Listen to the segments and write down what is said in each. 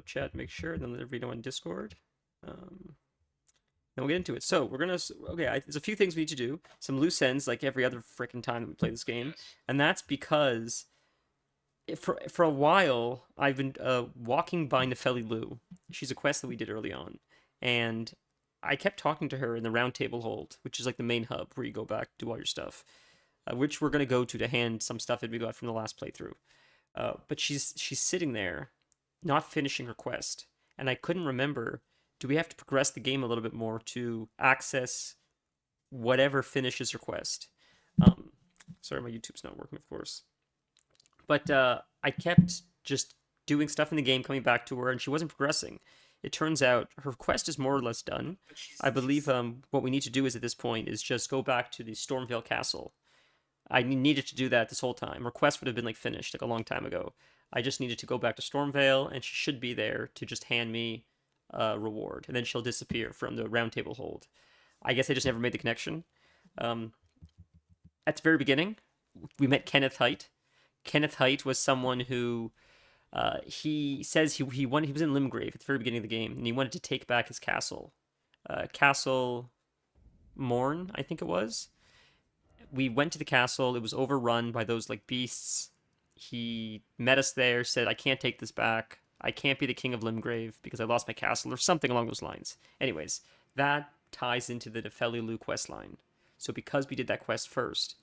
up chat, make sure, and then let everybody know on Discord. Then we'll get into it. So we're gonna there's a few things we need to do. Some loose ends, like every other freaking time that we play this game, and that's because for a while I've been walking by Nefeli Lu. She's a quest that we did early on, and I kept talking to her in the round table hold, which is like the main hub where you go back, do all your stuff, which we're gonna go to hand some stuff that we got from the last playthrough. But she's sitting there, not finishing her quest, and I couldn't remember. Do we have to progress the game a little bit more to access whatever finishes her quest? Sorry, my YouTube's not working, of course. But I kept just doing stuff in the game, coming back to her, and she wasn't progressing. It turns out her quest is more or less done. I believe what we need to do is at this point is just go back to the Stormvale Castle. I needed to do that this whole time. Her quest would have been like finished like a long time ago. I just needed to go back to Stormvale, and she should be there to just hand me a reward, and then she'll disappear from the round table hold. I guess I just never made the connection. At the very beginning, we met Kenneth Height. Kenneth Height was someone who he says he was in Limgrave at the very beginning of the game, and he wanted to take back his castle. Castle Morn, I think it was. We went to the castle. It was overrun by those like beasts. He met us there, said, I can't take this back. I can't be the king of Limgrave because I lost my castle, or something along those lines. Anyways, that ties into the Nefeli Lu quest line. So because we did that quest first,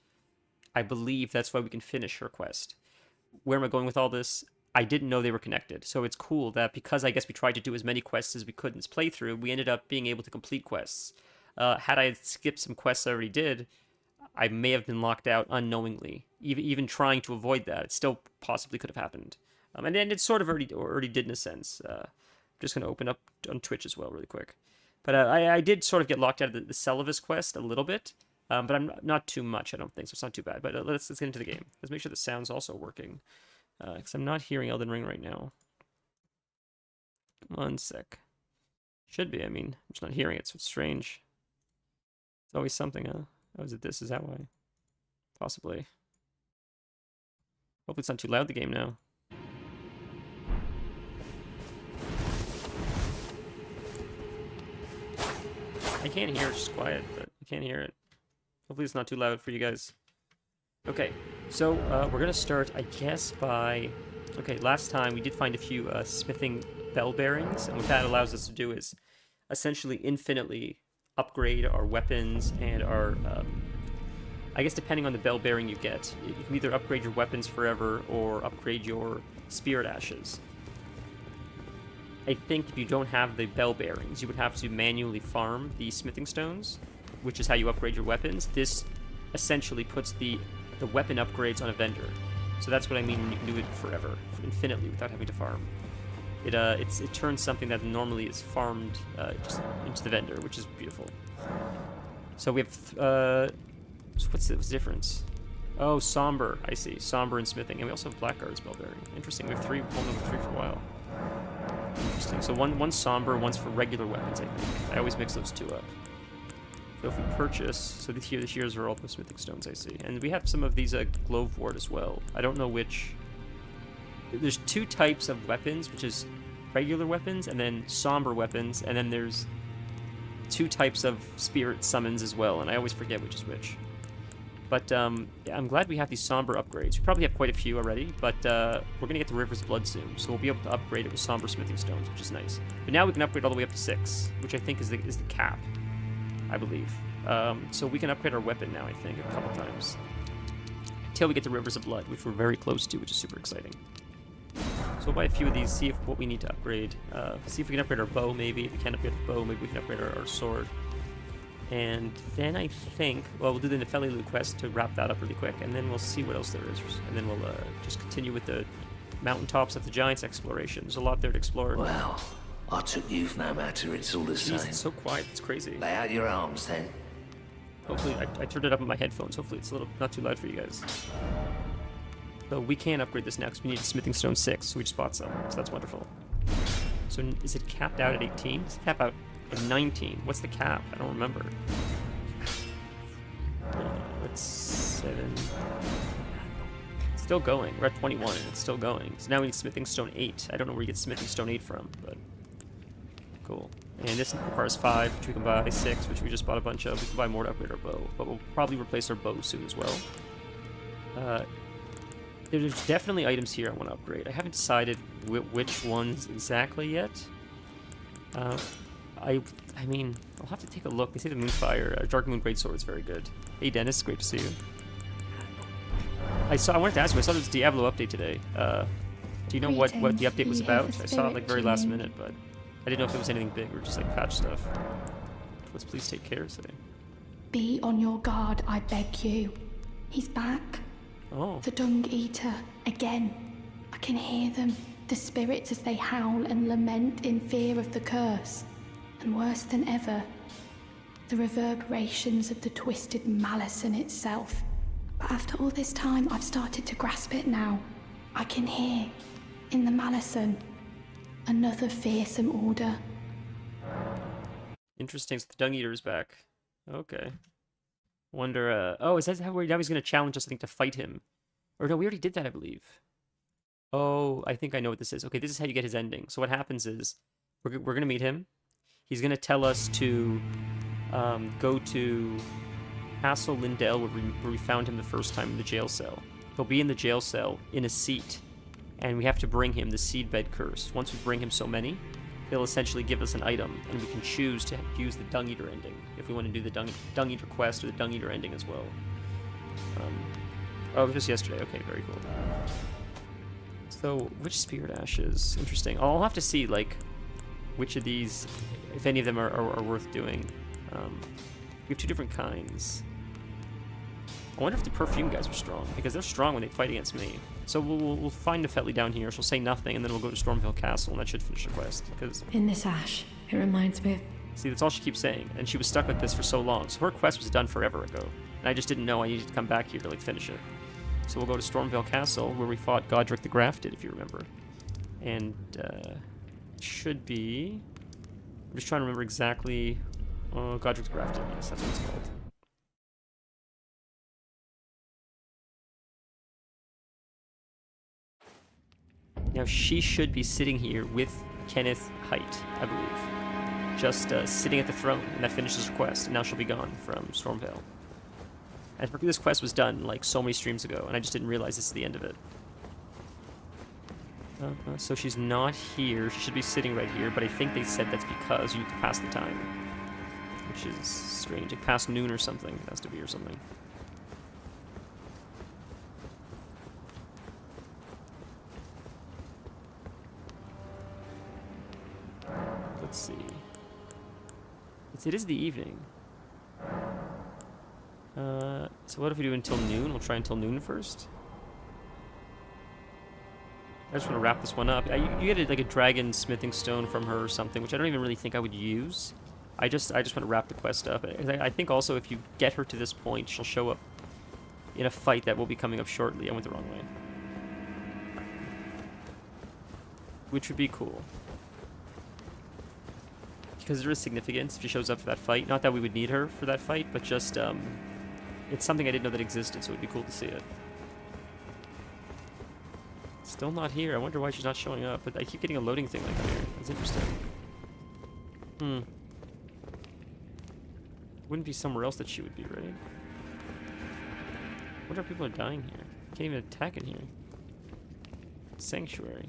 I believe that's why we can finish her quest. Where am I going with all this? I didn't know they were connected. So it's cool that because I guess we tried to do as many quests as we could in this playthrough, we ended up being able to complete quests. Had I skipped some quests I already did, I may have been locked out unknowingly. Even trying to avoid that, it still possibly could have happened. And then it sort of already did in a sense. I'm just going to open up on Twitch as well really quick. But I did sort of get locked out of the Celavis quest a little bit. But I'm not too much, I don't think, so it's not too bad. But let's get into the game. Let's make sure the sound's also working. Because I'm not hearing Elden Ring right now. One sec. Should be, I mean. I'm just not hearing it, so it's strange. It's always something, huh? Oh, is it this? Is that why? Possibly. Hopefully it's not too loud, the game now. I can't hear it, it's just quiet, but I can't hear it. Hopefully it's not too loud for you guys. Okay, so we're going to start, I guess, by... Okay, last time we did find a few smithing bell bearings, and what that allows us to do is essentially infinitely upgrade our weapons and our... I guess depending on the bell bearing you get, you can either upgrade your weapons forever or upgrade your spirit ashes. I think if you don't have the bell bearings, you would have to manually farm the smithing stones, which is how you upgrade your weapons. This essentially puts the weapon upgrades on a vendor. So that's what I mean when you can do it forever, infinitely, without having to farm. It turns something that normally is farmed just into the vendor, which is beautiful. So we have... so what's the difference? Oh, somber. I see. Somber and smithing. And we also have Blackguard's bell bearing. Interesting. We have three, one over three for a while. Interesting. So one's somber, one's for regular weapons, I think. I always mix those two up. So if we purchase, so these here's are all the smithing stones, I see. And we have some of these glove ward as well. I don't know which. There's two types of weapons, which is regular weapons and then somber weapons, and then there's two types of spirit summons as well, and I always forget which is which. But yeah, I'm glad we have these somber upgrades. We probably have quite a few already, but we're going to get the River's Blood soon, so we'll be able to upgrade it with somber smithing stones, which is nice. But now we can upgrade all the way up to 6, which I think is the cap, I believe. So we can upgrade our weapon now, I think, a couple times. Until we get to Rivers of Blood, which we're very close to, which is super exciting. So we'll buy a few of these, see what we need to upgrade. See if we can upgrade our bow, maybe. If we can't upgrade the bow, maybe we can upgrade our sword. And then I think, well, we'll do the Nefeli Lu quest to wrap that up really quick, and then we'll see what else there is. And then we'll just continue with the mountaintops of the Giants exploration. There's a lot there to explore. Well, I took youth no matter, it's all the Jeez, same. it's so quiet, it's crazy. Lay out your arms then. Hopefully, I turned it up on my headphones. Hopefully it's a little not too loud for you guys. So we can upgrade this now because we need a smithing stone 6, so we just bought some. So that's wonderful. So is it capped out at 18? It's capped out at 19. What's the cap? I don't remember. It's 7. It's Still going. We're at 21 and it's still going. So now we need Smithing Stone 8. I don't know where you get Smithing Stone 8 from, but cool. And this requires 5, which we can buy 6, which we just bought a bunch of. We can buy more to upgrade our bow, but we'll probably replace our bow soon as well. There's definitely items here I want to upgrade. I haven't decided which ones exactly yet. I mean, I'll have to take a look. They say the Moonfire, Dark Moon Greatsword is very good. Hey Dennis, great to see you. I wanted to ask you, I saw this Diablo update today. Do you know what the update was about? I saw it like very last minute, but I didn't know if it was anything big or just like patch stuff. Let's please take care today. Be on your guard, I beg you. He's back. Oh. The Dung Eater, again. I can hear them, the spirits as they howl and lament in fear of the curse. And worse than ever, the reverberations of the twisted Malison itself. But after all this time, I've started to grasp it now. I can hear, in the Malison, another fearsome order. Interesting, so the Dung Eater is back. Okay. Wonder, oh, is that how now he's going to challenge us, I think, to fight him? Or no, we already did that, I believe. Oh, I think I know what this is. Okay, this is how you get his ending. So what happens is, we're going to meet him. He's going to tell us to go to Castle Lindell, where we found him the first time in the jail cell. He'll be in the jail cell in a seat, and we have to bring him the Seedbed Curse. Once we bring him so many, he'll essentially give us an item, and we can choose to use the Dung Eater ending if we want to do the Dung Eater quest or the Dung Eater ending as well. Oh, just yesterday. Okay, very cool. So, which Spirit Ashes? Interesting. I'll have to see, like, which of these, if any of them are worth doing. We have 2 different kinds. I wonder if the perfume guys are strong, because they're strong when they fight against me. So we'll find Nepheli down here, she'll say nothing, and then we'll go to Stormville Castle, and that should finish the quest. Because in this ash, it reminds me of... See, that's all she keeps saying, and she was stuck like this for so long. So her quest was done forever ago, and I just didn't know I needed to come back here to, like, finish it. So we'll go to Stormville Castle, where we fought Godric the Grafted, if you remember. And, should be... I'm just trying to remember exactly... Godric the Grafted, yes, that's what it's called. Now, she should be sitting here with Kenneth Height, I believe. Just sitting at the throne, and that finishes her quest, and now she'll be gone from Stormvale. And this quest was done, like, so many streams ago, and I just didn't realize this is the end of it. So she's not here. She should be sitting right here, but I think they said that's because you need to pass the time. Which is strange. Like, past noon or something. It has to be, or something. Let's see. It is the evening. So what if we do until noon? We'll try until noon first. I just want to wrap this one up. You get like a dragon smithing stone from her or something, which I don't even really think I would use. I just want to wrap the quest up. I think also if you get her to this point, she'll show up in a fight that will be coming up shortly. I went the wrong way. Which would be cool. Because there is significance if she shows up for that fight. Not that we would need her for that fight, but just, it's something I didn't know that existed, so it would be cool to see it. Still not here. I wonder why she's not showing up, but I keep getting a loading thing like that here. That's interesting. Wouldn't be somewhere else that she would be, right? I wonder if people are dying here. Can't even attack in here. Sanctuary.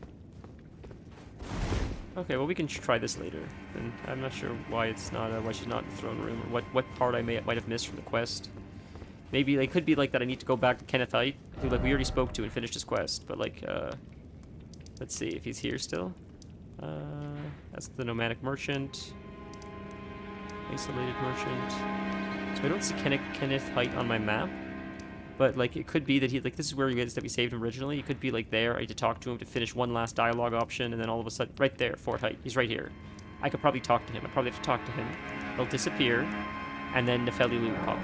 Okay, well we can try this later. And I'm not sure why it's not why she's not in the throne room, or what part I might have missed from the quest. Maybe it could be like that I need to go back to Kenneth Height, who like we already spoke to and finished his quest. But like, let's see if he's here still. That's the nomadic merchant, isolated merchant. So I don't see Kenneth Height on my map. But, like, it could be that this is where he is that we saved him originally. It could be, like, there. I had to talk to him to finish one last dialogue option, and then all of a sudden, right there, Fort Height. He's right here. I could probably talk to him. I probably have to talk to him. He'll disappear, and then Nepheli will pop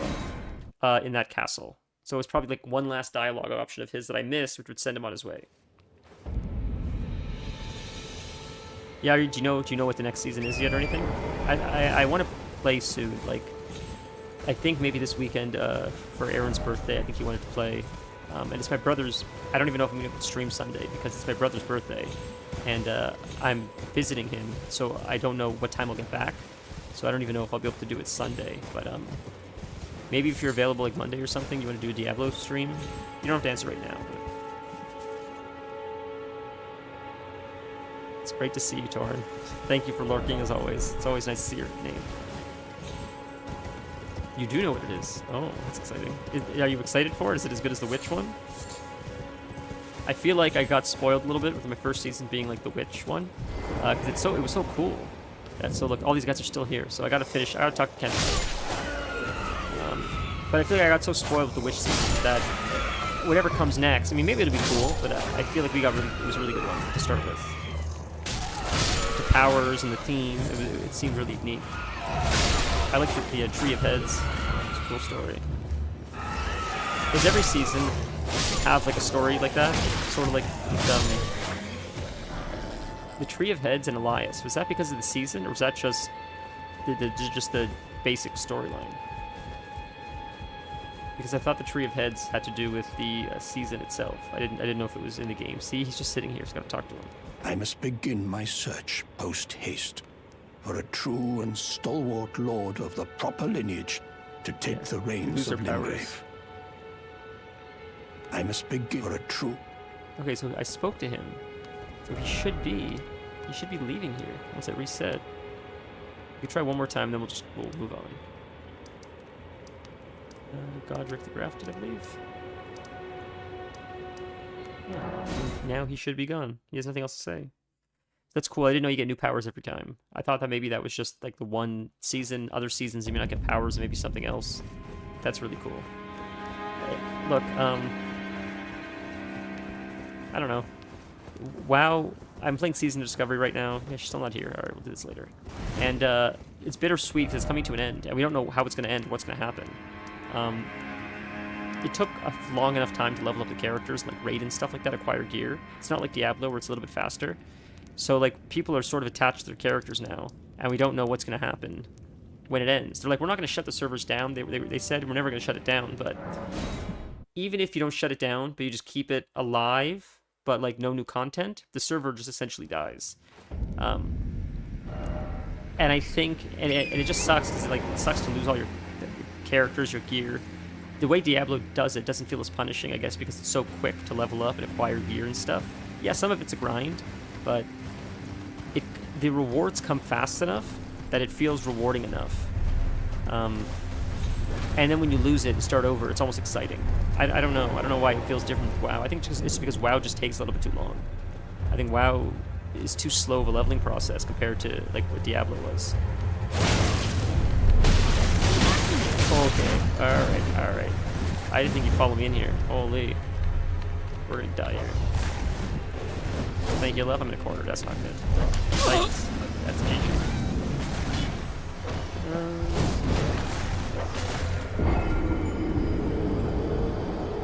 up in that castle. So it's probably, like, one last dialogue option of his that I missed, which would send him on his way. Yeah, do you know what the next season is yet or anything? I want to play soon, like... I think maybe this weekend for Aaron's birthday, I think he wanted to play And it's my brother's. I don't even know if I'm gonna stream Sunday because it's my brother's birthday, and I'm visiting him, so I don't know what time I'll get back. So I don't even know if I'll be able to do it Sunday. But maybe if you're available like Monday or something, you want to do a Diablo stream. You don't have to answer right now. But it's great to see you, Torin. Thank you for lurking as always. It's always nice to see your name. You do know what it is. Oh, that's exciting. Are you excited for it? Is it as good as the Witch one? I feel like I got spoiled a little bit with my first season being like the Witch one, because it was so cool. So look, all these guys are still here. So I gotta finish. I gotta talk to Ken. But I feel like I got so spoiled with the Witch season that whatever comes next, I mean, maybe it'll be cool, but I feel like it was a really good one to start with. The powers and the theme, it seemed really unique. I like the Tree of Heads. It's a cool story. Does every season have like a story like that? Sort of like the Tree of Heads and Elias. Was that because of the season, or was that just the basic storyline? Because I thought the Tree of Heads had to do with the season itself. I didn't know if it was in the game. See, he's just sitting here. Just gotta talk to him. I must begin my search post-haste for a true and stalwart lord of the proper lineage to take the reins of Limgrave. I must begin for a true... Okay, so I spoke to him. So he should be leaving here once I reset. We try one more time, then we'll move on. Godric the Grafted, I believe. Yeah. And now he should be gone. He has nothing else to say. That's cool. I didn't know you get new powers every time. I thought that maybe that was just like the one season. Other seasons you may not get powers and maybe something else. That's really cool. Look, I don't know. WoW, I'm playing Season of Discovery right now. Yeah, she's still not here. Alright, we'll do this later. And it's bittersweet because it's coming to an end. And we don't know how it's going to end, what's going to happen. It took a long enough time to level up the characters, like raid and stuff like that, acquire gear. It's not like Diablo where it's a little bit faster. So, like, people are sort of attached to their characters now, and we don't know what's going to happen when it ends. They're like, we're not going to shut the servers down. They said we're never going to shut it down, but even if you don't shut it down, but you just keep it alive, but, like, no new content, the server just essentially dies. And I think, and it just sucks, because, like, it sucks to lose all your characters, your gear. The way Diablo does it doesn't feel as punishing, I guess, because it's so quick to level up and acquire gear and stuff. Yeah, some of it's a grind, but the rewards come fast enough that it feels rewarding enough. And then when you lose it and start over, it's almost exciting. I don't know. I don't know why it feels different with WoW. I think it's because WoW just takes a little bit too long. I think WoW is too slow of a leveling process compared to like what Diablo was. Okay. All right. I didn't think you'd follow me in here. Holy. We're gonna die here. Thank you, love. I'm in a corner. That's not good. Thanks. That's GG.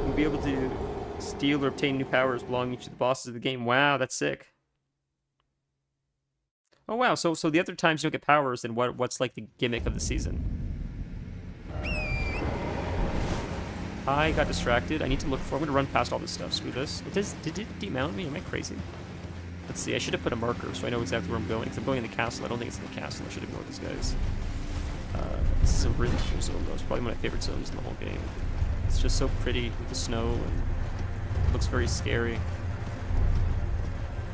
You'll be able to steal or obtain new powers belonging to the bosses of the game. Wow, that's sick. Oh wow, so the other times you don't get powers, then what's like the gimmick of the season? I got distracted. I need to look for... I'm going to run past all this stuff. Screw this. Did it demount me? Am I crazy? Let's see. I should have put a marker so I know exactly where I'm going. Because I'm going in the castle. I don't think it's in the castle. I should ignore these guys. This is a really cool zone, though. It's probably one of my favorite zones in the whole game. It's just so pretty with the snow. And it looks very scary.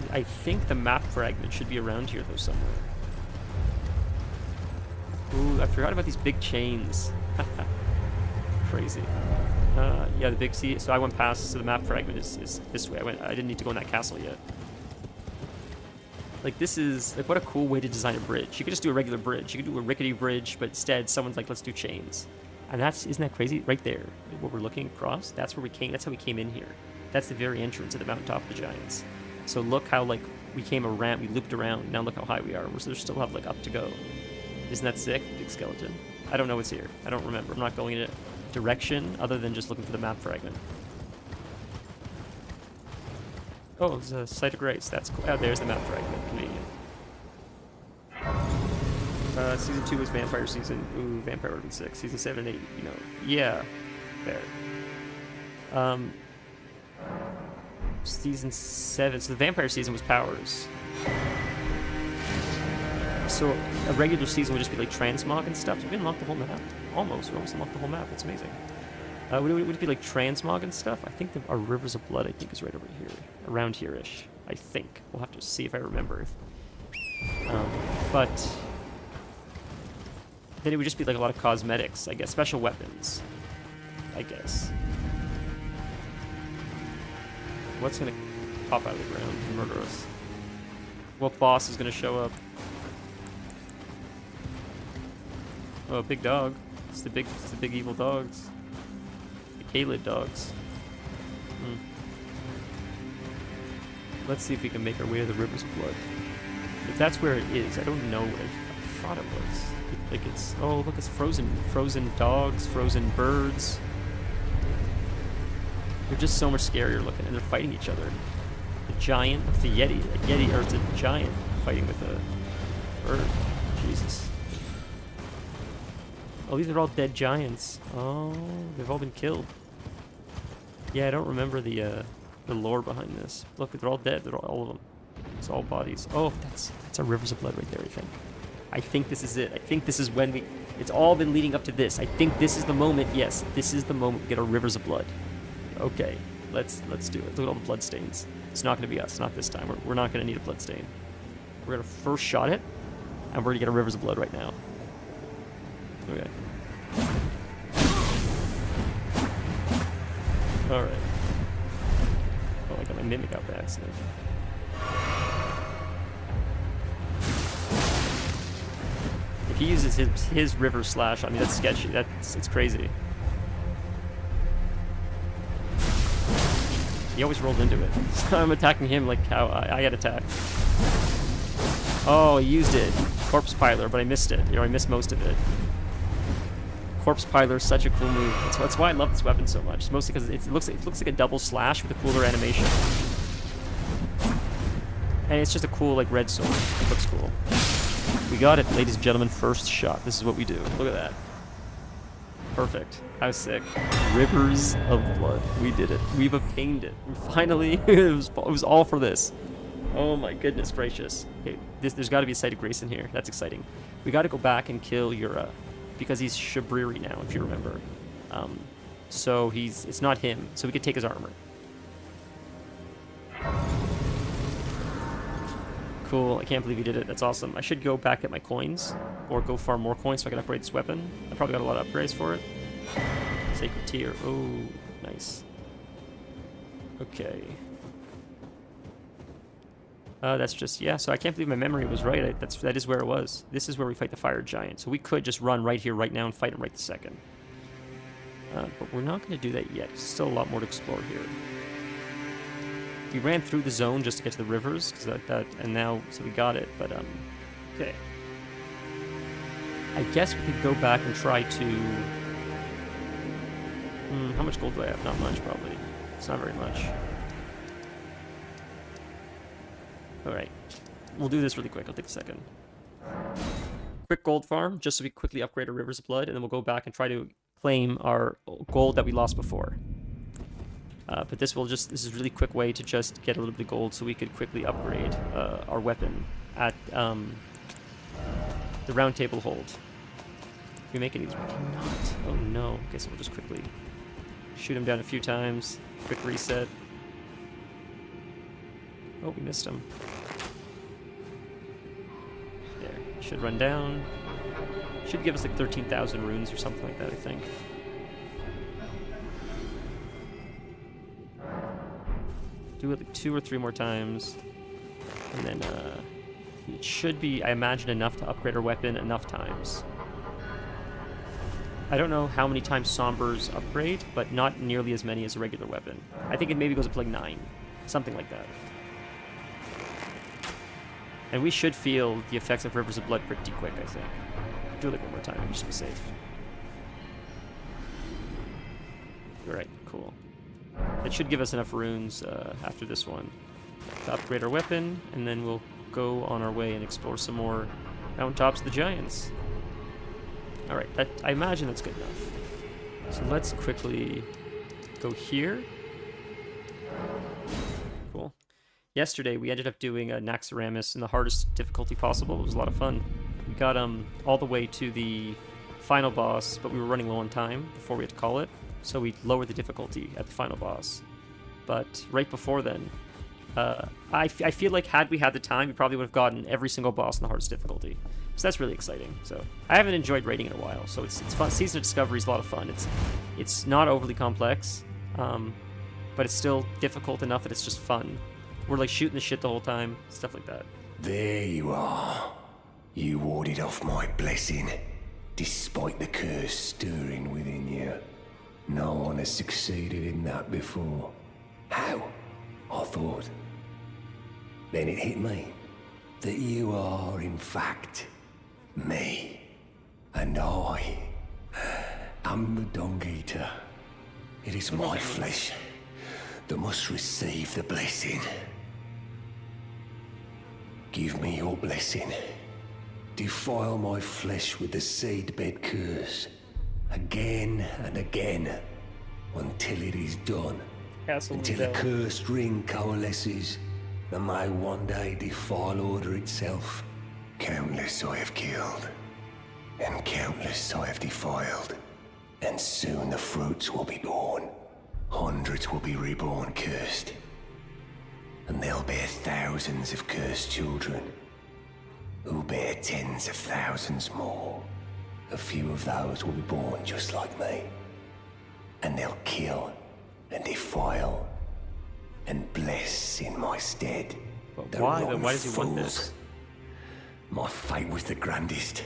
I think the map fragment should be around here, though, somewhere. Ooh, I forgot about these big chains. Crazy. Yeah, the big sea. So I went past. So the map fragment is this way. I didn't need to go in that castle yet. Like this is like what a cool way to design a bridge. You could just do a regular bridge. You could do a rickety bridge, but instead someone's like, let's do chains. And isn't that crazy? Right there, what we're looking across. That's where we came. That's how we came in here. That's the very entrance of the mountaintop of the giants. So look how like we came around. We looped around. Now look how high we are. We still have like up to go. Isn't that sick? Big skeleton. I don't know what's here. I don't remember. I'm not going in it. Direction other than just looking for the map fragment. Oh, it's a site of grace. That's cool. Oh, there's the map fragment. Convenient. Season 2 was vampire season. Ooh, vampire would have been 6. Season 7 and 8, you know. Yeah. Fair. Season 7. So the vampire season was powers. So a regular season would just be like transmog and stuff. Did we unlock the whole map? Almost. We almost unlocked the whole map. That's amazing. Would it be like transmog and stuff? I think our Rivers of Blood, I think, is right over here. Around here-ish. I think. We'll have to see if I remember. But then it would just be like a lot of cosmetics, I guess. Special weapons, I guess. What's going to pop out of the ground and murder us? What boss is going to show up? Oh, big dog. It's the big evil dogs. The Kalid dogs. Let's see if we can make our way to the Rivers of Blood. If that's where it is, I don't know what I thought it was. Like it's, oh look, it's frozen dogs, frozen birds. They're just so much scarier looking, and they're fighting each other. The giant, it's a yeti, or it's a giant fighting with a bird. Jesus. Oh, these are all dead giants. Oh, they've all been killed. Yeah, I don't remember the lore behind this. Look, they're all dead. They're all of them. It's all bodies. Oh, that's our Rivers of Blood right there, I think. I think this is it. I think this is when we... It's all been leading up to this. I think this is the moment. Yes, this is the moment we get our Rivers of Blood. Okay, let's do it. Look at all the blood stains. It's not going to be us. Not this time. We're not going to need a blood stain. We're going to first shot it, and we're going to get our Rivers of Blood right now. Okay. Alright. Oh, I got my mimic out by accident. If he uses his river slash, I mean, that's sketchy. It's crazy. He always rolled into it. So I'm attacking him like how I get attacked. Oh, he used it. Corpse Piler, but I missed it. You know, I missed most of it. Corpse Piler is such a cool move. That's why I love this weapon so much. Mostly because it looks like a double slash with a cooler animation. And it's just a cool, like, red sword. It looks cool. We got it, ladies and gentlemen. First shot. This is what we do. Look at that. Perfect. How sick. Rivers of Blood. We did it. We've obtained it. Finally, it was all for this. Oh my goodness gracious. Okay, there's got to be a Sight of Grace in here. That's exciting. We got to go back and kill Yura. Because he's Shabriri now, if you remember. So it's not him. So we could take his armor. Cool, I can't believe he did it. That's awesome. I should go back at my coins, or go farm more coins so I can upgrade this weapon. I probably got a lot of upgrades for it. Sacred Tear. Oh, nice. Okay. That's just, yeah, so I can't believe my memory was right. That is where it was. This is where we fight the fire giant. So we could just run right here, right now, and fight him right this second. But we're not going to do that yet. There's still a lot more to explore here. We ran through the zone just to get to the rivers, and now, so we got it, but, okay. I guess we could go back and try to... how much gold do I have? Not much, probably. It's not very much. Alright, we'll do this really quick. I'll take a second. Quick gold farm, just so we quickly upgrade our Rivers of Blood, and then we'll go back and try to claim our gold that we lost before. But this is a really quick way to just get a little bit of gold so we could quickly upgrade our weapon at the round table hold. Can we make any? We cannot. Oh no. Okay, so we'll just quickly shoot him down a few times. Quick reset. Oh, we missed him. There. Should run down. Should give us like 13,000 runes or something like that, I think. Do it like 2 or 3 more times. And then it should be, I imagine, enough to upgrade our weapon enough times. I don't know how many times Sombers upgrade, but not nearly as many as a regular weapon. I think it maybe goes up to like 9. Something like that. And we should feel the effects of Rivers of Blood pretty quick, I think. Do it like 1 more time, just to be safe. Alright, cool. It should give us enough runes after this one to upgrade our weapon, and then we'll go on our way and explore some more mountaintops of the giants. Alright, I imagine that's good enough. So let's quickly go here. yesterday we ended up doing a Naxxramas in the hardest difficulty possible. It was a lot of fun. We got all the way to the final boss, but we were running low on time before we had to call it, so we lowered the difficulty at the final boss. But right before then, I feel like had we had the time, we probably would have gotten every single boss in the hardest difficulty. So that's really exciting. So I haven't enjoyed raiding in a while, so it's fun. Season of Discovery is a lot of fun. It's not overly complex, but it's still difficult enough that it's just fun. We're like shooting the shit the whole time, stuff like that. There you are. You warded off my blessing, despite the curse stirring within you. No one has succeeded in that before. How? I thought. Then it hit me that you are, in fact, me. And I am the Dung Eater. It is my flesh that must receive the blessing. Give me your blessing. Defile my flesh with the seedbed curse, again and again, until it is done. Until a cursed ring coalesces, and may one day defile order itself. Countless I have killed, and countless I have defiled, and soon the fruits will be born. Hundreds will be reborn cursed, and they'll bear thousands of cursed children, who bear tens of thousands more. A few of those will be born just like me, and they'll kill and defile and bless in my stead. But why? Then why does he want this? My fate was the grandest,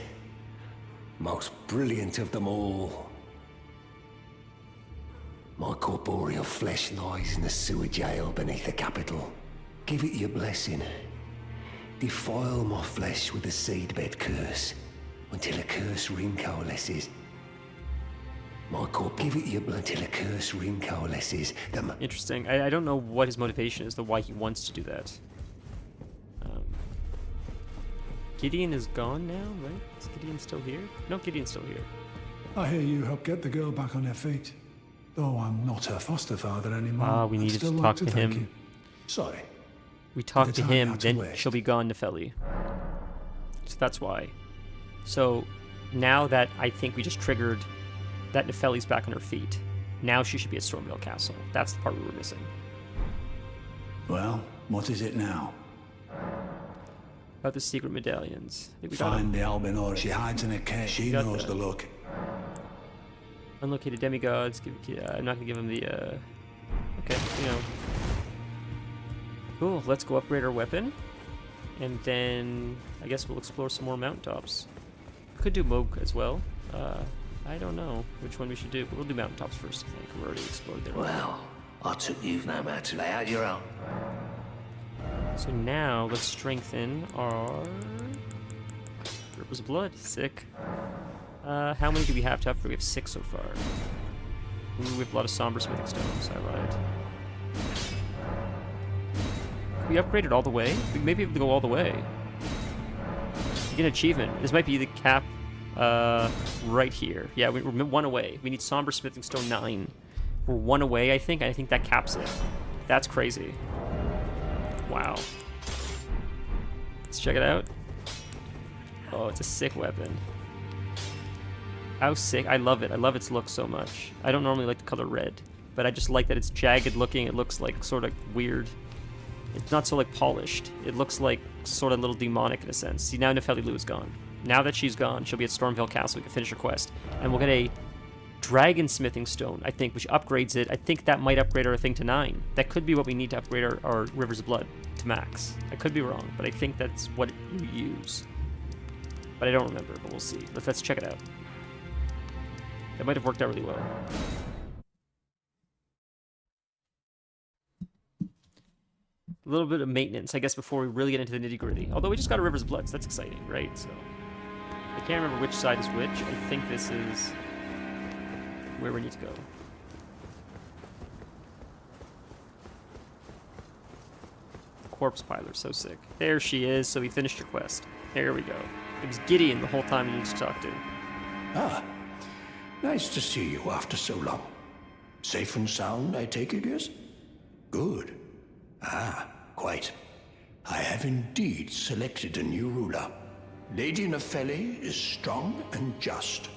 most brilliant of them all. My corporeal flesh lies in the sewer jail beneath the capital. Give it your blessing. Defile my flesh with the seedbed curse until a curse ring coalesces. My corp, give it your blood until a curse ring coalesces. Interesting. I don't know what his motivation is, why he wants to do that. Gideon is gone now, right? Is Gideon still here? No, Gideon's still here. I hear you helped get the girl back on her feet. Though I'm not her foster father anymore. Ah, we needed to talk to him. You. Sorry. We talked to him, then she'll be gone, Nefeli. So that's why. So now that I think we just triggered that Nefeli's back on her feet, now she should be at Stormvale Castle. That's the part we were missing. Well, what is it now? About the secret medallions. I think we Find the Albinor. She hides in a cave. She knows the look. Unlocated demigods. I'm not gonna give him the. Okay, you know. Cool. Let's go upgrade our weapon, and then I guess we'll explore some more mountaintops. We could do Moog as well. I don't know which one we should do, but we'll do mountaintops first. I think we already explored there. Well, I took you no matter. Lay out your own. So now let's strengthen our Rivers of Blood. Sick. How many do we have to upgrade? We have 6 so far. Ooh, we have a lot of somber smithing stones. Alright. We upgraded all the way? We may be able to go all the way. You get an achievement. This might be the cap right here. Yeah, we're 1 away. We need somber smithing stone 9. We're 1 away, I think. I think that caps it. That's crazy. Wow. Let's check it out. Oh, it's a sick weapon. How sick. I love it. I love its look so much. I don't normally like the color red, but I just like that it's jagged looking. It looks like sort of weird. It's not so like polished. It looks like sort of a little demonic in a sense. See, now Nefeli Lu is gone. Now that she's gone, she'll be at Stormvale Castle. We can finish her quest. And we'll get a dragon smithing stone, I think, which upgrades it. I think that might upgrade our thing to 9. That could be what we need to upgrade our Rivers of Blood to max. I could be wrong, but I think that's what you use. But I don't remember, but we'll see. Let's check it out. That might have worked out really well. A little bit of maintenance, I guess, before we really get into the nitty-gritty. Although we just got a Rivers of Blood, so that's exciting, right? So I can't remember which side is which. I think this is where we need to go. Corpse Piler, so sick. There she is, so we finished your quest. There we go. It was Gideon the whole time you need to talk to. Ah, nice to see you after so long. Safe and sound, I take it, yes? Good. Ah, quite. I have indeed selected a new ruler. Lady Nefeli is strong and just,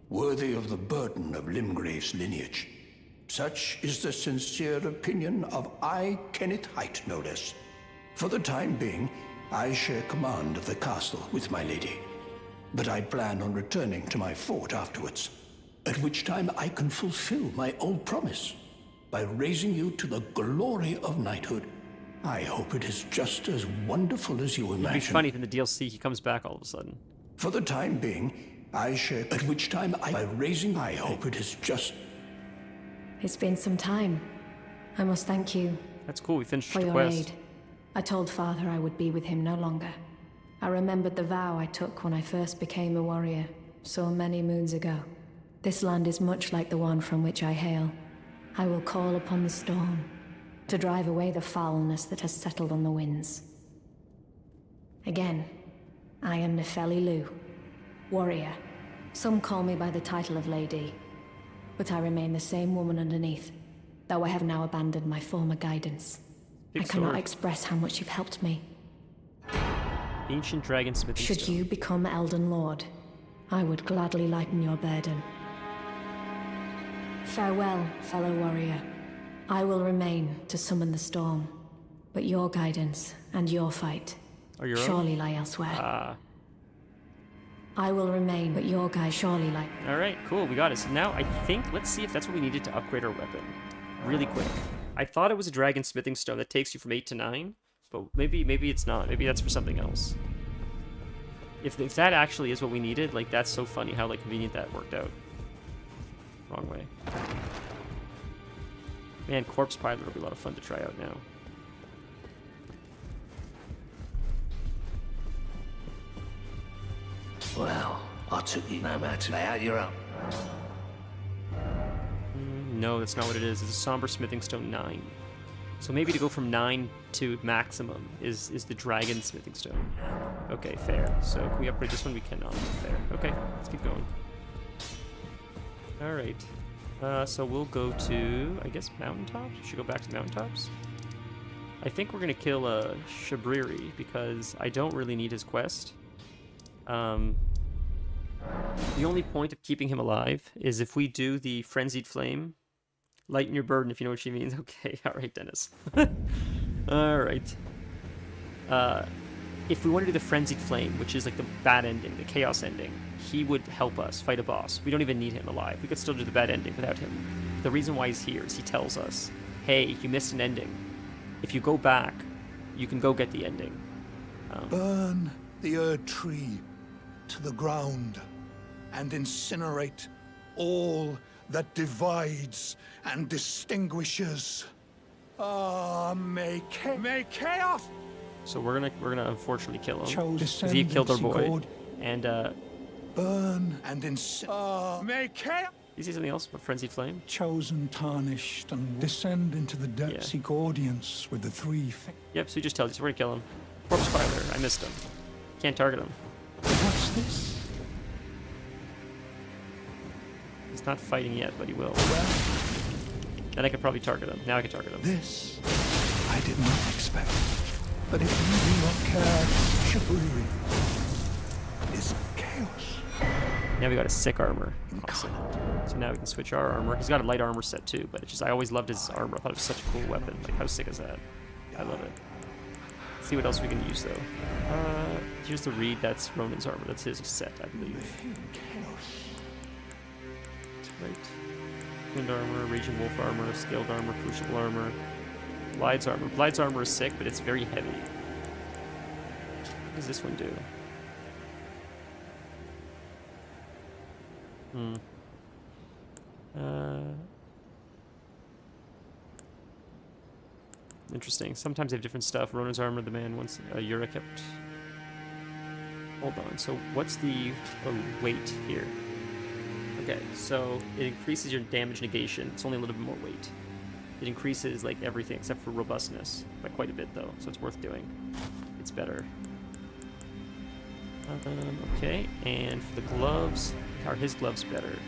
worthy of the burden of Limgrave's lineage. Such is the sincere opinion of I, Kenneth Height, no less. For the time being, I share command of the castle with my lady. But I plan on returning to my fort afterwards, at which time I can fulfill my old promise by raising you to the glory of knighthood. I hope it is just as wonderful as you imagine. It'd be funny if in the DLC he comes back all of a sudden. For the time being, I share, at which time I hope it is just... It's been some time. I must thank you That's cool, we finished for the your quest. aid. I told Father I would be with him no longer. I remembered the vow I took when I first became a warrior, so many moons ago. This land is much like the one from which I hail. I will call upon the storm to drive away the foulness that has settled on the winds. Again, I am Nefeli Lu, warrior. Some call me by the title of Lady, but I remain the same woman underneath, though I have now abandoned my former guidance. Big I cannot sword. express how much you've helped me. Ancient dragon smithing Should stone. you become Elden Lord, I would gladly lighten your burden. Farewell, fellow warrior. I will remain to summon the storm, but your guidance and your fight Are your own? surely lie elsewhere. Ah. I will remain, but your guide surely lie. Alright, cool, we got it. So now I think, let's see if that's what we needed to upgrade our weapon. Really quick. I thought it was a dragon smithing stone that takes you from 8 to 9, but maybe it's not. Maybe that's for something else. If that actually is what we needed, like, that's so funny how, like, convenient that worked out. Wrong way. Man, Corpse Pilot will be a lot of fun to try out now. Well, I took you no matter how you're up. No, that's not what it is. It's a Somber Smithing Stone 9. So maybe to go from 9 to maximum is the Dragon Smithing Stone. Okay, fair. So can we upgrade this one? We cannot. Fair. Okay, let's keep going. Alright. So we'll go to, I guess, Mountaintops? We should go back to Mountaintops. I think we're going to kill Shabriri because I don't really need his quest. The only point of keeping him alive is if we do the Frenzied Flame. Lighten your burden, if you know what she means. Okay, alright, Dennis. Alright. If we want to do the Frenzied Flame, which is like the bad ending, the chaos ending, he would help us fight a boss. We don't even need him alive. We could still do the bad ending without him. The reason why he's here is he tells us, hey, you missed an ending. If you go back, you can go get the ending. Burn the Erd Tree to the ground and incinerate all that divides and distinguishes. May chaos. So we're gonna unfortunately kill him Chose because he killed our boy. God. And Burn and incinerate. May chaos. you see something else about Frenzied Flame? Chosen, tarnished, and descend into the depths. Seek audience with the three. Yep. So he just tells you, so we're gonna kill him. Corpse Filer. I missed him. Can't target him. What's this? He's not fighting yet, but he will. Then I could probably target him. Now I can target him. This I did not expect. But if you do not care, Shabriri is chaos. Now we got a sick armor. Awesome. So now we can switch our armor. He's got a light armor set too, but it's just I always loved his armor. I thought it was such a cool weapon. Like how sick is that? I love it. Let's see what else we can use though. Here's the reed. That's Ronin's armor. That's his set, I believe. Right. Wind armor, Raging Wolf armor, Scaled armor, Crucible armor, Blide's armor. Blide's armor is sick, but it's very heavy. What does this one do? Interesting. Sometimes they have different stuff. Rona's armor, the man once Yura kept. Hold on. So what's the weight here? Okay, so it increases your damage negation. It's only a little bit more weight. It increases like everything except for robustness by quite a bit though, so it's worth doing. It's better. Okay, and for the gloves, are his gloves better?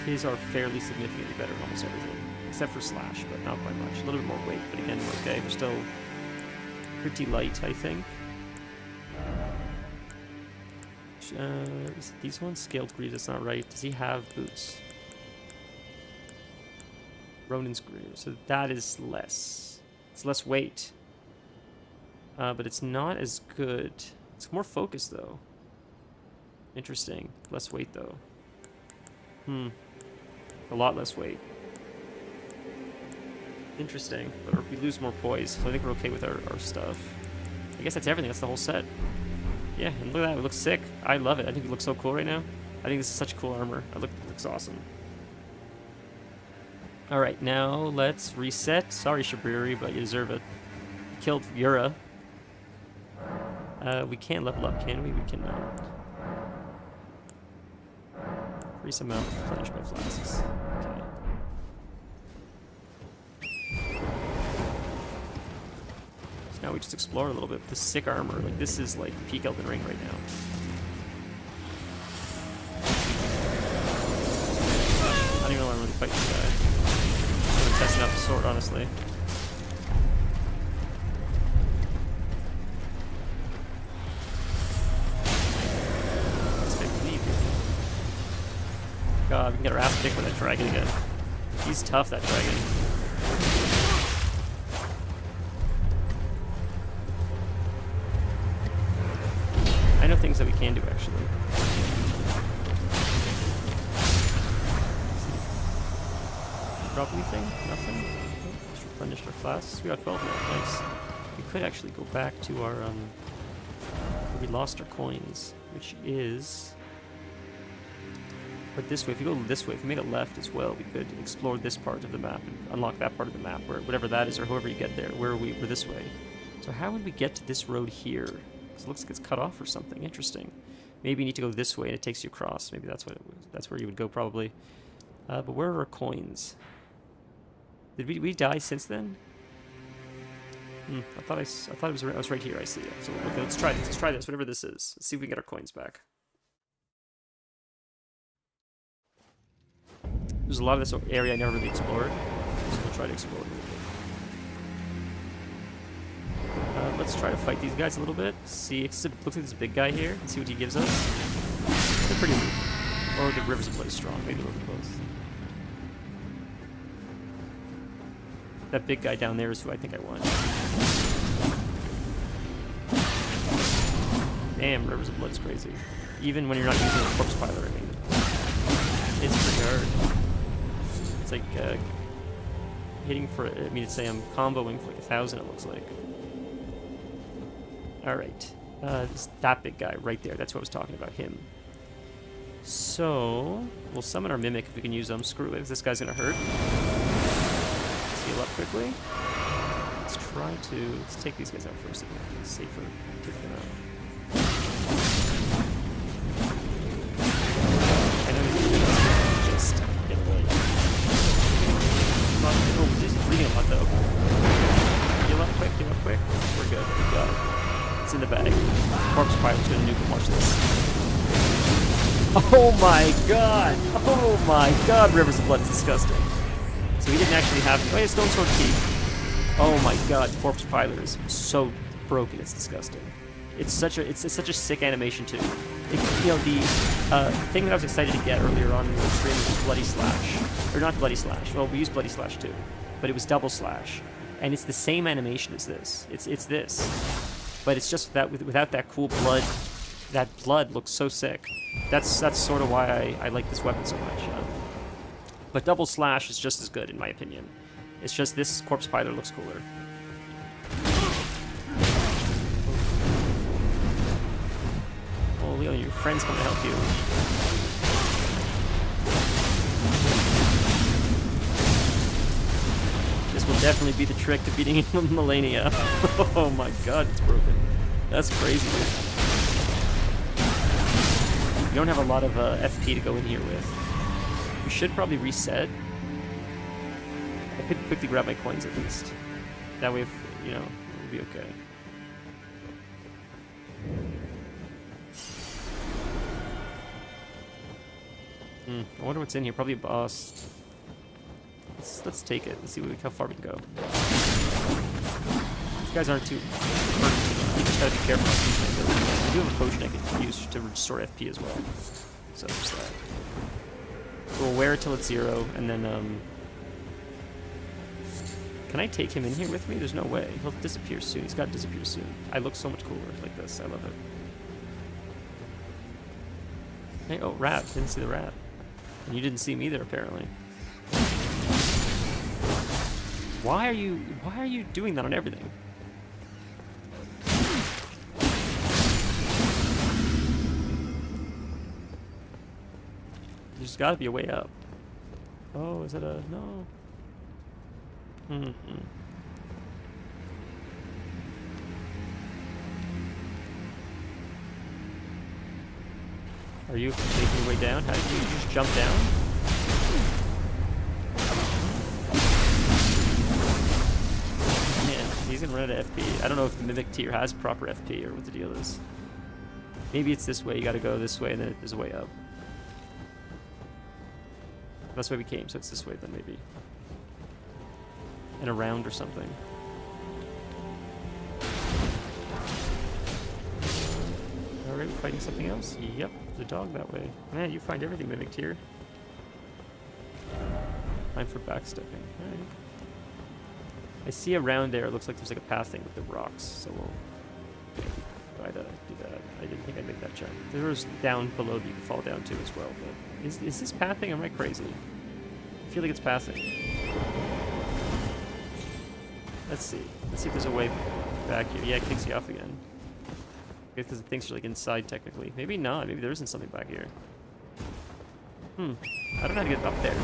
His are fairly significantly better in almost everything. Except for slash, but not by much. A little bit more weight, but again, we're okay. We're still pretty light, I think. Is it these ones? Scaled greaves, that's not right. Does he have boots? Ronin's greaves, so that is less. It's less weight. But it's not as good. It's more focused, though. Interesting. Less weight, though. A lot less weight. Interesting. But we lose more poise, so I think we're okay with our stuff. I guess that's everything. That's the whole set. Yeah, and look at that. It looks sick. I love it. I think it looks so cool right now. I think this is such cool armor. It looks awesome. Alright, now let's reset. Sorry, Shabriri, but you deserve it. You killed Yura. We can't level up, can we? We cannot. Increase amount replenished by flasks. Okay. So now we just explore a little bit with this sick armor. Like, this is like peak Elden Ring right now. I don't even know why I'm really fighting this guy. I'm testing out the sword, honestly. God, we can get our ass kicked with that dragon again. He's tough, that dragon. I know things that we can do, actually. Drop anything? Nothing? Oh, just replenished our flasks. We got 12 now, nice. We could actually go back to our, where we lost our coins, which is... But this way, if you go this way, if you make a left as well, we could explore this part of the map and unlock that part of the map, where whatever that is, or however you get there. We're this way. So how would we get to this road here? Because it looks like it's cut off or something. Interesting. Maybe you need to go this way and it takes you across. Maybe that's what it was. That's where you would go probably. But where are our coins? Did we die since then? I thought I was right here. I see it. So okay, let's try this. Let's try this. Whatever this is. Let's see if we can get our coins back. There's a lot of this area I never really explored, so we'll try to explore it a little bit. Let's try to fight these guys a little bit. See, it looks like this big guy here, and see what he gives us. They're pretty weak. Or the Rivers of Blood is strong, maybe a little bit both. That big guy down there is who I think I want. Damn, Rivers of Blood is crazy. Even when you're not using a corpse piler, I mean. It's pretty hard. It's like hitting for, I mean, it's I'm comboing for like 1,000, it looks like. Alright. That big guy right there. That's what I was talking about, him. So, we'll summon our Mimic if we can use them. Screw it, this guy's gonna hurt. Let's heal up quickly. Let's take these guys out first. It's safer to take them out. Oh, he's bleeding a lot though. Heal up quick, heal up quick. We're good, we got it. It's in the bag. Corpse Pilot's gonna nuke him, watch this. Oh my god! Oh my god, Rivers of Blood is disgusting. So he didn't actually have... Oh, yeah, Stone Sword Key. Oh my god, Corpse Pilot is so broken, it's disgusting. It's such a sick animation too. The thing that I was excited to get earlier on in the stream was Bloody Slash. Or not Bloody Slash. Well, we used Bloody Slash too. But it was Double Slash. And it's the same animation as this. It's this. But it's just that without that cool blood. That blood looks so sick. That's sort of why I like this weapon so much. But Double Slash is just as good, in my opinion. It's just this Corpse Piler looks cooler. Oh, Leon, your friend's coming to help you. This will definitely be the trick to beating Melania. Oh my god, it's broken. That's crazy, dude. You don't have a lot of FP to go in here with. We should probably reset. I could quickly grab my coins at least. That way, if, you know, we'll be okay. I wonder what's in here. Probably a boss. let's take it. Let's see how far we can go. These guys aren't too hurt. You just gotta be careful about these things. I do have a potion I can use to restore FP as well. So there's that. So we'll wear it till it's 0, and then can I take him in here with me? There's no way. He'll disappear soon. He's got to disappear soon. I look so much cooler like this. I love it. Hey, oh, rat. Didn't see the rat. And you didn't see me either, apparently. Why are you doing that on everything? There's got to be a way up. Oh, is it a... No. Are you making your way down? How did you just jump down? Man, he's gonna run out of FP. I don't know if the Mimic tier has proper FP or what the deal is. Maybe it's this way. You gotta go this way and then there's a way up. That's why we came, so it's this way then maybe. And around or something. Alright, we're fighting something else? Yep, there's a dog that way. Man, you find everything mimicked here. Time for backstepping. Alright. I see around there, it looks like there's like a path thing with the rocks, so we'll try to do that. I didn't think I'd make that jump. There's down below that you can fall down to as well, but is this pathing? Am I crazy? I feel like it's pathing. Let's see. Let's see if there's a way back here. Yeah, it kicks you off again. Because it thinks you're like inside technically. Maybe not. Maybe there isn't something back here. I don't know how to get up there.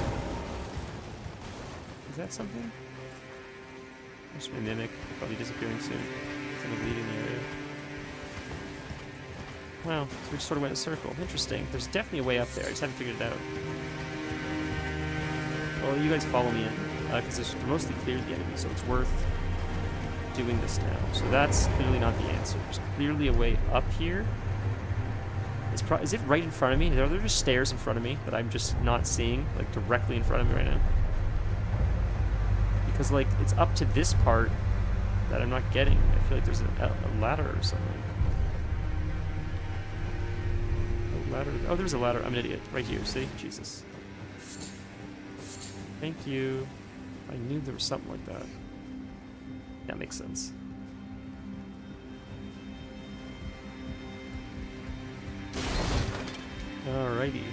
Is that something? There's my mimic. Probably disappearing soon. It's gonna bleed in the area. Wow. So we just sort of went in a circle. Interesting. There's definitely a way up there. I just haven't figured it out. Well, you guys follow me in. Because they're mostly cleared the enemy, so it's worth doing this now. So that's clearly not the answer. There's clearly a way up here. Is it right in front of me? Are there just stairs in front of me that I'm just not seeing, like directly in front of me right now? Because like it's up to this part that I'm not getting. I feel like there's a ladder or something. A ladder. Oh, there's a ladder. I'm an idiot. Right here. See? Jesus. Thank you. I knew there was something like that. That makes sense. Alrighty.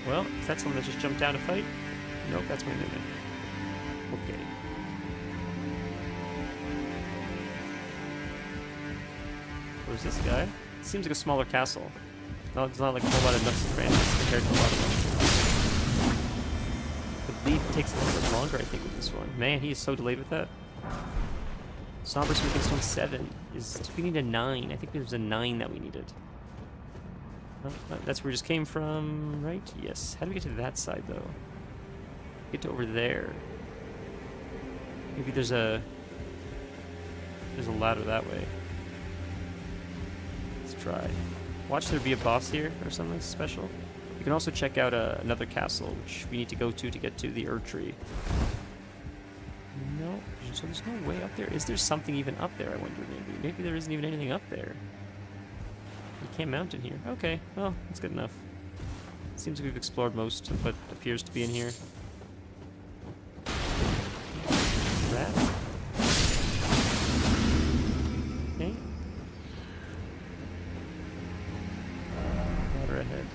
Well, is that someone that just jumped down to fight? Nope, that's my mimic. Okay. Where's this guy? It seems like a smaller castle. No, it's not like a whole lot of nooks and crannies compared to a lot of them. The bleed takes a little bit longer, I think, with this one. Man, he is so delayed with that. Somber Smithing Stone 7 is... We need a 9. I think there's a 9 that we needed. Oh, that's where we just came from, right? Yes. How do we get to that side, though? Get to over there. Maybe there's a ladder that way. Let's try. Watch there be a boss here or something special. You can also check out another castle, which we need to go to get to the Erd Tree. No, so there's no way up there. Is there something even up there, I wonder, maybe? Maybe there isn't even anything up there. You can't mount in here. Okay, well, that's good enough. Seems like we've explored most of what appears to be in here. Rat? Okay. Water ahead.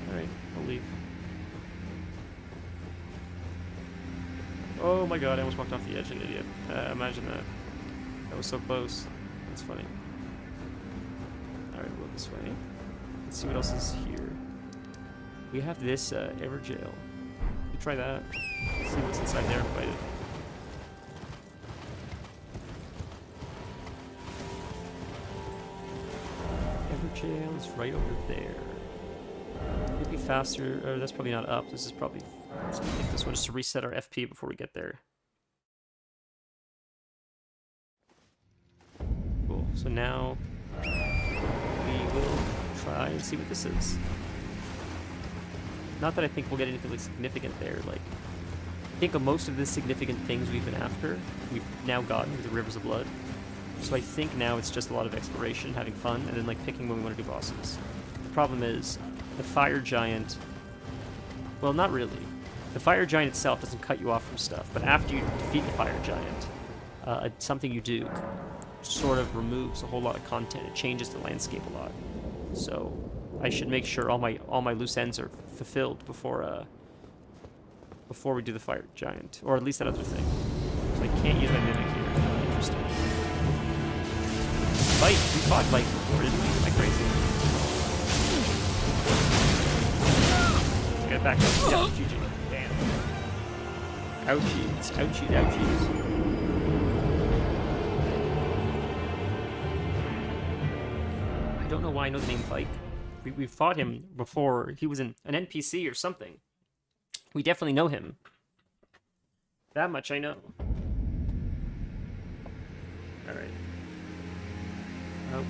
Alright, I'll leave. Oh my god, I almost walked off the edge, an idiot. Imagine that. That was so close. That's funny. Alright, we'll go this way. Let's see what else is here. We have this Everjail. We try that. See what's inside there and fight it. Everjail is right over there. Maybe faster. Or that's probably not up. This is probably... Let's take this one just to reset our FP before we get there. Cool. So now we will try and see what this is. Not that I think we'll get anything like significant there, like think of most of the significant things we've been after, we've now gotten with the Rivers of Blood. So I think now it's just a lot of exploration, having fun, and then like picking when we want to do bosses. The problem is, the Fire Giant... Well, not really. The Fire Giant itself doesn't cut you off from stuff, but after you defeat the Fire Giant, something you do sort of removes a whole lot of content. It changes the landscape a lot. So I should make sure all my loose ends are fulfilled before we do the Fire Giant, or at least that other thing. So I can't use my Mimic here. Interesting. Fight! We fought Mike before, didn't we? Am I crazy? Get back up. Yeah, GG. Damn. Ouchies. Ouchies. Ouchies. I don't know why I know the name Mike. We fought him before. He was an NPC or something. We definitely know him. That much I know. Alright.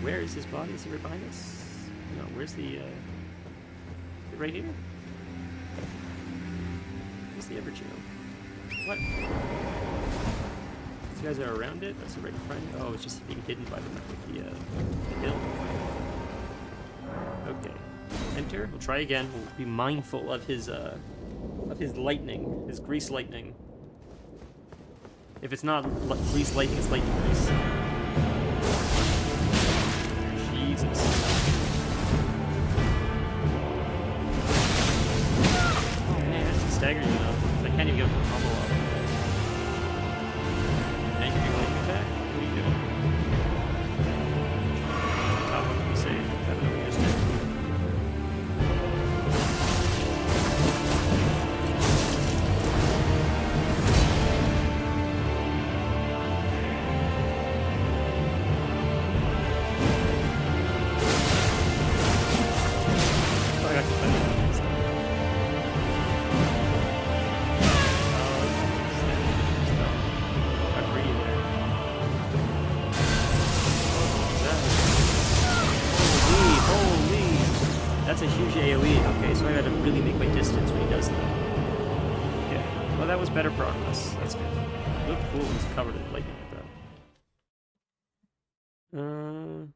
Where is his body? Is he right behind us? No, where's the, right here? Where's the Evergeo? What? These guys are around it? That's right in front. Oh, it's just being hidden by the hill. Okay. Enter. We'll try again. We'll be mindful of his lightning. His grease lightning. If it's not grease lightning, it's lightning grease. Jesus. Oh man, that's staggering enough. I can't even get a combo up. Can you do lightning attack? What are you doing? Top one to be safe. I don't know what you just did. That's a huge AoE. Okay, so I gotta really make my distance when he does that. Okay. Well, that was better progress. That's good. It looked cool when he's covered in lightning like that.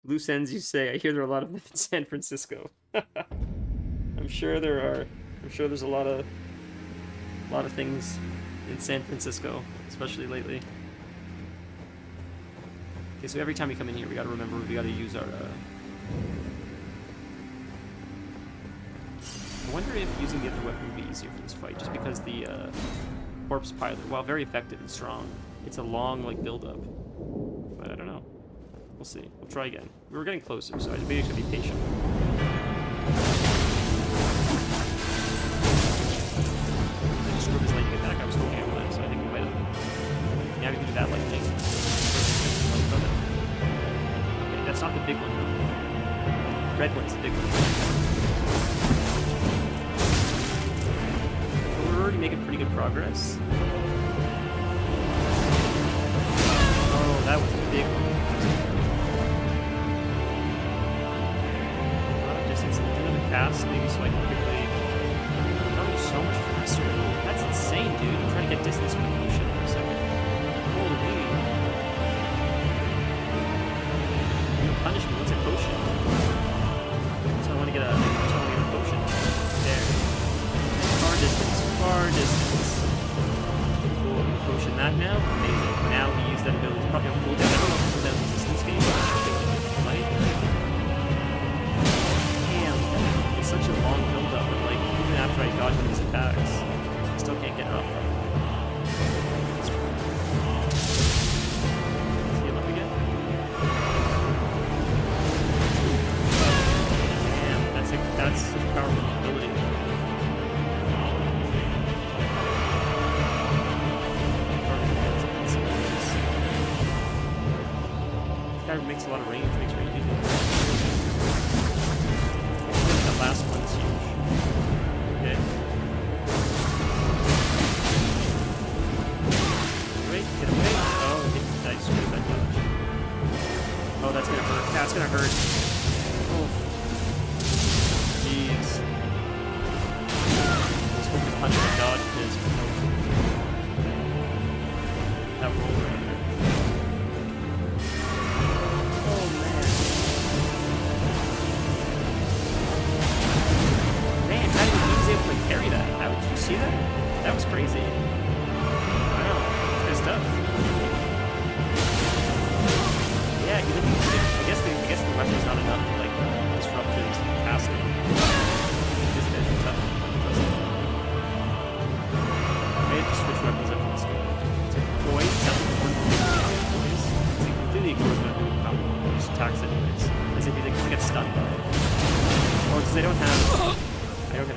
Loose ends, you say. I hear there are a lot of them in San Francisco. I'm sure there are. I'm sure there's a lot of things in San Francisco, especially lately. Okay, so every time we come in here, we gotta remember we gotta use our. I wonder if using the other weapon would be easier for this fight, just because the corpse pilot, while very effective and strong, it's a long like build-up. But I don't know. We'll see. We'll try again. We were getting closer, so I maybe should be patient. I just screwed his lightning attack. I was hoping I would, so I think we might have. Now we can do that lightning. Okay, that's not the big one though. Red one's the big one. We're already making pretty good progress. Oh, that was a big one. A lot of distance. Do another cast, maybe, so I can quickly. Oh, you're so much faster. That's insane, dude. I'm trying to get distance with motion for a second. Holy. You punish me. What's a potion? So I want to get a potion. There. Far distance. Cool. Potion that now. Amazing. Now we use that ability. It's probably a cooldown. I don't know if it's cooldown resistance game. Right? Damn. It's such a long build-up. But like, even after I dodge one of his attacks, I still can't get off. Let's heal up again. Damn. That's such a powerful ability. That makes a lot of range, makes range easy. The last one's huge. Okay. Great, get away. Oh, nice, good, that dodge. Oh, that's gonna hurt. That's gonna hurt. Oh. Jeez. hope the punch and dodge is that roll right there. Oh man. Man, how did he was able to parry that? How did you see that? That was crazy. Wow, that's good stuff. Yeah, I guess the weapon's not enough to like disrupt his casting. This guy's tough. I had to switch weapons up for this game. So boys, boys. He completely ignores what I'm doing. He just attacks anyways. As if he gets stunned by it. Or because I don't have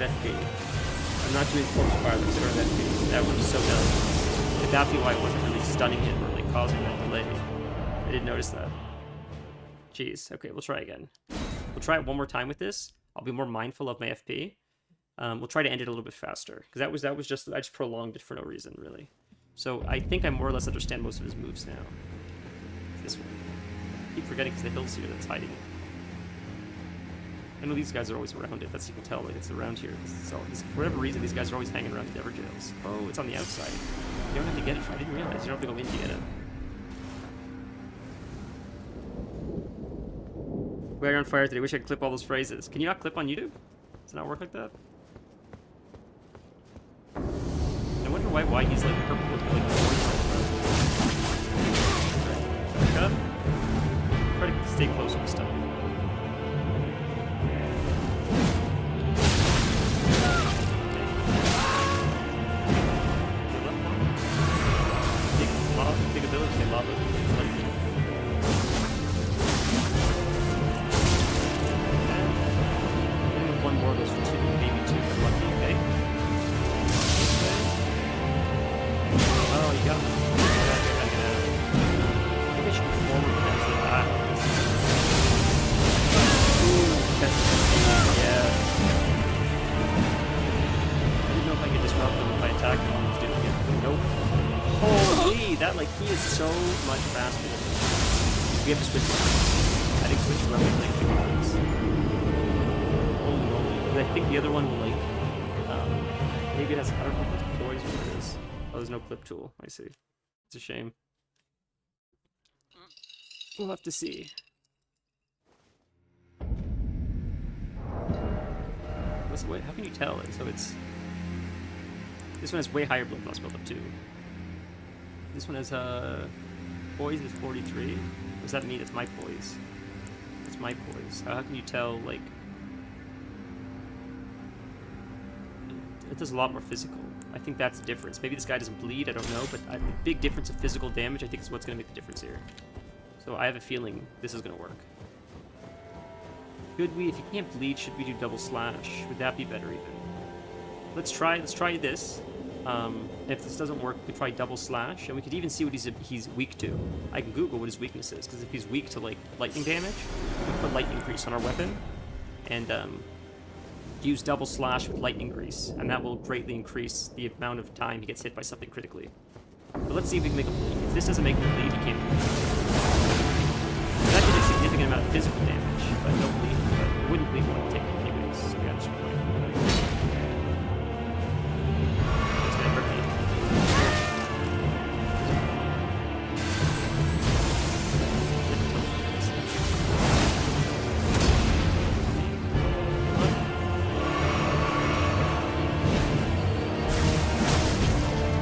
FP. I'm not doing corpse fire because I don't have FP. That would be so dumb. If that be why it wasn't really stunning him or like causing that delay. I didn't notice that. Jeez. Okay, we'll try again. We'll try it one more time with this. I'll be more mindful of my FP. We'll try to end it a little bit faster because that was just I just prolonged it for no reason really. So I think I more or less understand most of his moves now. This one. I keep forgetting because the hill's here that's hiding it. I know these guys are always around it. That's you can tell like it's around here. So for whatever reason, these guys are always hanging around the Ever Jails. Oh, it's on the outside. You don't have to get it. I didn't realize you don't have to go in to get it. We're on fire today. Wish I could clip all those phrases. Can you not clip on YouTube? Does it not work like that? I wonder why he's like purple with like back up. Try to stay close with stuff. Big ability, lava. One more goes for two, maybe two, if I'm lucky, okay? Oh, you got me. I think I should go forward with that, so that. Ooh, that's yeah. I didn't know if I could disrupt him if I attacked him when he was doing it. Nope. Holy, that, like, he is so much faster than me. We have to switch weapons. I think switch weapons like 2 weapons. Holy moly. I think the other one will, like, maybe it has, I don't know if it's poison or what it is. Oh, there's no clip tool. I see. It's a shame. We'll have to see. Wait, how can you tell? So it's... This one has way higher blood loss build up too. This one has poise is 43. What does that mean? It's my poise. It's my poise. How can you tell, like... It does a lot more physical. I think that's the difference. Maybe this guy doesn't bleed, I don't know, but the big difference of physical damage I think is what's going to make the difference here. So I have a feeling this is going to work. Could we, if you can't bleed, should we do double slash? Would that be better even? Let's try this. If this doesn't work, we could try double slash, and we could even see what he's weak to. I can Google what his weakness is, because if he's weak to like lightning damage, we can put lightning grease on our weapon, and use double slash with lightning grease, and that will greatly increase the amount of time he gets hit by something critically. But let's see if we can make him bleed. If this doesn't make him bleed, he can't bleed. That did a significant amount of physical damage, but no bleed. But it wouldn't bleed when we take it anyways, so we got to play. It's gonna hurt me.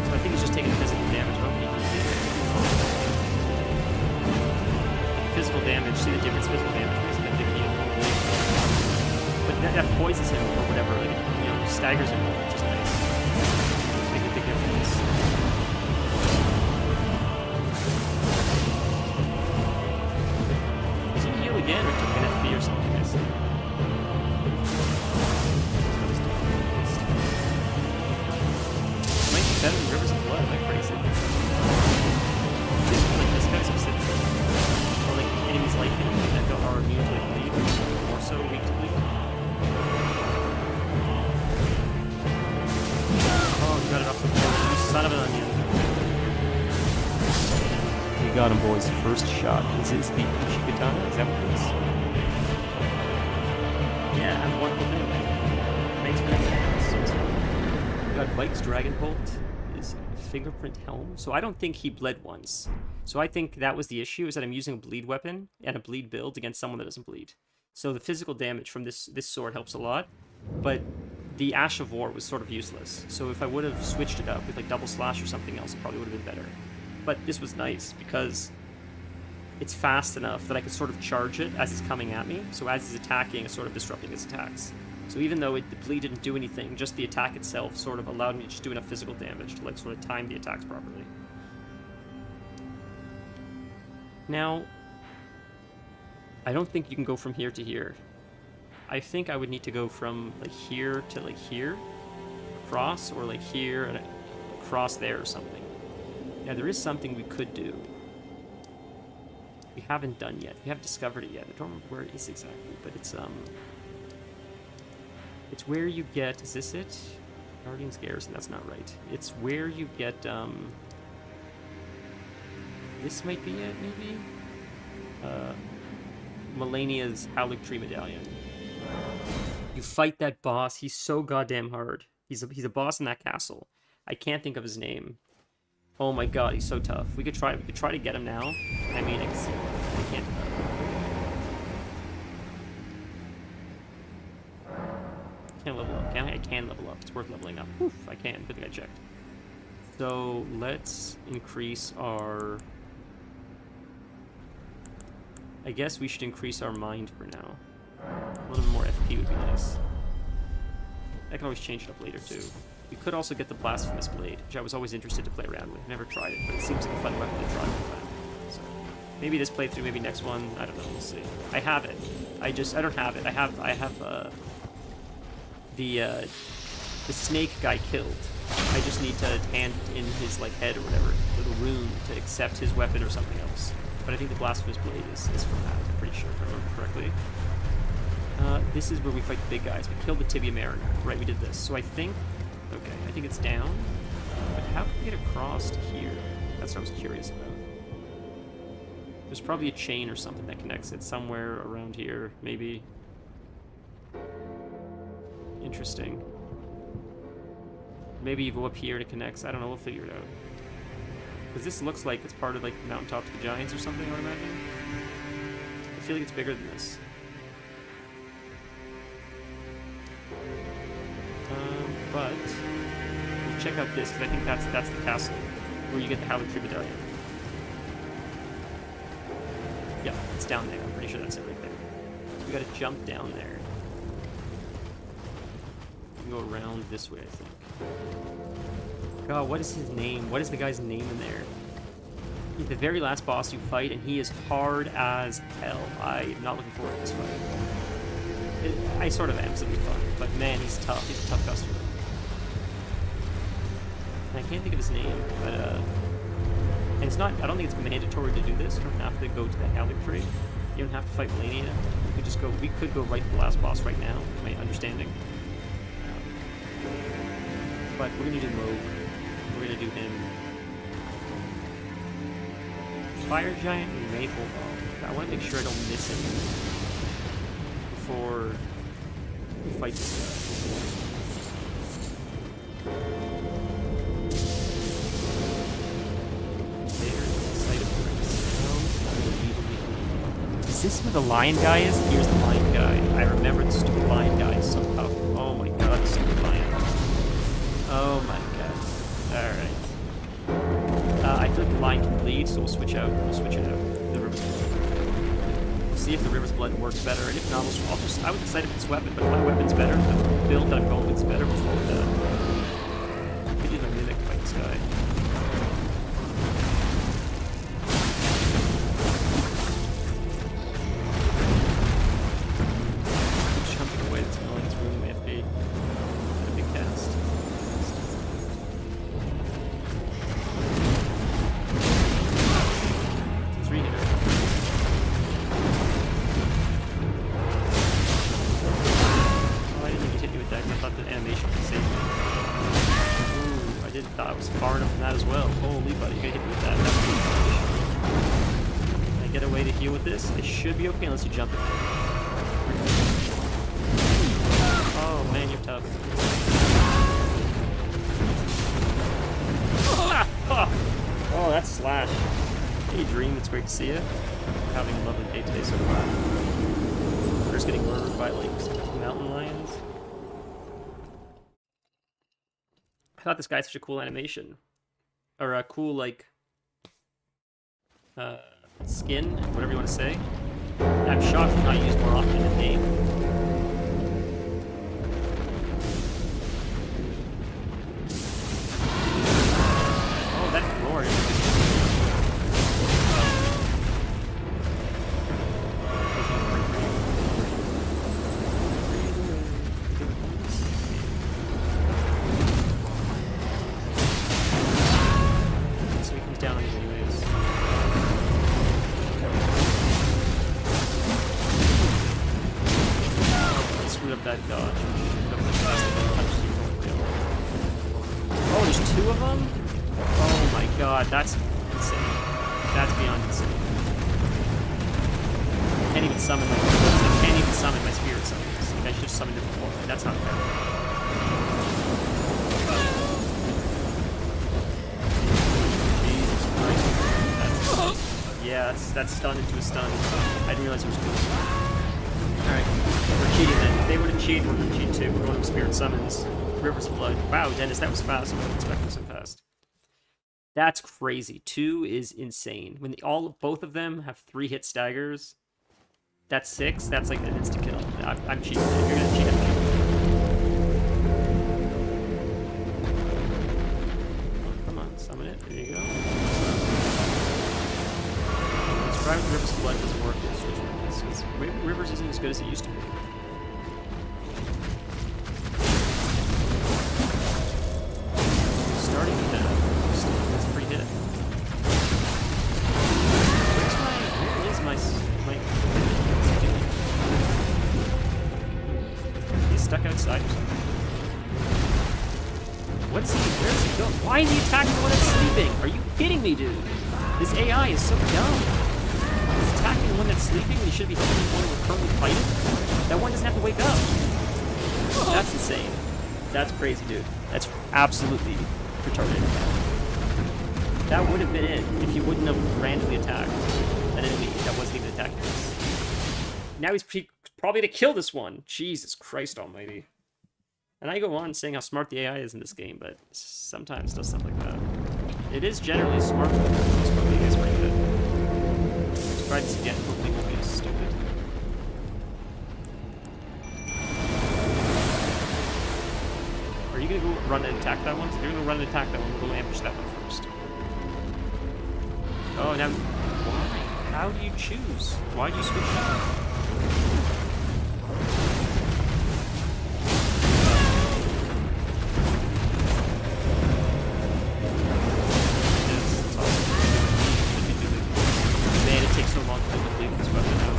So I think he's just taking physical damage. I don't think he did. Physical damage, see the difference? Physical damage makes him heal. But that poisons him or whatever, like, you know, staggers him, which is nice. It's making a big difference. Does he heal again or took an FP or something? I see. Might be better than Rivers of Blood, like crazy. This guy's specific. Or like enemies like him that are immune to like bleed, or more so weak to bleed. Oh, you got it off the board, you son of an onion. You got him, boys. First shot. This is the Ushikatana? Is that what it is? Yeah, I'm one with it. Makes me nice. got Vike's Dragon Bolt, his fingerprint helm. So I don't think he bled once. So I think that was the issue, is that I'm using a bleed weapon and a bleed build against someone that doesn't bleed. So the physical damage from this sword helps a lot, but the Ash of War was sort of useless. So if I would have switched it up with like double slash or something else, it probably would have been better. But this was nice because it's fast enough that I could sort of charge it as it's coming at me. So as he's attacking, it's sort of disrupting his attacks. So even though the bleed didn't do anything, just the attack itself sort of allowed me to just do enough physical damage to like sort of time the attacks properly. Now, I don't think you can go from here to here. I think I would need to go from like here to like here, across, or like here and across there or something. Now there is something we could do. We haven't done yet. We haven't discovered it yet. I don't remember where it is exactly, but it's where you get, is this it? Guardian's Garrison, that's not right. It's where you get, this might be it, maybe? Melania's Howling Tree Medallion. You fight that boss, he's so goddamn hard. He's a boss in that castle. I can't think of his name. Oh my god, he's so tough. We could try to get him now. I mean, I can see. I can't. Can't level up, can I? I can level up. It's worth leveling up. Oof, I can. Good thing I checked. So let's increase our... I guess we should increase our mind for now. A little bit more FP would be nice. I can always change it up later too. We could also get the Blasphemous Blade, which I was always interested to play around with. Never tried it, but it seems like a fun weapon to try one time. So maybe this playthrough, maybe next one. I don't know. We'll see. I have it. I don't have it. I have the snake guy killed. I just need to hand it in his like head or whatever, little rune to accept his weapon or something else. But I think the Blasphemous Blade is from that. I'm pretty sure if I remember correctly. This is where we fight the big guys. We killed the Tibia Mariner. Right, we did this. So I think... Okay, I think it's down. But how can we get across to here? That's what I was curious about. There's probably a chain or something that connects it somewhere around here, maybe. Interesting. Maybe you go up here and it connects. I don't know, we'll figure it out. Because this looks like it's part of like Mountaintop of the Giants or something, I would imagine. I feel like it's bigger than this. But we'll check out this, because I think that's the castle where you get the Howling Tree Medallion. Yeah, it's down there. I'm pretty sure that's it right there. So we gotta jump down there. We can go around this way, I think. God, what is his name? What is the guy's name in there? He's the very last boss you fight, and he is hard as hell. I'm not looking forward to this fight. I sort of am, so it'll be fun. But man, he's tough. He's a tough customer. And I can't think of his name, but and it's not. I don't think it's mandatory to do this. You don't have to go to the Howling Tree. You don't have to fight Melania. You could just go. We could go right to the last boss right now. My understanding. But we're gonna do Moog. We're gonna do him. Fire Giant and Maple. Oh, I want to make sure I don't miss him before we fight this guy. Is this where the lion guy is? Here's the lion guy. I remember the stupid lion guy is so tough. Oh my god, the stupid lion. Oh my god. Alright. I feel like the lion can bleed, so we'll switch out. We'll switch it out. The River's Blood. We'll see if the River's Blood works better, and if not, I would decide if it's weapon, but if my weapon's better, the build that I'm going with is better, we'll roll with that. We did a mimic fight this guy. Should be okay unless you jump it. Oh man, you're tough. Fuck! Oh, that's Slash. Hey, Dream, it's great to see you. We're having a lovely day today so far. We're just getting murdered by, like, mountain lions. I thought this guy had such a cool animation. Or a cool, like, skin, whatever you want to say. I'm shocked it's not used more often in the game. Oh, that roar. So he comes down on these anyways. Screwed up that dodge. Oh, there's two of them? Oh my god, that's insane. That's beyond insane. I can't even summon my spirit summons. Like, I should have summoned it before. That's not fair. Jesus Christ. Yeah, that's stun into a stun. I didn't realize it was cool. Alright, we're cheating then. If they would have cheated, we're going to cheat too. We're going to Spirit Summons. Rivers of Blood. Wow, Dennis, that was fast. I wasn't expecting so fast. That's crazy. 2 is insane. When both of them have 3-hit staggers, that's 6. That's like an insta kill. I'm cheating. If you're going to cheat, I'm cheating. Oh, come on, summon it. There you go. Describing Rivers of Blood doesn't work. Rivers isn't as good as it used to be. Starting with that. That's a free hit. Where is my he's stuck outside or something. Where's he going? Why is he attacking the one that's sleeping? Are you kidding me, dude? This AI is so dumb. He's attacking the one that's sleeping when he should be helping the one we're currently fighting? That one doesn't have to wake up. That's insane. That's crazy, dude. That's absolutely retarded. That would have been it if he wouldn't have randomly attacked an enemy that wasn't even attacking us. Now he's probably to kill this one. Jesus Christ almighty. And I go on saying how smart the AI is in this game, but sometimes does stuff like that. It is generally smart. It's probably pretty good. Let's try this again. Hopefully it won't be as stupid. Are you gonna go run and attack that one? If you're gonna run and attack that one, we'll go ambush that one first. Oh, now why? How do you choose? Why do you switch? Man, it takes so long to complete this weapon now.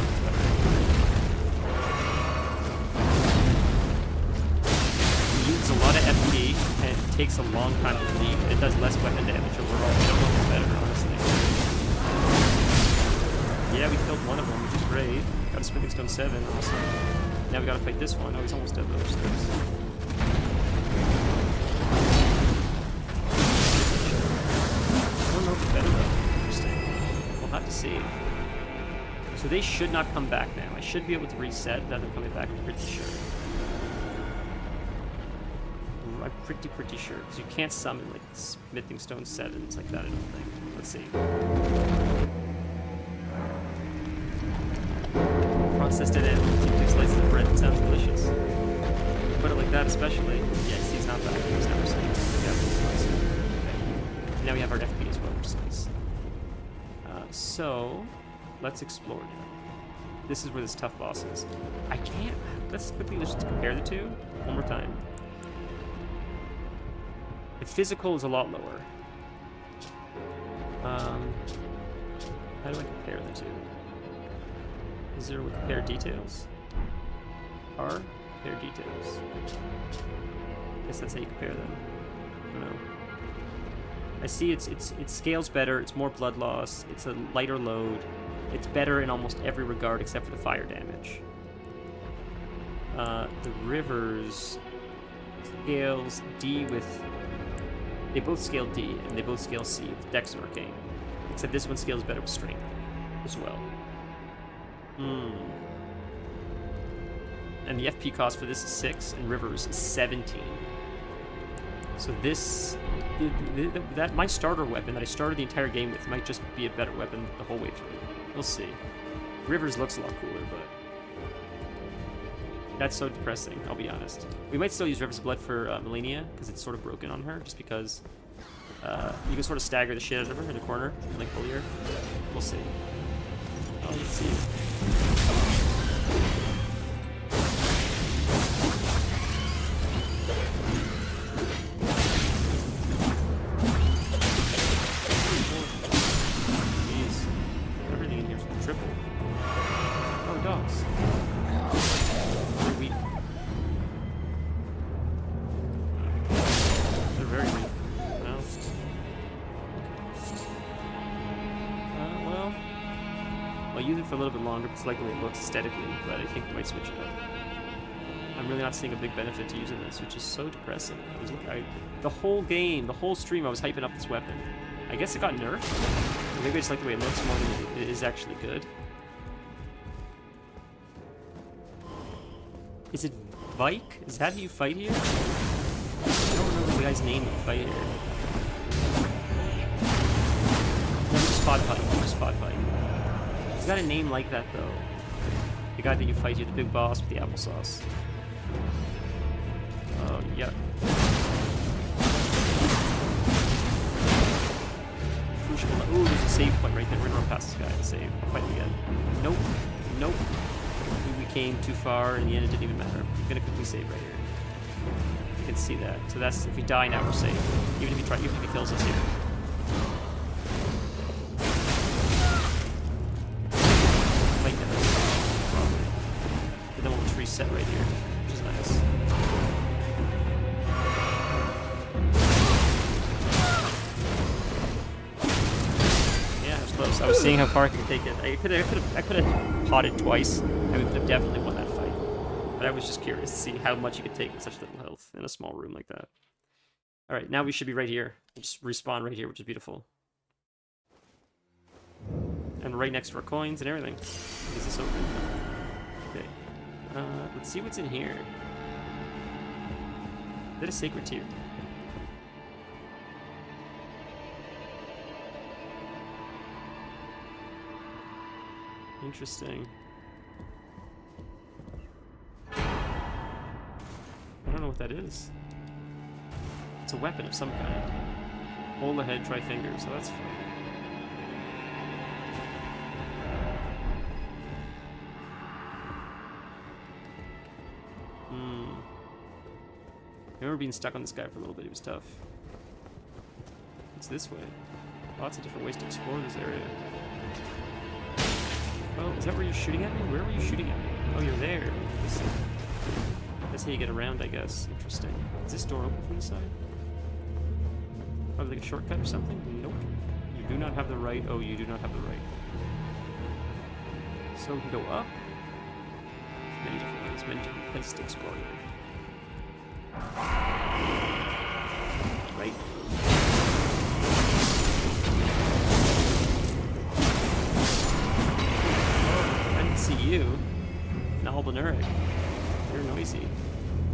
It uses a lot of FP, and it takes a long time to complete. It does less weapon damage overall. I don't know what's better, honestly. Yeah, we killed one of them, which is great. Got a Spinning Stone 7, awesome. Now we gotta fight this one. Oh, he's almost dead though, which is nice. I don't know if it's better though. Interesting. We'll have to see. So they should not come back now. I should be able to reset without them coming back, I'm pretty sure. I'm pretty sure. Because you can't summon like Smithing Stone 7s like that, I don't think. Let's see. Processed it in, 2 slices of bread, that sounds delicious. Put it like that especially. Yeah, see, it's not bad. It's never seen. Yeah, it's nice. Okay. And now we have our FP as well, which is nice. So, let's explore now. This is where this tough boss is. I can't... Let's quickly just compare the two one more time. The physical is a lot lower. How do I compare the two? Is there a compare details? R? Compare details. I guess that's how you compare them. I don't know. I see it scales better, it's more blood loss, it's a lighter load, it's better in almost every regard except for the fire damage. The rivers scales D with They both scale D, and they both scale C with Dex and Arcane. Except this one scales better with Strength as well. And the FP cost for this is 6, and Rivers is 17. So this... that my starter weapon that I started the entire game with might just be a better weapon the whole way through. We'll see. Rivers looks a lot cooler, but... that's so depressing, I'll be honest. We might still use Rivers of Blood for Melania, because it's sort of broken on her, just because you can sort of stagger the shit out of her in the corner, and like bully her. We'll see. Oh, let's see. Jeez. Everything in here is triple. Oh, dogs. They're weak. They're very weak. No. Well, I'll use it for a little bit longer because I like the way it looks aesthetically, but I think we might switch it up. I'm really not seeing a big benefit to using this, which is so depressing. The whole game, the whole stream, I was hyping up this weapon. I guess it got nerfed. Or maybe I just like the way it looks more than it is actually good. Is it Vike? Is that who you fight here? I don't remember the guy's name that you fight here. No, we just fought Vike. We just fought Vike. He's got a name like that, though. The guy that you fight here, the big boss with the applesauce. Oh, yeah. Crucial. Ooh, there's a save point right there. We're gonna run past this guy and save. Fight him again. Nope. Nope. We came too far, in the end it didn't even matter. I'm gonna quickly save right here. You can see that. So that's, if we die now, we're safe. Even if he kills us here. Might get us, probably. But then we'll just reset right here, which is nice. Yeah, it was close. I was seeing how far I could take it. I could have potted twice, and we could have definitely won that fight. But I was just curious to see how much you could take with such little health in a small room like that. Alright, now we should be right here. We'll just respawn right here, which is beautiful. And right next to our coins and everything. Is this open? Okay. Let's see what's in here. Is that a sacred tier? Interesting. I don't know what that is. It's a weapon of some kind. Hold ahead, try fingers, so that's fun. I remember being stuck on this guy for a little bit, it was tough. It's this way. Lots of different ways to explore this area. Oh, is that where you're shooting at me? Where were you shooting at me? Oh, you're there. That's how you get around, I guess. Interesting. Is this door open from the side? Oh, like a shortcut or something? Nope. You do not have the right. Oh, you do not have the right. So we can go up. Many different ways, many different places to explore here. Right. Oh, I didn't see you. Nalbanuric. You're noisy.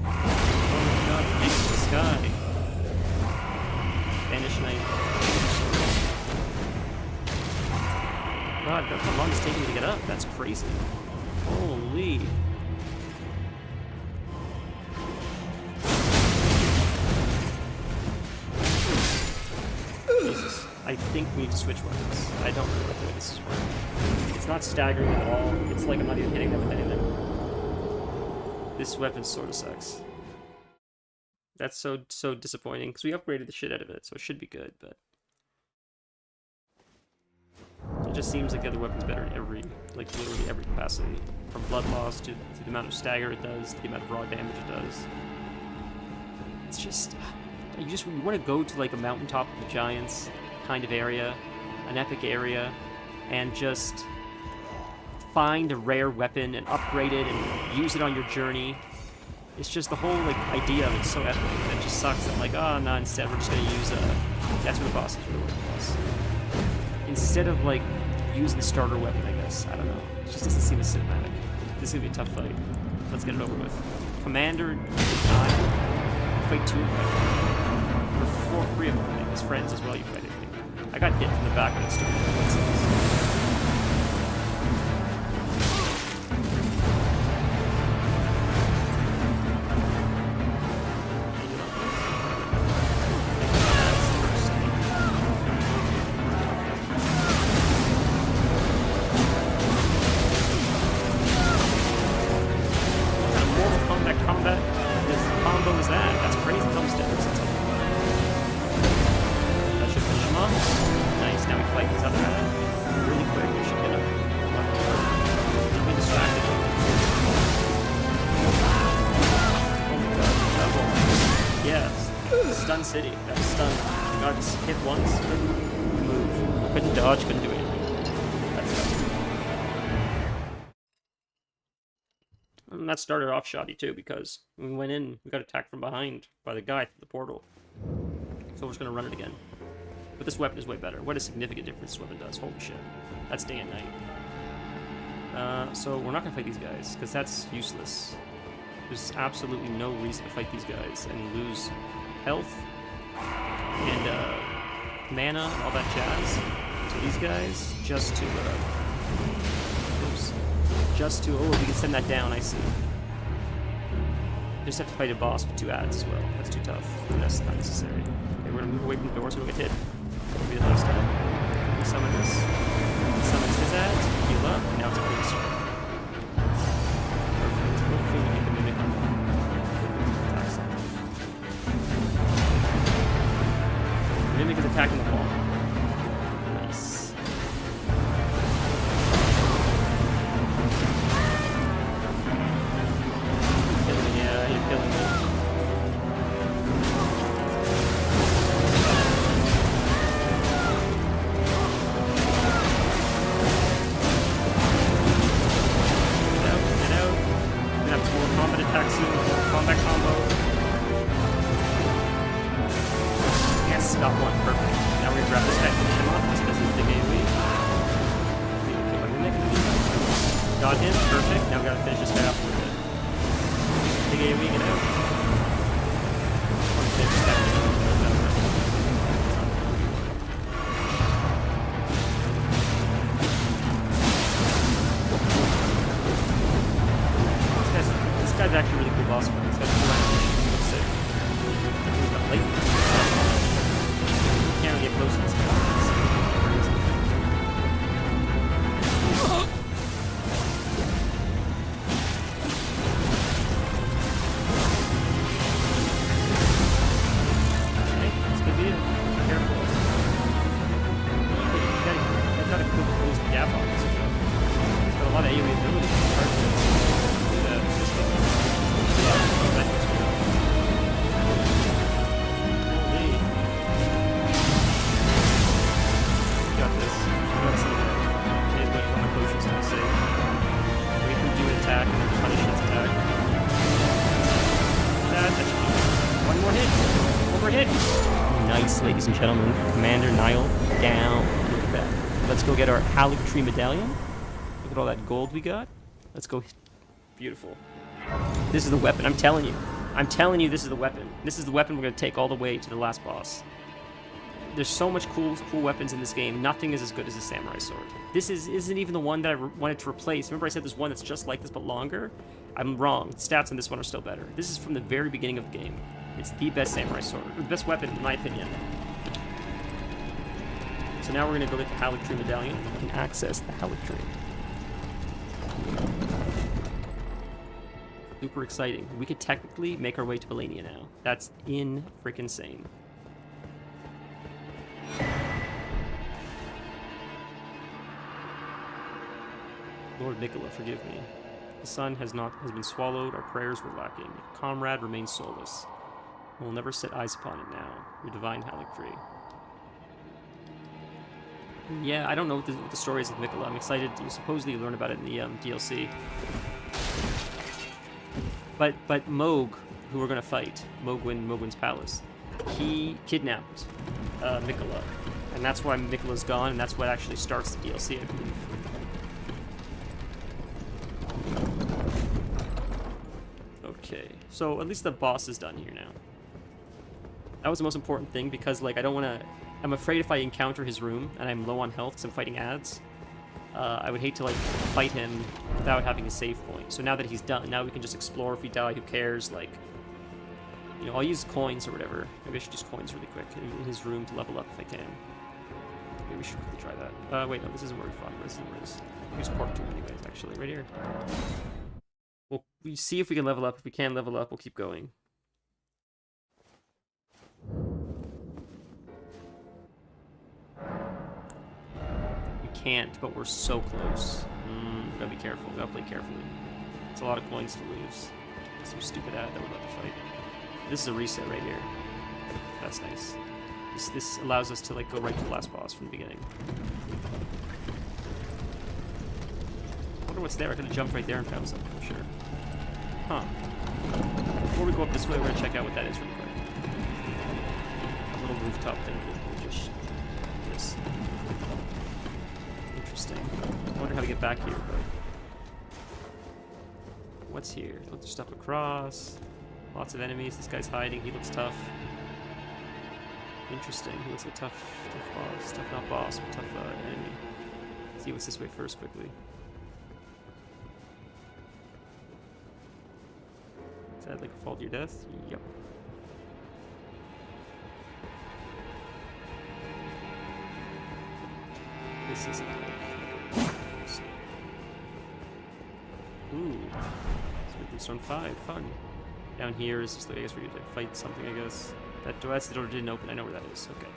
Oh my god, thanks to the sky. Vanish Knight. God, look how long it's taking me to get up. That's crazy. Holy. Jesus. I think we need to switch weapons. I don't really like the way this is working. It's not staggering at all. It's like I'm not even hitting them with anything. This weapon sort of sucks. That's so disappointing, because we upgraded the shit out of it, so it should be good, but... it just seems like the other weapon's better in every, like, literally every capacity. From blood loss to the amount of stagger it does, to the amount of raw damage it does. It's just... you want to go to, like, a mountaintop of the giants kind of area, an epic area, and just find a rare weapon and upgrade it and use it on your journey. It's just the whole like idea of it's so epic that it just sucks that like, oh no, instead we're just gonna use that's where the boss is, really where the boss. Instead of like using the starter weapon, I guess. I don't know. It just doesn't seem as cinematic. This is gonna be a tough fight. Let's get it over with. Commander fight 2 of them. Or 3 of them, his friends as well. You fight, I think. I got hit from the back when it started. City. That was stunned. God, just hit once, couldn't move, couldn't dodge, couldn't do anything. That's and that started off shoddy too, because when we went in, we got attacked from behind by the guy through the portal. So we're just gonna run it again. But this weapon is way better. What a significant difference this weapon does. Holy shit. That's day and night. So we're not gonna fight these guys, because that's useless. There's absolutely no reason to fight these guys and lose health and mana, all that jazz. So these guys, just to, oh, we can send that down, I see. Just have to fight a boss with 2 adds as well. That's too tough. That's not necessary. Okay, we're gonna move away from the door so we don't get hit. That'll be the last time. We summon this. He summons his adds, heal up, and now it's a quick start. Perfect. Hopefully we get the mimic on the Mimic is attacking the wall. Nice. Yeah, you're killing me. Get out. We're gonna have more combat attacks soon, more combat combo. Got one, perfect. Now we're gonna grab this guy and finish him off. This does the big AoE. Got him, perfect. Now we gotta finish this guy off with it. Big AoE, get out. Finish this guy. This guy's actually a really cool boss fight. This guy's really sick. He's got late. Can't get close to this guy. Okay, this could be it. Careful. You gotta close the gap on this guy. He's got a lot of AoE ability. Do that. Nice, ladies and gentlemen. Commander Niall down. Look at that. Let's go get our Halic Tree Medallion. Look at all that gold we got. Let's go. Beautiful. This is the weapon. I'm telling you. I'm telling you this is the weapon. This is the weapon we're going to take all the way to the last boss. There's so much cool weapons in this game. Nothing is as good as a samurai sword. This isn't even the one that I wanted to replace. Remember I said there's one that's just like this but longer? I'm wrong. The stats on this one are still better. This is from the very beginning of the game. It's the best samurai sword. Or the best weapon, in my opinion. So now we're going to go get the Halic Tree Medallion. We can access the Halic Tree. Super exciting. We could technically make our way to Valania now. That's in-freaking-sane. Lord Nicola, forgive me. The sun has been swallowed, our prayers were lacking. Comrade remains soulless. We'll never set eyes upon it now. Your divine Halic Tree. Yeah, I don't know what the story is with Nicola. I'm excited to supposedly learn about it in the DLC. But Moog, who we're gonna fight, Mogwin's palace, he kidnapped Mikola, and that's why Mikola's gone, and that's what actually starts the DLC, I believe. Okay, so at least the boss is done here now. That was the most important thing, because like I don't want to. I'm afraid if I encounter his room and I'm low on health because I'm fighting ads, I would hate to like fight him without having a save point. So now that he's done, now we can just explore. If we die, who cares? Like, you know, I'll use coins or whatever. Maybe I should use coins really quick in his room to level up if I can. Maybe we should quickly try that. Wait, no, this isn't where we fought. This isn't where it is. Use port 2 anyways, actually, right here. We see if we can level up. If we can level up, we'll keep going. Can't, but we're so close. Gotta be careful. Gotta play carefully. It's a lot of coins to lose. Some stupid ad that we're about to fight. This is a reset right here. That's nice. This allows us to like go right to the last boss from the beginning. I wonder what's there. I could have jumped right there and found something for sure. Huh. Before we go up this way, we're gonna check out what that is really quick. A little rooftop thing. We'll just this. Interesting. I wonder how to get back here, but... What's here? There's stuff across. Lots of enemies. This guy's hiding. He looks tough. Interesting. He looks like a tough boss. Tough, not boss, but tough enemy. Let's see what's this way first, quickly. Is that like a fall to your death? Yep. This isn't like... Ooh. Smithing Stone 5. Fun. Down here is just like, I guess we're gonna fight something, I guess. That's the door didn't open. I know where that is. Okay.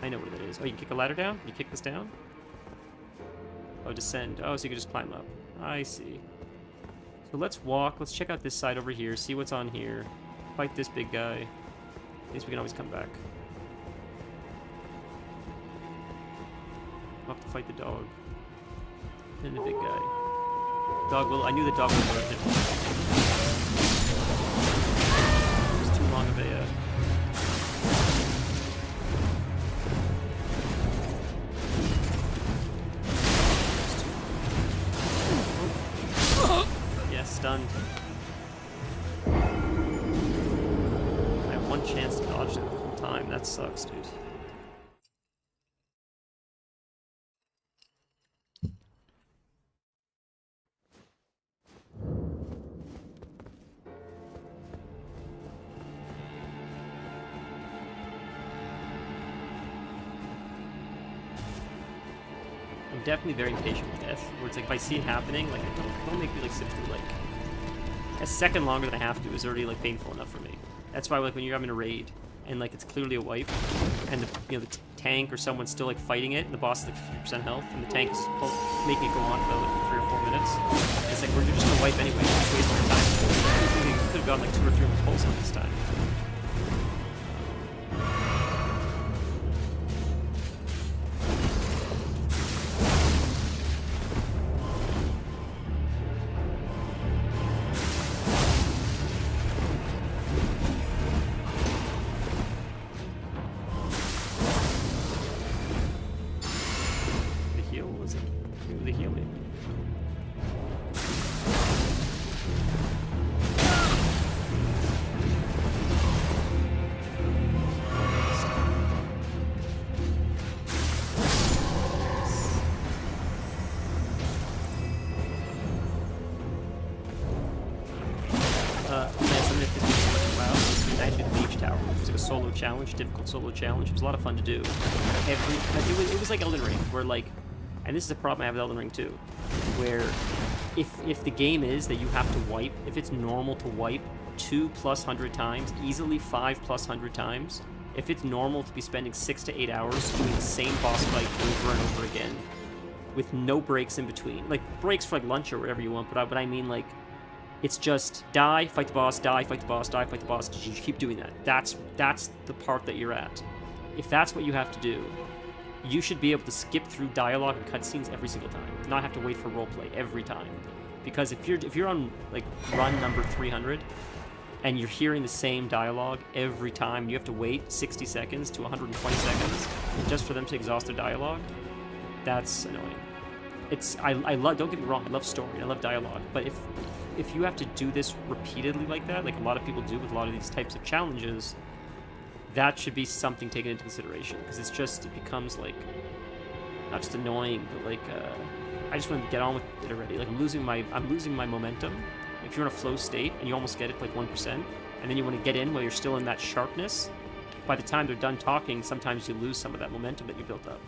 I know where that is. Oh, you can kick a ladder down? You kick this down? Oh, descend. Oh, so you can just climb up. I see. So let's walk. Let's check out this side over here. See what's on here. Fight this big guy. At least we can always come back. We'll have to fight the dog. And the big guy. Dog will... I knew the dog would hurt him. It's too long of a... Yes, stunned. I have one chance to dodge it the whole time. That sucks, dude. I'm definitely very impatient with death, where it's like if I see it happening, like don't make me like sit through like a second longer than I have to is already like painful enough for me. That's why like when you're having a raid and like it's clearly a wipe, and the the tank or someone's still like fighting it, and the boss is like 50% health, and the tank is making it go on for like 3 or 4 minutes. It's like we're just gonna wipe anyway. Just waste our time. We could have gotten like 2 or 3 more pulls on this time. Challenge, difficult solo challenge. It was a lot of fun to do. It was like Elden Ring, where like, and this is a problem I have with Elden Ring too, where if the game is that you have to wipe, if it's normal to wipe 2+100 times, easily 5+100 times, if it's normal to be spending 6 to 8 hours doing the same boss fight over and over again, with no breaks in between, like breaks for like lunch or whatever you want, but I mean like, it's just die, fight the boss, die, fight the boss, die, fight the boss. You keep doing that. That's the part that you're at. If that's what you have to do, you should be able to skip through dialogue and cutscenes every single time. Not have to wait for roleplay every time. because if you're on like run number 300 and you're hearing the same dialogue every time, you have to wait 60 seconds to 120 seconds just for them to exhaust their dialogue. That's annoying. I love, don't get me wrong, I love story, I love dialogue, but if you have to do this repeatedly like that, like a lot of people do with a lot of these types of challenges, that should be something taken into consideration, because it becomes like, not just annoying, but like, I just want to get on with it already. Like I'm losing my momentum. If you're in a flow state and you almost get it like 1%, and then you want to get in while you're still in that sharpness, by the time they're done talking, sometimes you lose some of that momentum that you built up.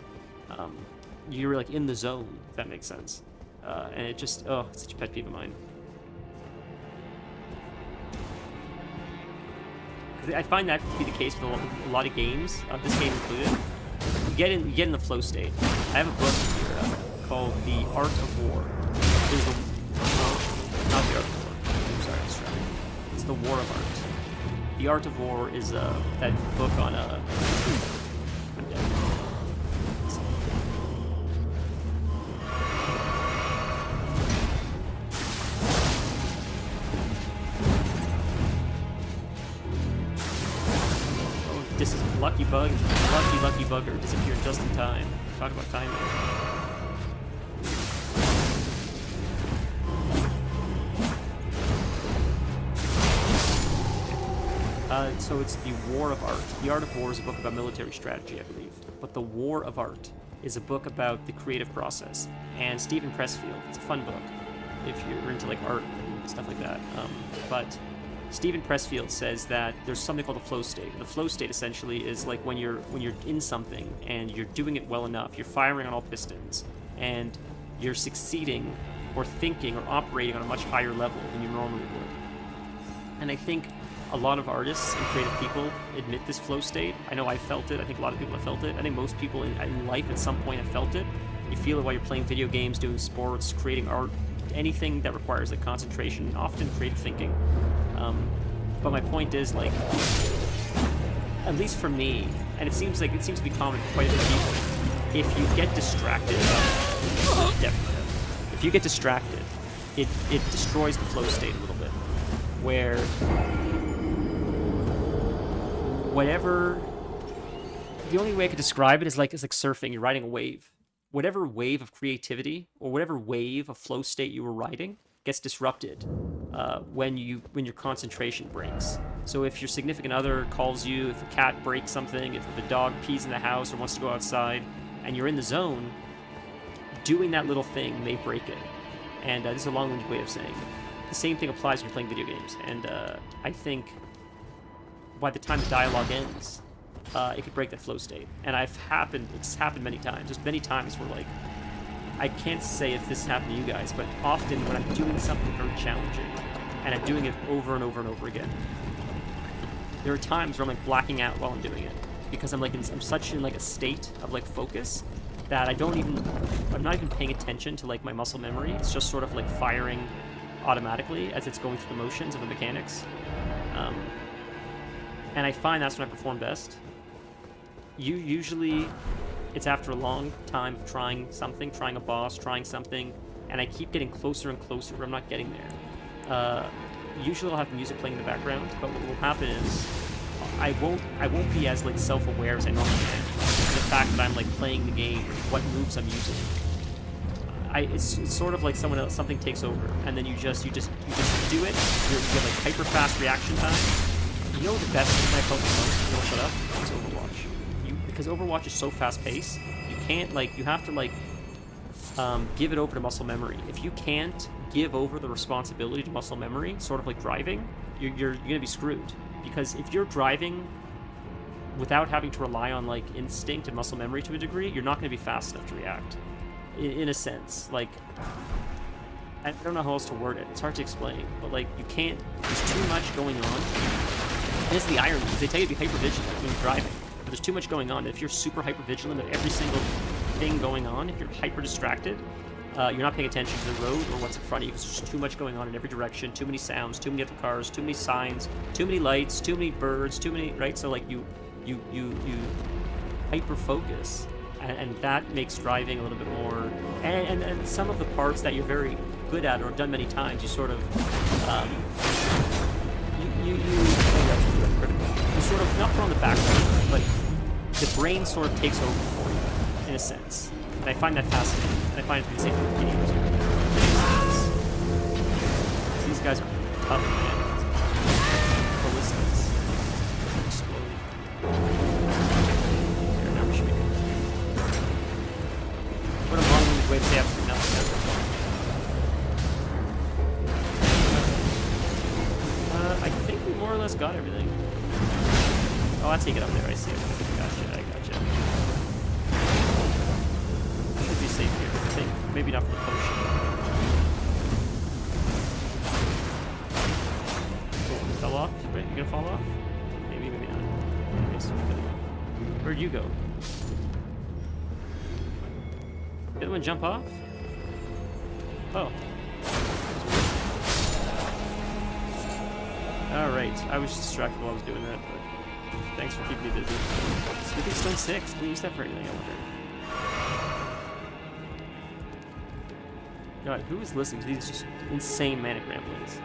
You're like in the zone, if that makes sense. And it just, it's such a pet peeve of mine. Because I find that to be the case with a lot of games, this game included. You get in the flow state. I have a book here called The Art of War. There's not The Art of War. I'm sorry, I'm distracted. It's The War of Art. The Art of War is that book on I'm dead. This is lucky bugger disappeared just in time. Talk about timing. So it's The War of Art. The Art of War is a book about military strategy, I believe. But The War of Art is a book about the creative process. And Stephen Pressfield, it's a fun book if you're into like art and stuff like that. But Stephen Pressfield says that there's something called the flow state. The flow state essentially is like when you're in something and you're doing it well enough, you're firing on all pistons, and you're succeeding or thinking or operating on a much higher level than you normally would. And I think a lot of artists and creative people admit this flow state. I know I felt it. I think a lot of people have felt it. I think most people in life at some point have felt it. You feel it while you're playing video games, doing sports, creating art, anything that requires like concentration, often creative thinking. But my point is, like, at least for me, and it seems to be common for quite a few people, if you get distracted, if you get distracted, it destroys the flow state a little bit, where whatever, the only way I could describe it is like surfing. You're riding a wave. Whatever wave of creativity or whatever wave of flow state you were riding gets disrupted when your concentration breaks. So if your significant other calls you, if a cat breaks something, if the dog pees in the house or wants to go outside, and you're in the zone, doing that little thing may break it. And this is a long-winded way of saying it. The same thing applies when you're playing video games. And I think by the time the dialogue ends, it could break that flow state. And it's happened many times. There's many times where, like, I can't say if this happened to you guys, but often when I'm doing something very challenging, and I'm doing it over and over and over again, there are times where I'm like blacking out while I'm doing it, because I'm such in like a state of like focus that I'm not even paying attention to like my muscle memory. It's just sort of like firing automatically as it's going through the motions of the mechanics. And I find that's when I perform best. Usually it's after a long time of trying a boss, trying something, and I keep getting closer and closer where I'm not getting there. Usually I'll have music playing in the background, but what will happen is I won't be as like self-aware as I normally am. The fact that I'm like playing the game, what moves I'm using. It's sort of like something takes over, and then you just do it. You have like hyper fast reaction time. You know the best thing I felt the most? You know, shut up. It's Overwatch. Because Overwatch is so fast paced, you have to give it over to muscle memory. If you can't give over the responsibility to muscle memory, sort of like driving, you're gonna be screwed. Because if you're driving without having to rely on like instinct and muscle memory to a degree, you're not gonna be fast enough to react. In a sense, like, I don't know how else to word it. It's hard to explain, but like you can't. There's too much going on. And this is the irony. They tell you to be hyper vigilant when you're driving. There's too much going on. If you're super hyper vigilant of every single thing going on, if you're hyper distracted, you're not paying attention to the road or what's in front of you, because there's just too much going on in every direction, too many sounds, too many other cars, too many signs, too many lights, too many birds, too many, right? So like you hyper focus, and that makes driving a little bit more, and some of the parts that you're very good at or have done many times, you sort of oh, that's really critical. You sort of not put on the back burner, but the brain sort of takes over for you in a sense. And I find that fascinating. And I find it to be the same thing with video games. These guys are tough, man. Ballistics. Explode. Here, now we should be good. What a long-winded way to say absolutely nothing ever. I think we more or less got everything. Oh, I'll take it up there. I see it. Gotcha. I gotcha. Should be safe here. I think maybe not for the potion. Oh, it fell off. Right? You gonna fall off? Maybe, maybe not. Okay, so where'd you go? Did anyone jump off? Oh. Alright, I was just distracted while I was doing that, but thanks for keeping me busy. Smithing Stone 6, can we use that for anything, I wonder? God, who is listening to these just insane manic ramblings?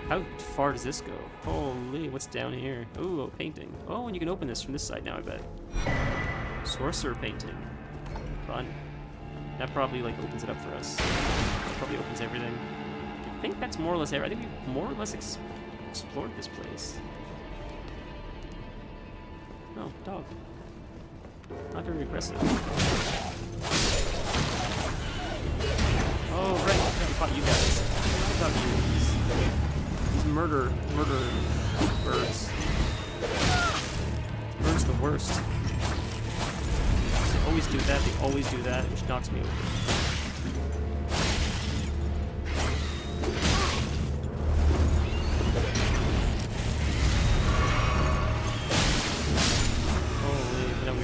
How far does this go? Holy, what's down here? Ooh, a painting. Oh, and you can open this from this side now, I bet. Sorcerer painting. Fun. That probably, like, opens it up for us. That probably opens everything. I think that's more or less everything. I think we've more or less explored this place. Oh, dog. Not very aggressive. Oh, right. I fought you guys. What about you? These murder birds. Birds the worst. They always do that. They always do that, which knocks me over.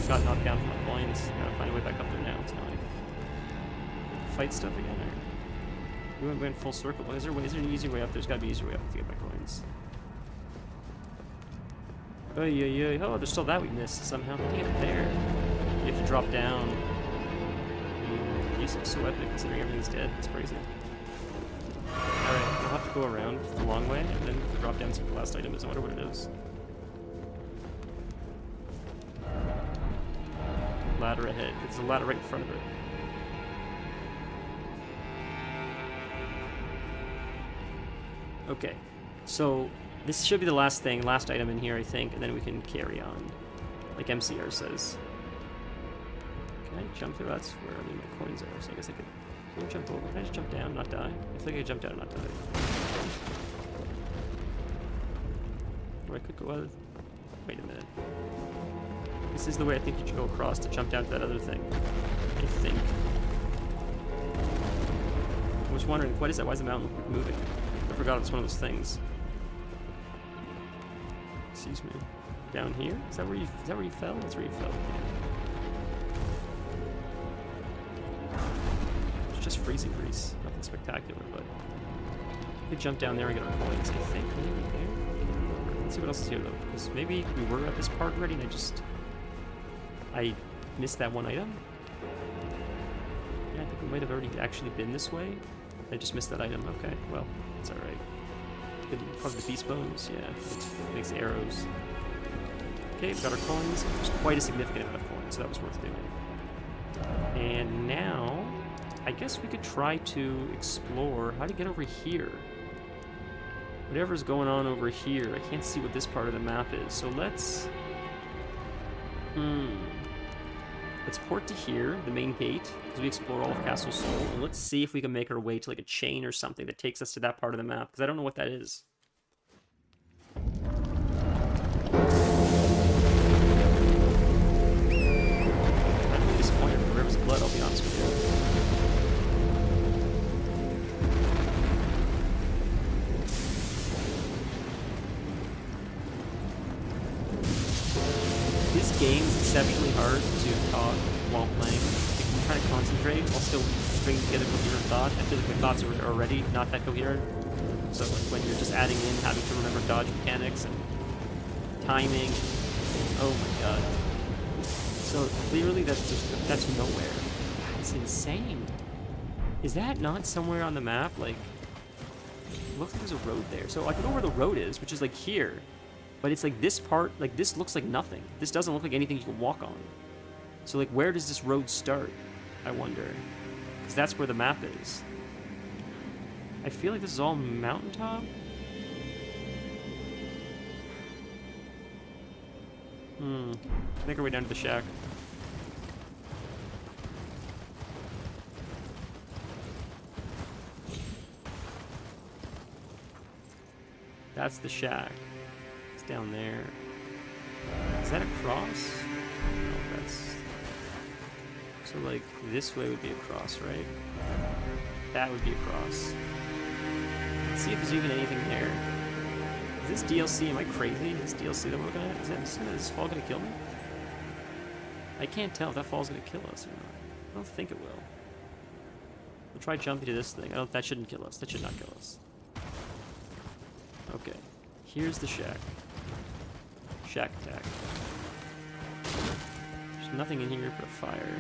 Got knocked down from my coins. I gotta find a way back up there now. It's not like fight stuff again. Or we went full circle. Is there an easier way up? There's gotta be an easier way up to get my coins. Oh yeah. Oh, there's still that we missed somehow. How do you get there? You have to drop down. This is so epic considering everything's dead. It's crazy. Alright, we'll have to go around the long way and then drop down to the last item. I wonder what it is. Ladder ahead. There's a ladder right in front of it. Okay, so this should be the last item in here, I think, and then we can carry on, like MCR says. Can I jump through? That's where my coins are, so I guess I could. Can I jump over? Can I just jump down, not die? I feel like I could jump down and not die. Or I could go out. Wait a minute. This is the way I think you should go across to jump down to that other thing. I think. I was wondering, what is that? Why is the mountain moving? I forgot it's one of those things. Excuse me. Down here? Is that where you fell? That's where you fell. It's just freezing grease. Nothing spectacular, but we could jump down there and get our coins, I think. Maybe there. Let's see what else is here though. Because maybe we were at this part already and I missed that one item. Yeah, I think we might have already actually been this way. I just missed that item. Okay, well, it's alright. Probably the beast bones, yeah. It makes arrows. Okay, we've got our coins. There's quite a significant amount of coins, so that was worth doing. And now, I guess we could try to explore how to get over here. Whatever's going on over here, I can't see what this part of the map is. So let's port to here, the main gate, because we explored all of Castle Sol, and let's see if we can make our way to like a chain or something that takes us to that part of the map, because I don't know what that is. I don't be disappointed in the Rivers of Blood, I'll be honest with you. This game is exceptionally hard to talk while playing. Like, I'm trying to concentrate while still stringing together coherent thought. I feel like my thoughts are already not that coherent. So like, when you're just adding in having to remember dodge mechanics and timing, oh my god. So clearly that's nowhere. That's insane. Is that not somewhere on the map? Like, it looks like there's a road there. So I can know where the road is, which is like here. But it's like this part, like this looks like nothing. This doesn't look like anything you can walk on. So like, where does this road start? I wonder. Because that's where the map is. I feel like this is all mountaintop. Make our way down to the shack. That's the shack. It's down there. Is that a cross? No, that's... So, like, this way would be a cross, right? That would be a cross. Let's see if there's even anything there. Is this DLC? Am I crazy? This DLC that we're looking at? Is this fall gonna kill me? I can't tell if that fall's gonna kill us or not. I don't think it will. We'll try jumping to this thing. That shouldn't kill us. That should not kill us. Okay. Here's the shack. Shack attack. There's nothing in here but a fire.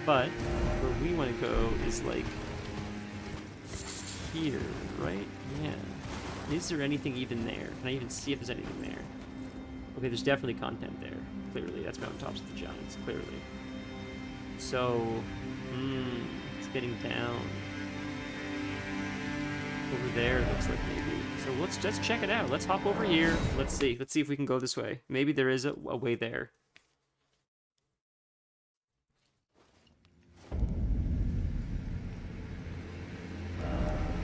But where we want to go is like here, right? Yeah. Is there anything even there? Can I even see if there's anything there? Okay, there's definitely content there. Clearly, that's mountaintops of the giants. Clearly. So, it's getting down. Over there, it looks like maybe. So let's check it out. Let's hop over here. Let's see. Let's see if we can go this way. Maybe there is a way there.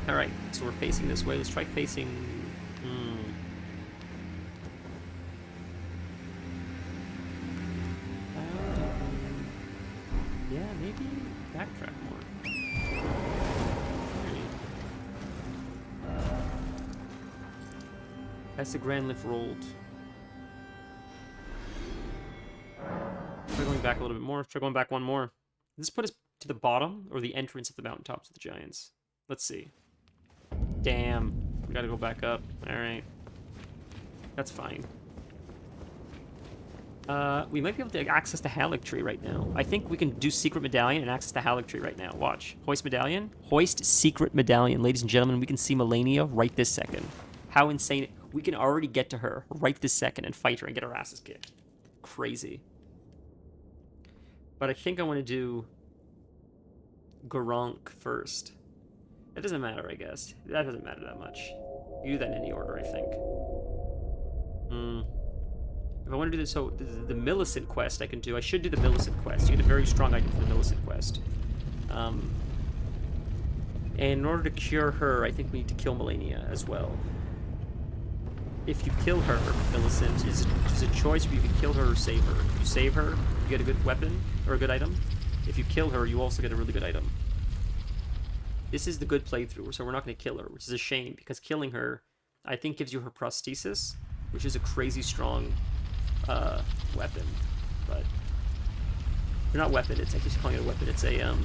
All right, so we're facing this way. Let's try facing. Yeah, maybe backtrack more. That's the grand lift rolled. Try going back a little bit more. Try going back one more. Does this put us to the bottom or the entrance of the mountaintops of the giants? Let's see. Damn. We gotta go back up. Alright. That's fine. We might be able to access the Halleck tree right now. I think we can do Secret Medallion and access the Halleck tree right now. Watch. Hoist Medallion. Hoist Secret Medallion. Ladies and gentlemen, we can see Melania right this second. How insane. We can already get to her right this second and fight her and get her asses kicked. Crazy. But I think I want to do Garank first. That doesn't matter, I guess. That doesn't matter that much. You do that in any order, I think. If I want to do this, so the Millicent quest I can do. I should do the Millicent quest. You get a very strong item for the Millicent quest. And in order to cure her, I think we need to kill Melania as well. If you kill her, Millicent, is a choice where you can kill her or save her. If you save her, you get a good weapon or a good item. If you kill her, you also get a really good item. This is the good playthrough, so we're not going to kill her, which is a shame, because killing her, I think, gives you her prosthesis, which is a crazy strong weapon. But, or not weapon, I keep calling it a weapon, it's a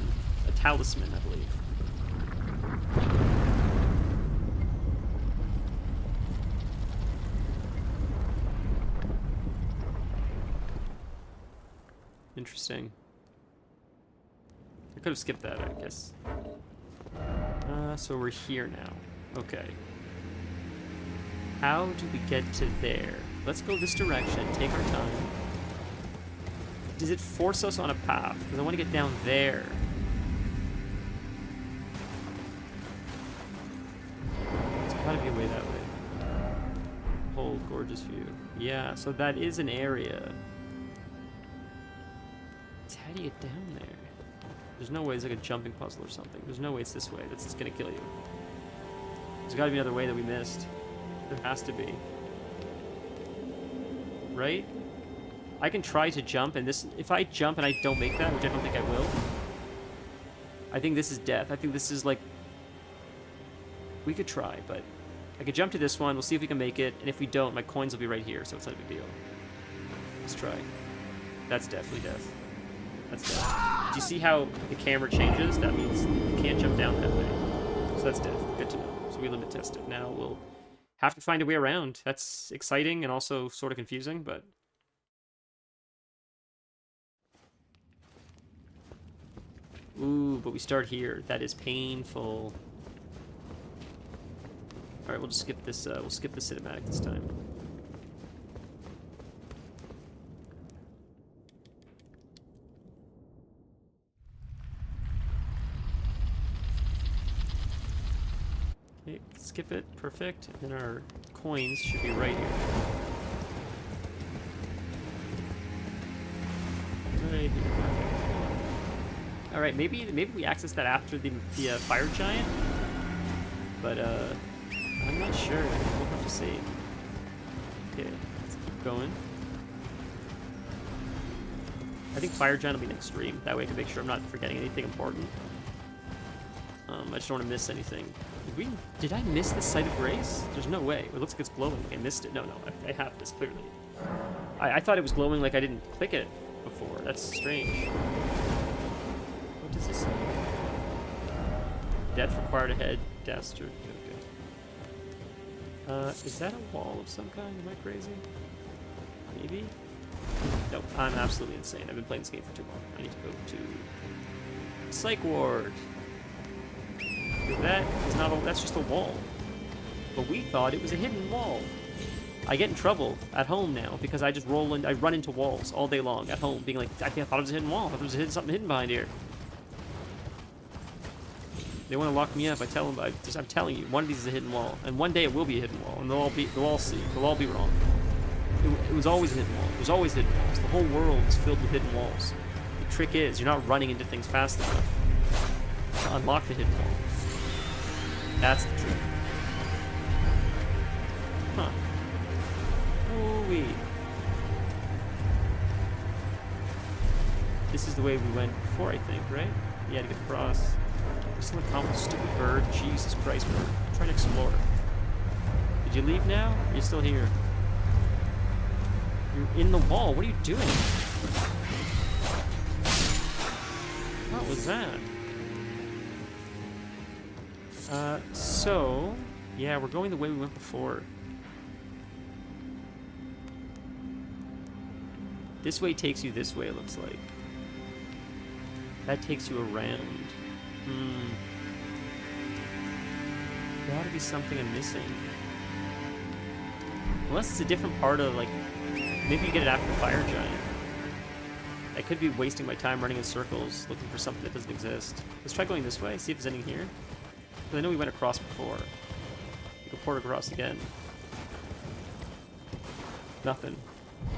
talisman, I believe. Interesting. I could have skipped that, I guess. So we're here now. Okay. How do we get to there? Let's go this direction. Take our time. Does it force us on a path? Because I want to get down there. There's gotta be a way that way. Whole gorgeous view. Yeah, so that is an area. How do you get down there? There's no way it's like a jumping puzzle or something. There's no way it's this way. That's just gonna kill you. There's gotta be another way that we missed. There has to be. Right? I can try to jump, and this... If I jump and I don't make that, which I don't think I will, I think this is death. I think this is like... We could try, but... I could jump to this one, we'll see if we can make it, and if we don't, my coins will be right here, so it's not a big deal. Let's try. That's definitely death. That's death. Do you see how the camera changes? That means you can't jump down that way. So that's death. Good to know. So we limit test it. Now we'll have to find a way around. That's exciting and also sort of confusing, but... Ooh, but we start here. That is painful. Alright, we'll just skip this, we'll skip the cinematic this time. Okay, skip it. Perfect. And then our coins should be right here. Right here. Perfect. Alright, maybe we access that after the fire giant? But, I'm not sure. We'll have to see. Okay, let's keep going. I think fire giant will be next stream. That way I can make sure I'm not forgetting anything important. I just don't want to miss anything. Did I miss the Site of Grace? There's no way. It looks like it's glowing. I missed it. No, I have this clearly. I thought it was glowing like I didn't click it before. That's strange. What does this say? Death required ahead. Dastard. Okay. Is that a wall of some kind? Am I crazy? Maybe? Nope. I'm absolutely insane. I've been playing this game for too long. I need to go to Psych Ward. That is not a, that's just a wall. But we thought it was a hidden wall. I get in trouble at home now because I just I run into walls all day long at home, being like, I thought it was a hidden wall. I thought there was something hidden behind here. They want to lock me up. I tell them, I'm telling you, one of these is a hidden wall, and one day it will be a hidden wall, and they'll all see. They'll all be wrong. It was always a hidden wall. There's always hidden walls. The whole world is filled with hidden walls. The trick is, you're not running into things fast enough to unlock the hidden wall. That's the trick. Huh. Ooh-wee. This is the way we went before, I think, right? Yeah, to get across. Still a common stupid bird. Jesus Christ, bird. I'm trying to explore. Did you leave now? Or are you still here? You're in the wall. What are you doing? What was that? So... yeah, we're going the way we went before. This way takes you this way, it looks like. That takes you around. There ought to be something I'm missing. Unless it's a different part of, like... maybe you get it after the fire giant. I could be wasting my time running in circles, looking for something that doesn't exist. Let's try going this way, see if there's anything here. Because I know we went across before. We can port across again. Nothing.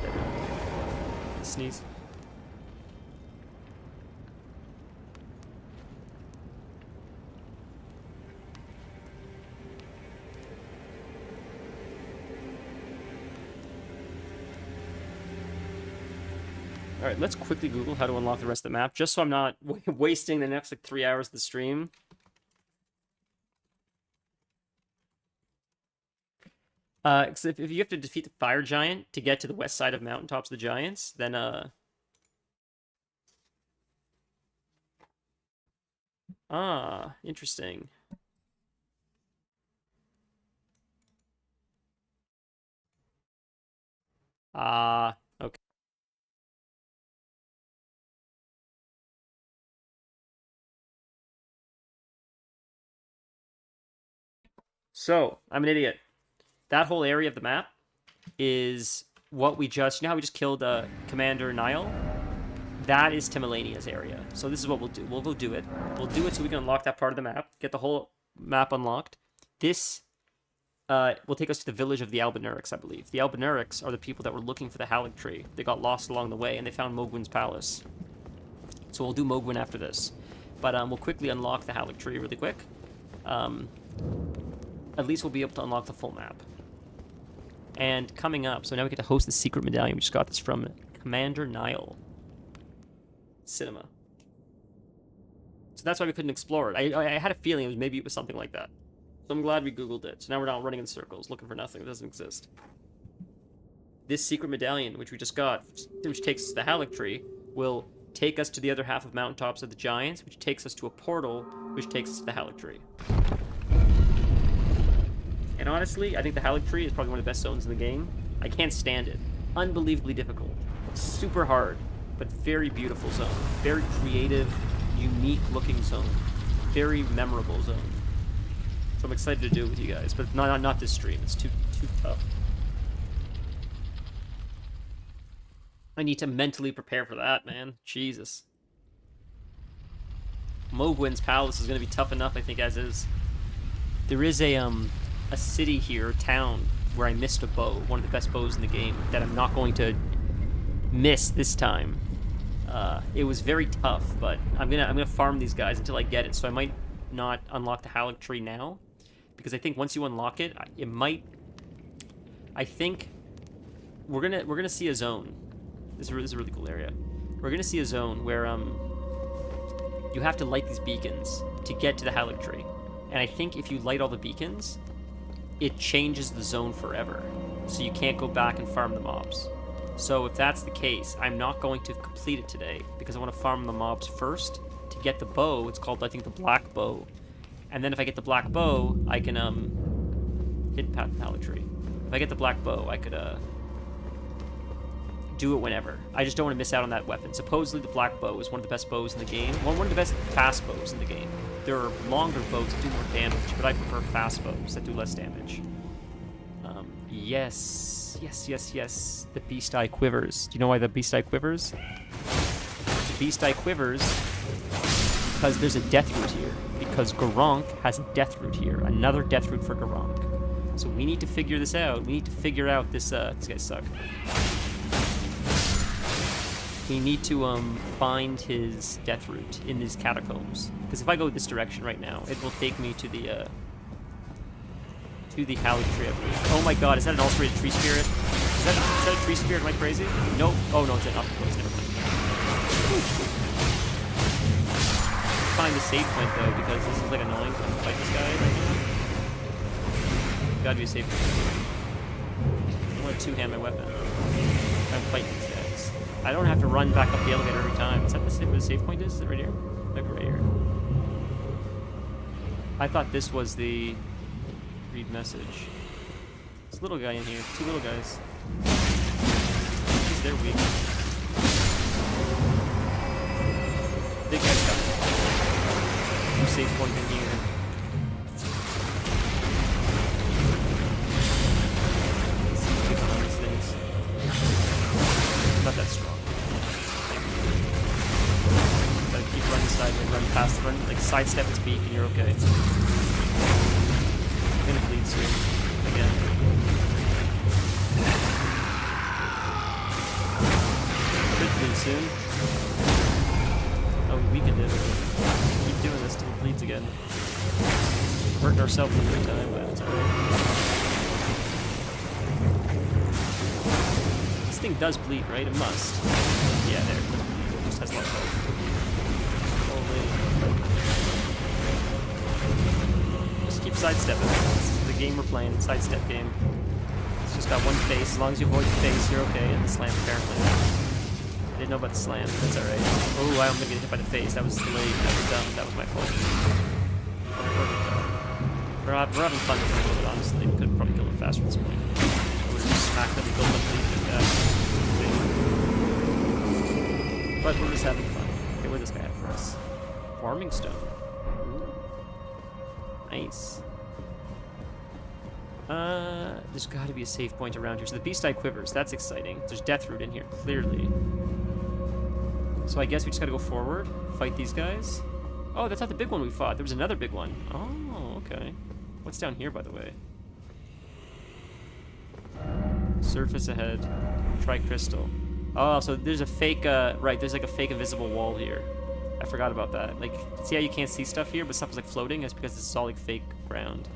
Dead end. Sneeze. Alright, let's quickly Google how to unlock the rest of the map, just so I'm not wasting the next, like, 3 hours of the stream. Because if you have to defeat the fire giant to get to the west side of Mountaintops of the Giants, then, ah, interesting. Ah, okay. So, I'm an idiot. That whole area of the map is what we just... you know how we just killed Commander Nile? That is Timelania's area. So this is what we'll do. We'll go do it. We'll do it so we can unlock that part of the map. Get the whole map unlocked. This will take us to the village of the Albinurics, I believe. The Albinurics are the people that were looking for the Halig Tree. They got lost along the way, and they found Mogwin's palace. So we'll do Mogwin after this. But we'll quickly unlock the Halig Tree really quick. At least we'll be able to unlock the full map. And coming up, so now we get to host the secret medallion. We just got this from Commander Nile. Cinema. So that's why we couldn't explore it. I had a feeling maybe it was something like that. So I'm glad we Googled it. So now we're not running in circles, looking for nothing that doesn't exist. This secret medallion, which we just got, which takes us to the Halig Tree, will take us to the other half of Mountaintops of the Giants, which takes us to a portal, which takes us to the Halig Tree. And honestly, I think the Halig Tree is probably one of the best zones in the game. I can't stand it. Unbelievably difficult. Super hard, but very beautiful zone. Very creative, unique looking zone. Very memorable zone. So I'm excited to do it with you guys, but not this stream. It's too tough. I need to mentally prepare for that, man. Jesus. Mogwin's Palace is going to be tough enough, I think, as is. There is a city here, a town, where I missed a bow, one of the best bows in the game, that I'm not going to miss this time. It was very tough, but I'm gonna farm these guys until I get it. So I might not unlock the Halleck tree now, because I think once you unlock it, it might. I think we're gonna see a zone. This is a really cool area. We're gonna see a zone where you have to light these beacons to get to the Halleck tree, and I think if you light all the beacons, it changes the zone forever, so you can't go back and farm the mobs. So if that's the case, I'm not going to complete it today, because I want to farm the mobs first to get the bow. It's called, I think, the black bow. And then if I get the black bow, I can hit path the Halleck tree. If I get the black bow, I could do it whenever. I just don't want to miss out on that weapon. Supposedly the black bow is one of the best bows in the game. One of the best fast bows in the game. There are longer bows that do more damage, but I prefer fast bows that do less damage. Yes. The Beast Eye quivers. Do you know why the Beast Eye quivers? The Beast Eye quivers because there's a death root here. Because Garank has a death root here. Another death root for Garank. So we need to figure this out. We need to figure out this. These guys suck. We need to find his death root in these catacombs. Because if I go this direction right now, it will take me to the Halleck tree, I believe. Oh my god, is that an ulcerated tree spirit? Is that a tree spirit? Am I crazy? Nope. Oh no, it's an octopus. Never mind. Find the save point though, because this is like annoying to fight this guy right now. Gotta be a save point. I want to two-hand my weapon. I'm fighting these guys. I don't have to run back up the elevator every time. Is that where the save point is? Is it right here? Maybe right here. I thought this was the read message. There's a little guy in here. Two little guys. They're weak. Big guy's coming. No safe point in here. Let's see if we can on these things. Not that strong. Gotta keep running sideways, run past, like sidestep its beak and you're okay. I'm gonna bleed soon. Again. Could bleed soon. Oh, we weakened it. Keep doing this till it bleeds again. Hurting ourselves in the meantime, but it's alright. This thing does bleed, right? It must. Yeah, there. It does bleed. It just has a lot of health. Holy. Just keep sidestepping. This is the game we're playing. Sidestep game. It's just got one face. As long as you avoid the face, you're okay. And the slam, apparently. I didn't know about the slam. That's alright. Oh, I'm gonna get hit by the face. That was delayed. That was dumb. That was my fault. We're having fun with it, but honestly, we could probably kill him faster at this point. Or we're just smack them and build up lead like that. But we're just having fun. Okay, where'd this guy have for us? Farming stone. Ooh. Nice. There's gotta be a save point around here. So the Beast Eye quivers. That's exciting. There's Death Root in here, clearly. So I guess we just gotta go forward, fight these guys. Oh, that's not the big one we fought. There was another big one. Oh, okay. What's down here, by the way? Surface ahead. Try crystal. Oh, so there's a fake, right, there's like a fake invisible wall here. I forgot about that. Like, see how you can't see stuff here, but stuff is like floating? It's because this is all like fake ground.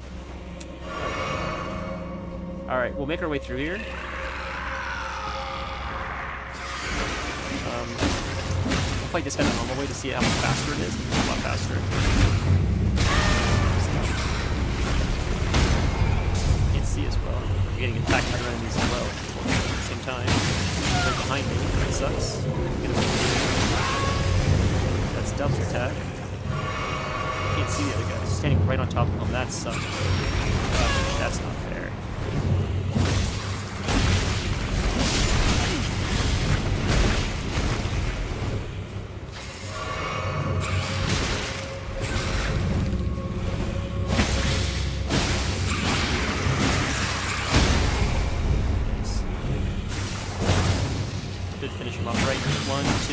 Alright, we'll make our way through here. We'll fight this guy the normal way to see how much faster it is. It's a lot faster. Can't see as well. We're getting attacked by other enemies as well at the same time. Right behind me. That sucks. That's double attack. Can't see the other guy. He's standing right on top of him. That sucks. That's not fair.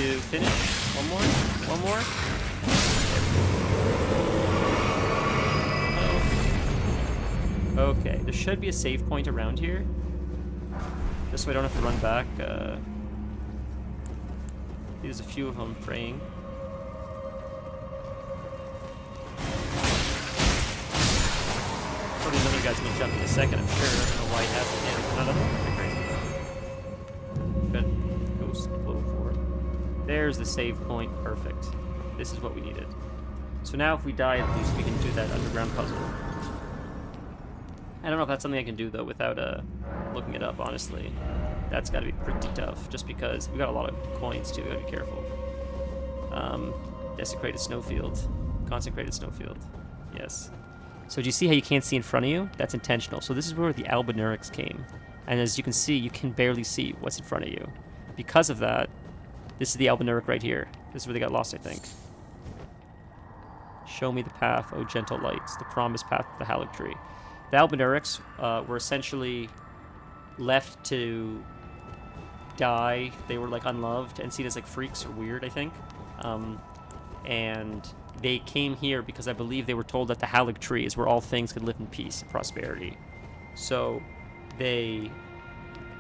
to finish. One more. One more. Okay, there should be a save point around here. This way I don't have to run back. There's a few of them praying. Probably another guy's gonna jump in a second, I'm sure. I don't know why he hasn't. Yeah, another. Pretty crazy. Good. Ghost blow for it. There's the save point. Perfect. This is what we needed. So now if we die, at least we can do that underground puzzle. I don't know if that's something I can do, though, without looking it up, honestly. That's got to be pretty tough, just because we got a lot of coins, too. We got to be careful. Desecrated snowfield. Consecrated snowfield. Yes. So do you see how you can't see in front of you? That's intentional. So this is where the Albinaurics came. And as you can see, you can barely see what's in front of you. Because of that, this is the Albinauric right here. This is where they got lost, I think. Show me the path, O gentle lights, the promised path of the Haligtree. The Albinaurics were essentially left to die. They were like unloved and seen as like freaks or weird, I think. And they came here because I believe they were told that the Haligtree is where all things could live in peace and prosperity. So they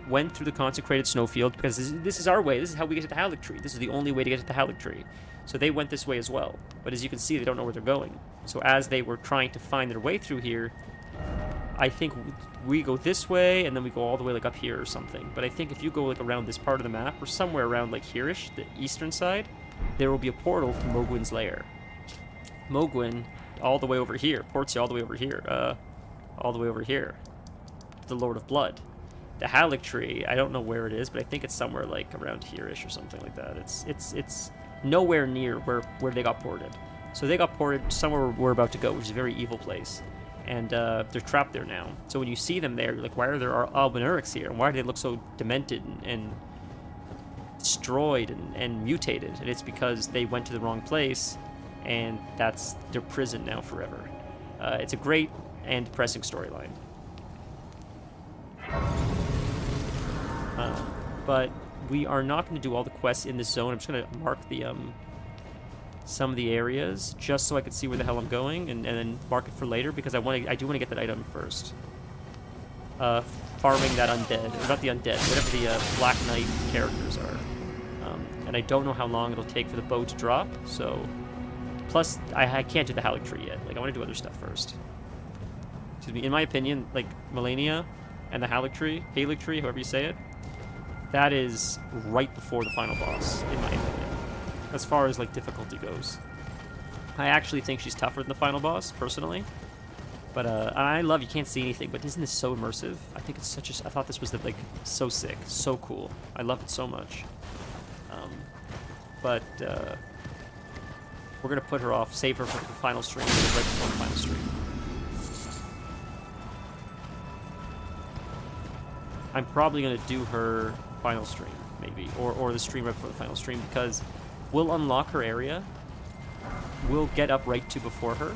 went through the consecrated snowfield because this is our way. This is how we get to the Haligtree. This is the only way to get to the Haligtree. So they went this way as well. But as you can see, they don't know where they're going. So as they were trying to find their way through here, I think we go this way, and then we go all the way like up here or something. But I think if you go like around this part of the map, or somewhere around like here-ish, the eastern side, there will be a portal to Mogwin's lair. Mogwin, all the way over here. Portia, all the way over here. All the way over here. The Lord of Blood. The Haligtree, I don't know where it is, but I think it's somewhere like around here-ish or something like that. It's nowhere near where they got ported. So they got ported somewhere we're about to go, which is a very evil place. And they're trapped there now. So when you see them there, you're like, why are there Albinaurics here? And why do they look so demented and destroyed and mutated? And it's because they went to the wrong place, and that's their prison now forever. It's a great and depressing storyline. But we are not going to do all the quests in this zone. I'm just going to mark the some of the areas just so I can see where the hell I'm going, and then mark it for later because I do want to get that item first. Farming that undead, or not the undead, whatever the Black Knight characters are. And I don't know how long it'll take for the bow to drop, so... Plus, I can't do the Haligtree yet. Like, I want to do other stuff first. Excuse me, in my opinion, like, Melania and the Haligtree, however you say it, that is right before the final boss, in my opinion. As far as, like, difficulty goes. I actually think she's tougher than the final boss, personally. But, I love, you can't see anything, but isn't this so immersive? I think it's such a, I thought this was, like, so sick, so cool. I love it so much. We're gonna put her off, save her for the final stream, right before the final stream. I'm probably gonna do her final stream, maybe, or the stream right before the final stream, because we'll unlock her area, we'll get up right to before her,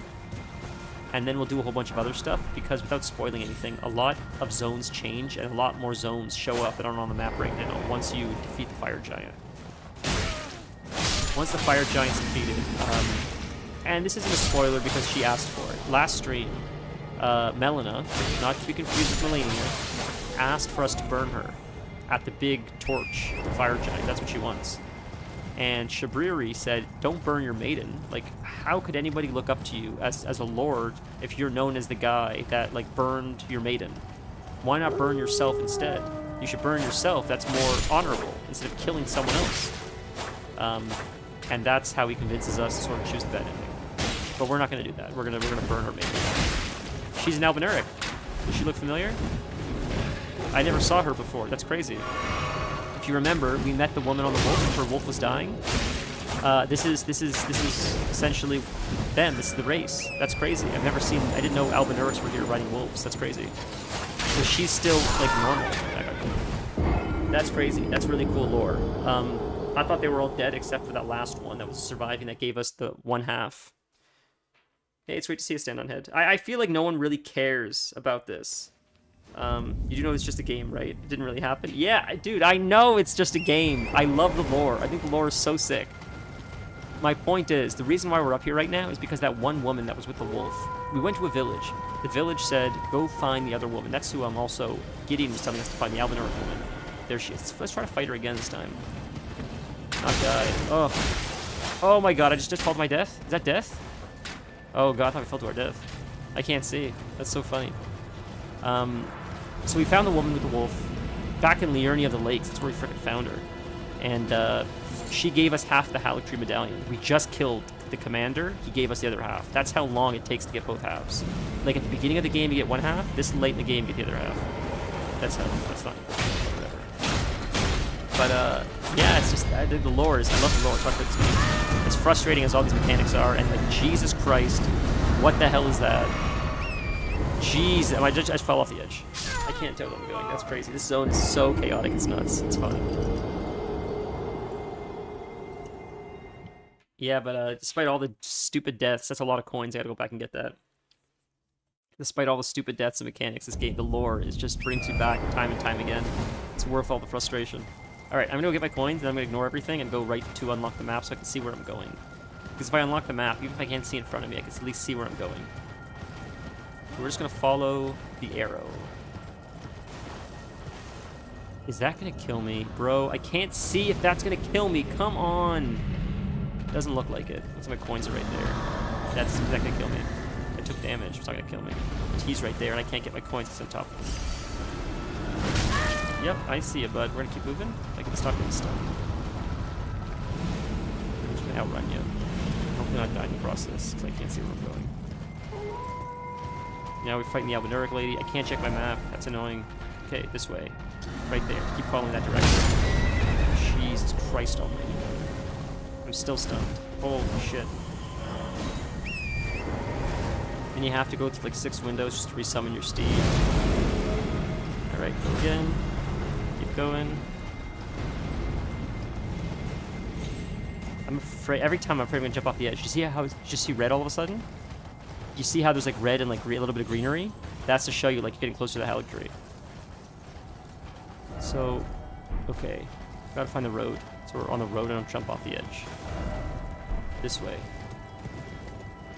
and then we'll do a whole bunch of other stuff, because without spoiling anything, a lot of zones change, and a lot more zones show up that aren't on the map right now, once you defeat the Fire Giant. Once the Fire Giant's defeated, and this isn't a spoiler because she asked for it. Last stream, Melina, not to be confused with Melania, asked for us to burn her at the big torch, the Fire Giant. That's what she wants. And Shabriri said, don't burn your maiden. Like, how could anybody look up to you as a lord if you're known as the guy that, like, burned your maiden? Why not burn yourself instead? You should burn yourself. That's more honorable instead of killing someone else. And that's how he convinces us to sort of choose the bad ending. But we're not going to do that. We're gonna burn her maiden. She's an Albinauric. Does she look familiar? I never saw her before. That's crazy. If you remember, we met the woman on the wolf. Her wolf was dying. This is essentially them. This is the race. That's crazy. I've never seen. I didn't know Albinaurics were here riding wolves. That's crazy. So she's still like normal. That's crazy. That's really cool lore. I thought they were all dead except for that last one that was surviving that gave us the one half. Hey, it's great to see a stand on head. I feel like no one really cares about this. You do know it's just a game, right? It didn't really happen. Yeah, dude, I know it's just a game. I love the lore. I think the lore is so sick. My point is, the reason why we're up here right now is because that one woman that was with the wolf. We went to a village. The village said, go find the other woman. That's who I'm also... Gideon was telling us to find the Manor woman. There she is. Let's try to fight her again this time. Not die. Oh. Oh my god, I just fell to my death? Is that death? Oh god, I thought we fell to our death. I can't see. That's so funny. So we found the woman with the wolf back in Liurnia of the Lakes. That's where we freaking found her. And she gave us half the Halictree medallion. We just killed the commander. He gave us the other half. That's how long it takes to get both halves. Like at the beginning of the game, you get one half. This late in the game, you get the other half. That's not whatever. But yeah, it's just the lore is. I love the lore. It's my favorite game. As frustrating as all these mechanics are, and like Jesus Christ, what the hell is that? Jeez, I just fell off the edge. I can't tell where I'm going. That's crazy. This zone is so chaotic. It's nuts. It's fun. Yeah, but despite all the stupid deaths, that's a lot of coins. I gotta go back and get that. Despite all the stupid deaths and mechanics, this game, the lore, is just brings you back time and time again. It's worth all the frustration. Alright, I'm gonna go get my coins, and I'm gonna ignore everything and go right to unlock the map so I can see where I'm going. Because if I unlock the map, even if I can't see in front of me, I can at least see where I'm going. We're just gonna follow the arrow. Is that gonna kill me? Bro, I can't see if that's gonna kill me. Come on! Doesn't look like it. Looks like my coins are right there. That's not gonna kill me. I took damage. It's not gonna kill me. He's right there, and I can't get my coins because I'm top. Yep, I see you, bud. We're gonna keep moving. I can stop getting stuck. I'm just gonna outrun you. Hopefully not die in the process, because I can't see where I'm going. Now we're fighting the Albinuric lady. I can't check my map. That's annoying. Okay, this way. Right there. Keep following that direction. Jesus Christ almighty. I'm still stunned. Holy shit. And you have to go through like 6 windows just to resummon your steed. Alright, go again. Keep going. I'm afraid, every time I'm afraid I'm gonna jump off the edge. You see how, you just see red all of a sudden? You see how there's like red and like a little bit of greenery? That's to show you like you're getting closer to the Halictree. So, okay. Gotta find the road. So we're on the road and I'll jump off the edge. This way.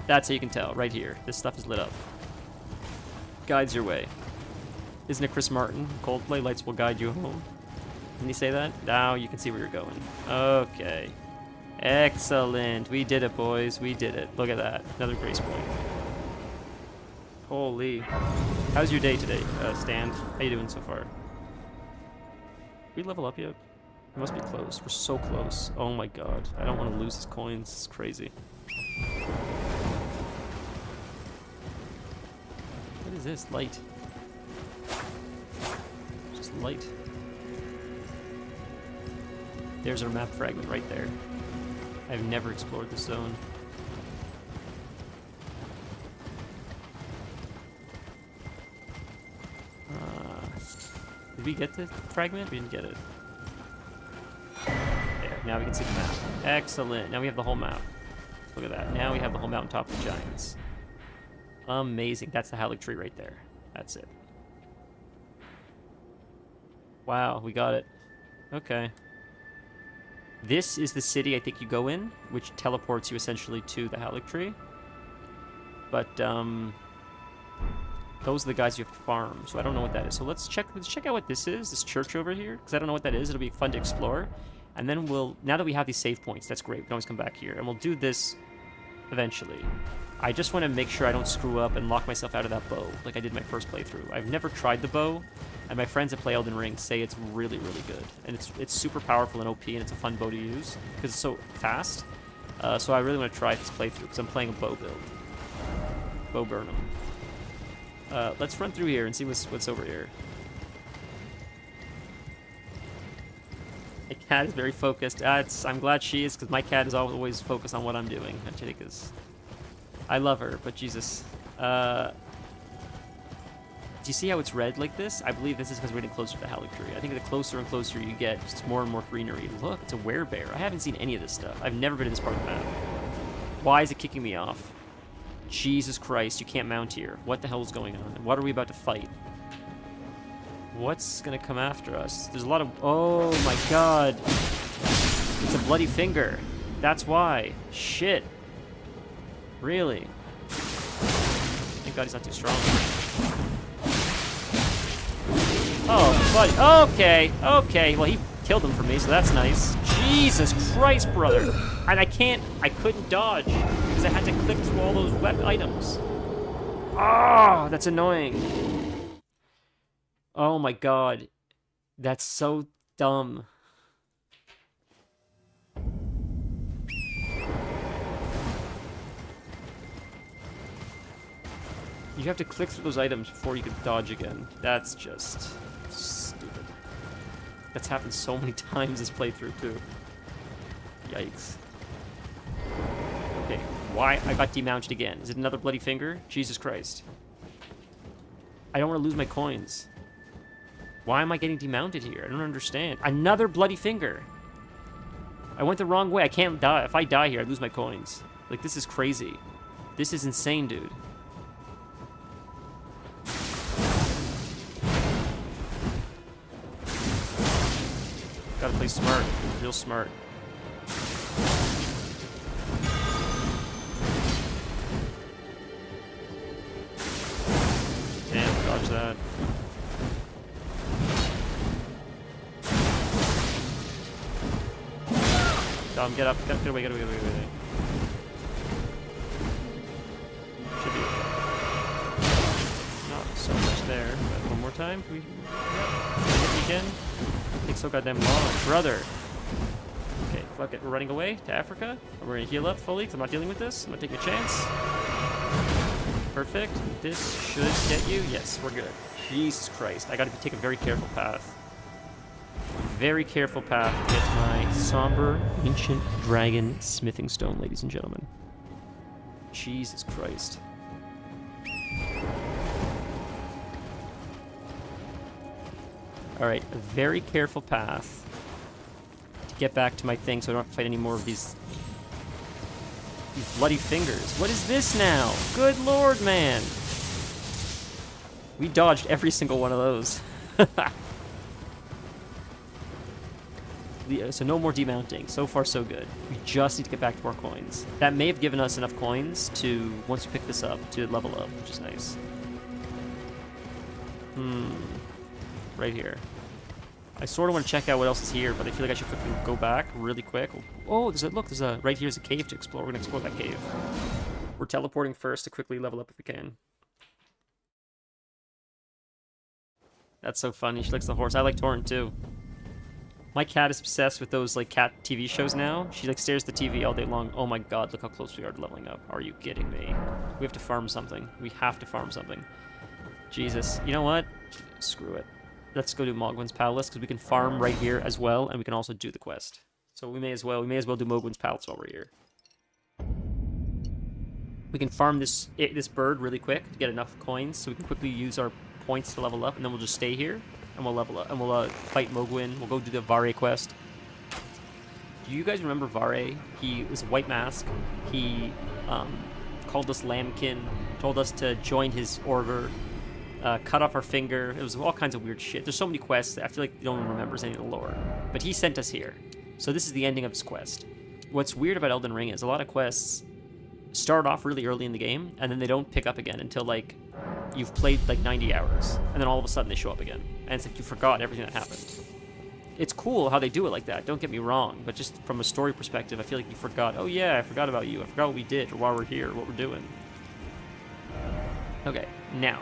That's how you can tell, right here. This stuff is lit up. Guides your way. Isn't it Chris Martin? Coldplay lights will guide you home. Can you say that? Now you can see where you're going. Okay. Excellent. We did it, boys. We did it. Look at that. Another grace point. Holy. How's your day today, Stand? How you doing so far? Did we level up yet? We must be close. We're so close. Oh my god. I don't want to lose his coins. It's crazy. What is this? Light. Just light. There's our map fragment right there. I've never explored this zone. Did we get the fragment? We didn't get it. There, now we can see the map. Excellent. Now we have the whole map. Look at that. Now we have the whole mountaintop of the giants. Amazing. That's the Halictree right there. That's it. Wow, we got it. Okay. This is the city I think you go in, which teleports you essentially to the Halictree. But, those are the guys you have to farm, so I don't know what that is. So let's check out what this is, this church over here, because I don't know what that is. It'll be fun to explore. And then now that we have these save points, that's great. We can always come back here. And we'll do this eventually. I just want to make sure I don't screw up and lock myself out of that bow, like I did my first playthrough. I've never tried the bow, and my friends that play Elden Ring say it's really, really good. And it's super powerful and OP, and it's a fun bow to use, because it's so fast. So I really want to try this playthrough, because I'm playing a bow build. Bow Burnham. Let's run through here and see what's over here. My cat is very focused. I'm glad she is, because my cat is always focused on what I'm doing, which I think is... I love her, but Jesus. Do you see how it's red like this? I believe this is because we're getting closer to the Halictree. I think the closer and closer you get, just more and more greenery. Look, it's a werebear. I haven't seen any of this stuff. I've never been to this part of the map. Why is it kicking me off? Jesus Christ, you can't mount here. What the hell is going on? And what are we about to fight? What's gonna come after us? There's a lot of... Oh my god. It's a bloody finger. That's why. Shit. Really? Thank god he's not too strong. Oh, buddy. Okay. Okay. Well, he killed him for me, so that's nice. Jesus Christ, brother. And I couldn't dodge because I had to click through all those wet items. Oh, that's annoying. Oh my god. That's so dumb. You have to click through those items before you can dodge again. That's just stupid. That's happened so many times this playthrough too. Yikes. Okay, why? I got demounted again. Is it another bloody finger? Jesus Christ. I don't want to lose my coins. Why am I getting demounted here? I don't understand. Another bloody finger. I went the wrong way. I can't die. If I die here, I lose my coins. Like, this is crazy. This is insane, dude. Gotta play smart. Real smart. Damn, dodge that. Dom, get up. Get away, get away, get away, get away. Should be okay. Not so much there, but one more time. Can we hit me again? Takes so goddamn long. Brother. Okay, fuck it. We're running away to Africa. We're gonna heal up fully because I'm not dealing with this. I'm gonna take a chance. Perfect. This should get you. Yes, we're good. Jesus Christ. I gotta take a very careful path. Very careful path to get to my somber, ancient dragon smithing stone, ladies and gentlemen. Jesus Christ. Alright, a very careful path to get back to my thing so I don't have to fight any more of these bloody fingers. What is this now? Good lord, man. We dodged every single one of those. So no more demounting. So far, so good. We just need to get back to our coins. That may have given us enough coins to, once we pick this up, to level up, which is nice. Right here. I sort of want to check out what else is here, but I feel like I should quickly go back really quick. Oh, right here's a cave to explore. We're going to explore that cave. We're teleporting first to quickly level up if we can. That's so funny. She likes the horse. I like Torrent too. My cat is obsessed with those like cat TV shows now. She like stares at the TV all day long. Oh my god, look how close we are to leveling up. Are you kidding me? We have to farm something. We have to farm something. Jesus. You know what? Screw it. Let's go to Mogwin's Palace because we can farm right here as well, and we can also do the quest. So we may as well do Mogwin's Palace while we're here. We can farm this bird really quick to get enough coins so we can quickly use our points to level up, and then we'll just stay here and we'll level up and we'll fight Mogwin. We'll go do the Vare quest. Do you guys remember Vare? He was a white mask. He called us lambkin, told us to join his order. Cut off our finger. It was all kinds of weird shit. There's so many quests that I feel like no one remembers any of the lore. But he sent us here. So this is the ending of his quest. What's weird about Elden Ring is a lot of quests start off really early in the game, and then they don't pick up again until, like, you've played, like, 90 hours. And then all of a sudden they show up again. And it's like you forgot everything that happened. It's cool how they do it like that, don't get me wrong. But just from a story perspective, I feel like you forgot. Oh yeah, I forgot about you. I forgot what we did, or why we're here, or what we're doing. Okay, now.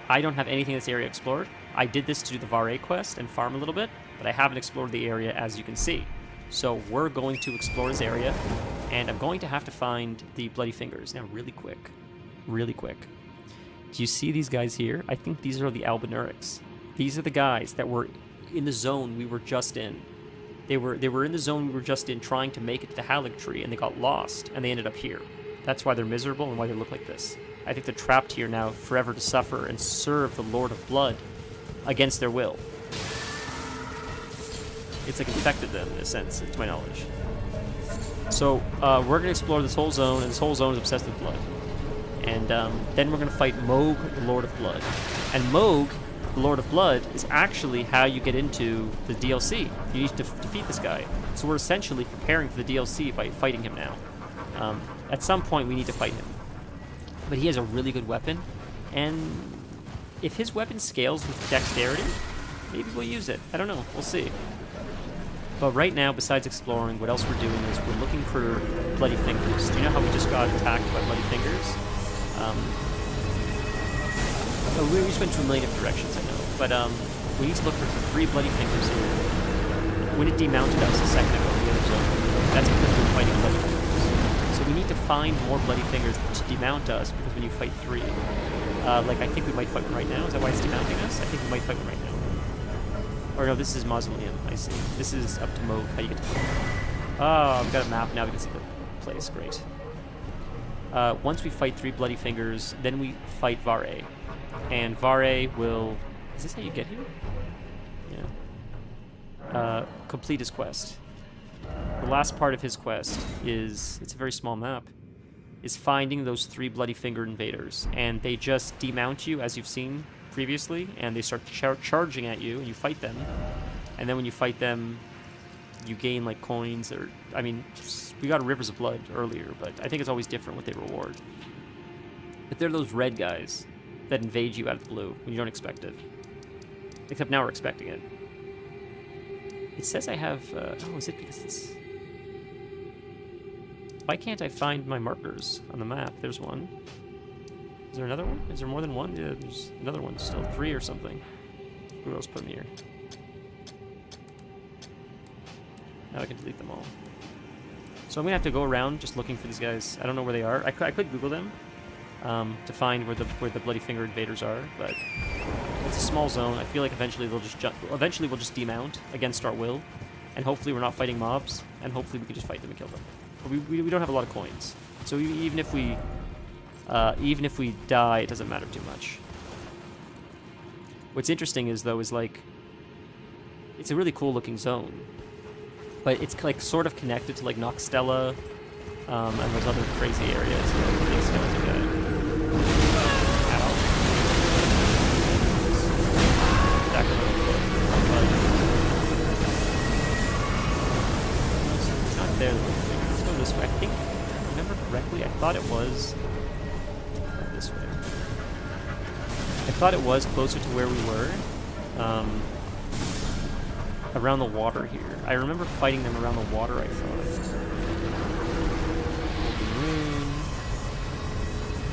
I don't have anything in this area explored. I did this to do the Vare quest and farm a little bit, but I haven't explored the area as you can see. So we're going to explore this area, and I'm going to have to find the bloody fingers. Now, really quick. Really quick. Do you see these guys here? I think these are the Albinurics. These are the guys that were in the zone we were just in. They were in the zone we were just in trying to make it to the Halig Tree, and they got lost, and they ended up here. That's why they're miserable and why they look like this. I think they're trapped here now forever to suffer and serve the Lord of Blood against their will. It's like infected them in a sense, to my knowledge. So we're going to explore this whole zone, and this whole zone is obsessed with blood. And then we're going to fight Mohg, the Lord of Blood. And Mohg the Lord of Blood is actually how you get into the DLC. You need to defeat this guy. So we're essentially preparing for the DLC by fighting him now. At some point, we need to fight him. But he has a really good weapon, and if his weapon scales with dexterity, maybe we'll use it. I don't know. We'll see. But right now, besides exploring, what else we're doing is we're looking for Bloody Fingers. Do you know how we just got attacked by Bloody Fingers? We just went to a million different directions, I know. But we need to look for 3 Bloody Fingers here. When it demounted us a second ago in the other zone, that's because we were fighting Bloody Fingers. So we need to find more Bloody Fingers to demount us, because when you fight 3, like I think we might fight one right now. Is that why it's demounting us? I think we might fight one right now. Or no, this is Mausoleum. I see. This is up to Moog. How you get to Oh, I've got a map now. We can see the place. Great. Once we fight 3 Bloody Fingers, then we fight Vare. And Vare will... Is this how you get here? Yeah. Complete his quest. The last part of his quest is... It's a very small map. Is finding those 3 Bloody Finger invaders. And they just demount you, as you've seen previously, and they start charging at you, and you fight them. And then when you fight them, you gain, like, coins, or... I mean, we got Rivers of Blood earlier, but I think it's always different what they reward. But they're those red guys that invade you out of the blue when you don't expect it. Except now we're expecting it. It says I have... oh, is it because it's... Why can't I find my markers on the map? There's one. Is there another one? Is there more than one? Yeah, there's another one still. 3 or something. Who else put them here? Now I can delete them all. So I'm going to have to go around just looking for these guys. I don't know where they are. I could Google them to find where the Bloody Finger invaders are, but it's a small zone. I feel like eventually they'll just eventually we'll just demount against our will, and hopefully we're not fighting mobs, and hopefully we can just fight them and kill them. But we don't have a lot of coins, so even if we die, it doesn't matter too much. What's interesting is like it's a really cool looking zone, but it's like sort of connected to like Noxtella and those other crazy areas. Big skeleton guy. Ow. Back a little bit. It's not there. Let's go this way. I think, if I remember correctly, I thought it was this way. I thought it was closer to where we were. Around the water here. I remember fighting them around the water, I thought.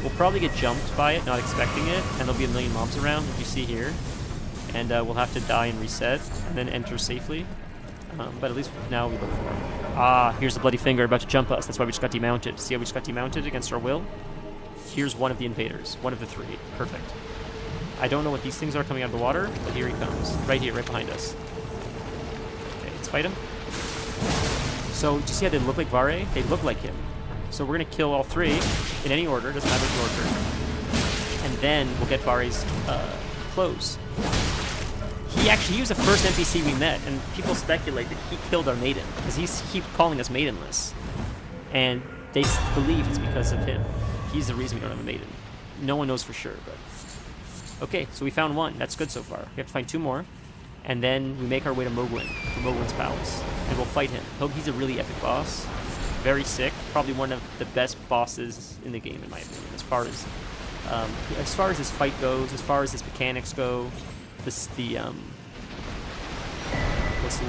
We'll probably get jumped by it, not expecting it, and there'll be a million mobs around, like you see here. And we'll have to die and reset, and then enter safely. But at least now we look for them. Ah, here's the Bloody Finger about to jump us. That's why we just got demounted. See how we just got demounted against our will? Here's one of the invaders. One of the 3. Perfect. I don't know what these things are coming out of the water, but here he comes. Right here, right behind us. Fight him. So, do you see how they look like Vare? They look like him. So we're going to kill all 3 in any order, doesn't matter the order. And then we'll get Vare's clothes. He was the first NPC we met, and people speculate that he killed our maiden, because he keeps calling us maidenless. And they believe it's because of him. He's the reason we don't have a maiden. No one knows for sure, but... Okay, so we found 1. That's good so far. We have to find 2 more. And then we make our way to Mogwin's palace, and we'll fight him. He's a really epic boss, very sick, probably one of the best bosses in the game, in my opinion, as far as his fight goes, as far as his mechanics go. What's the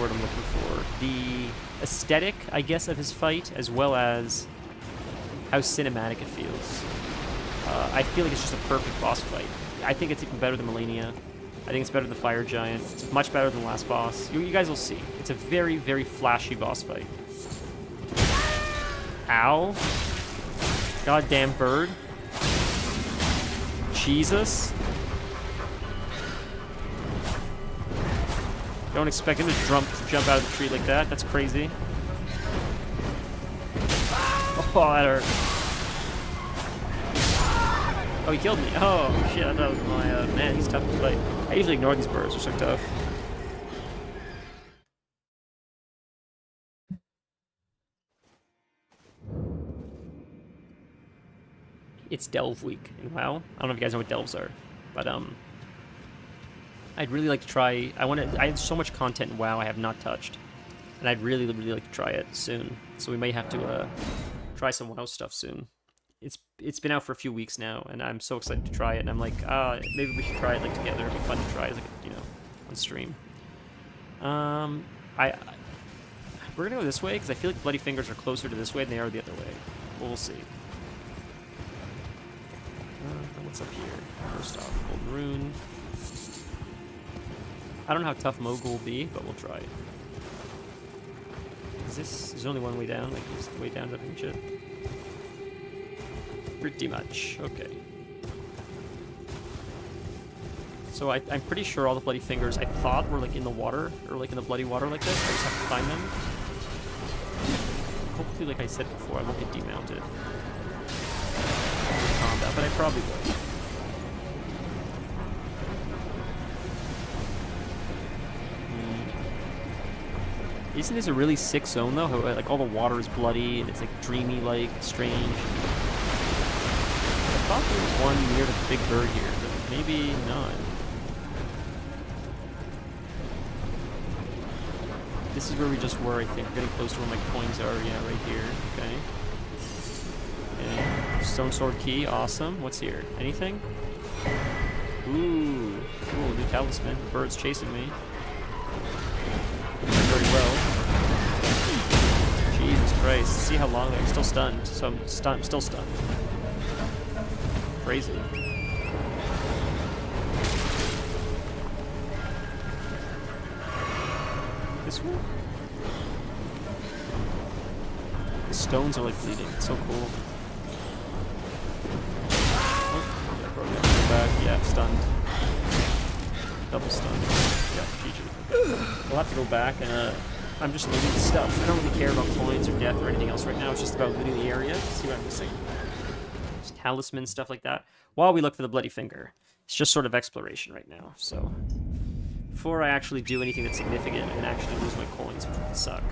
word I'm looking for? The aesthetic, I guess, of his fight, as well as how cinematic it feels. I feel like it's just a perfect boss fight. I think it's even better than Melania. I think it's better than the Fire Giant. It's much better than the last boss. You guys will see. It's a very, very flashy boss fight. Ow. Goddamn bird. Jesus. Don't expect him to jump out of the tree like that. That's crazy. Oh, that hurt. Oh, he killed me. Oh, shit. I thought it was my... man, he's tough to fight. I usually ignore these birds. They're so tough. It's Delve Week in WoW. I don't know if you guys know what Delves are, but, I'd really like to try. I have so much content in WoW I have not touched, and I'd really like to try it soon. So we may have to try some WoW stuff soon. It's been out for a few weeks now, and I'm so excited to try it. And I'm like, maybe we should try it like together. It'd be fun to try, like on stream. We're gonna go this way because I feel like Bloody Fingers are closer to this way than they are the other way. We'll see. What's up here? First off, Golden Rune. I don't know how tough Mogul will be, but we'll try. There's only one way down, like just the way down to shit. Pretty much. Okay. So I'm pretty sure all the Bloody Fingers I thought were like in the water, or like in the bloody water like this. I just have to find them. Hopefully, like I said before, I won't get demounted in combat, but I probably will. Isn't this a really sick zone though? How, like all the water is bloody and it's like dreamy, like strange. I thought there was one near the big bird here, but maybe not. This is where we just were, I think. We're getting close to where my coins are. Yeah, right here. Okay. Okay. Stone Sword Key. Awesome. What's here? Anything? Ooh. Ooh, new talisman. The bird's chasing me. Very well. Jesus Christ. See how long I'm still stunned. So I'm still stunned. Crazy. This one? The stones are like bleeding. It's so cool. Oh, yeah, probably have to go back. Yeah, stunned. Double stunned. Yeah, GG. We'll have to go back and I'm just looting stuff. I don't really care about coins or death or anything else right now. It's just about looting the area. See what I'm missing. Just talisman, stuff like that. While we look for the Bloody Finger. It's just sort of exploration right now, so... Before I actually do anything that's significant and actually lose my coins, which would suck.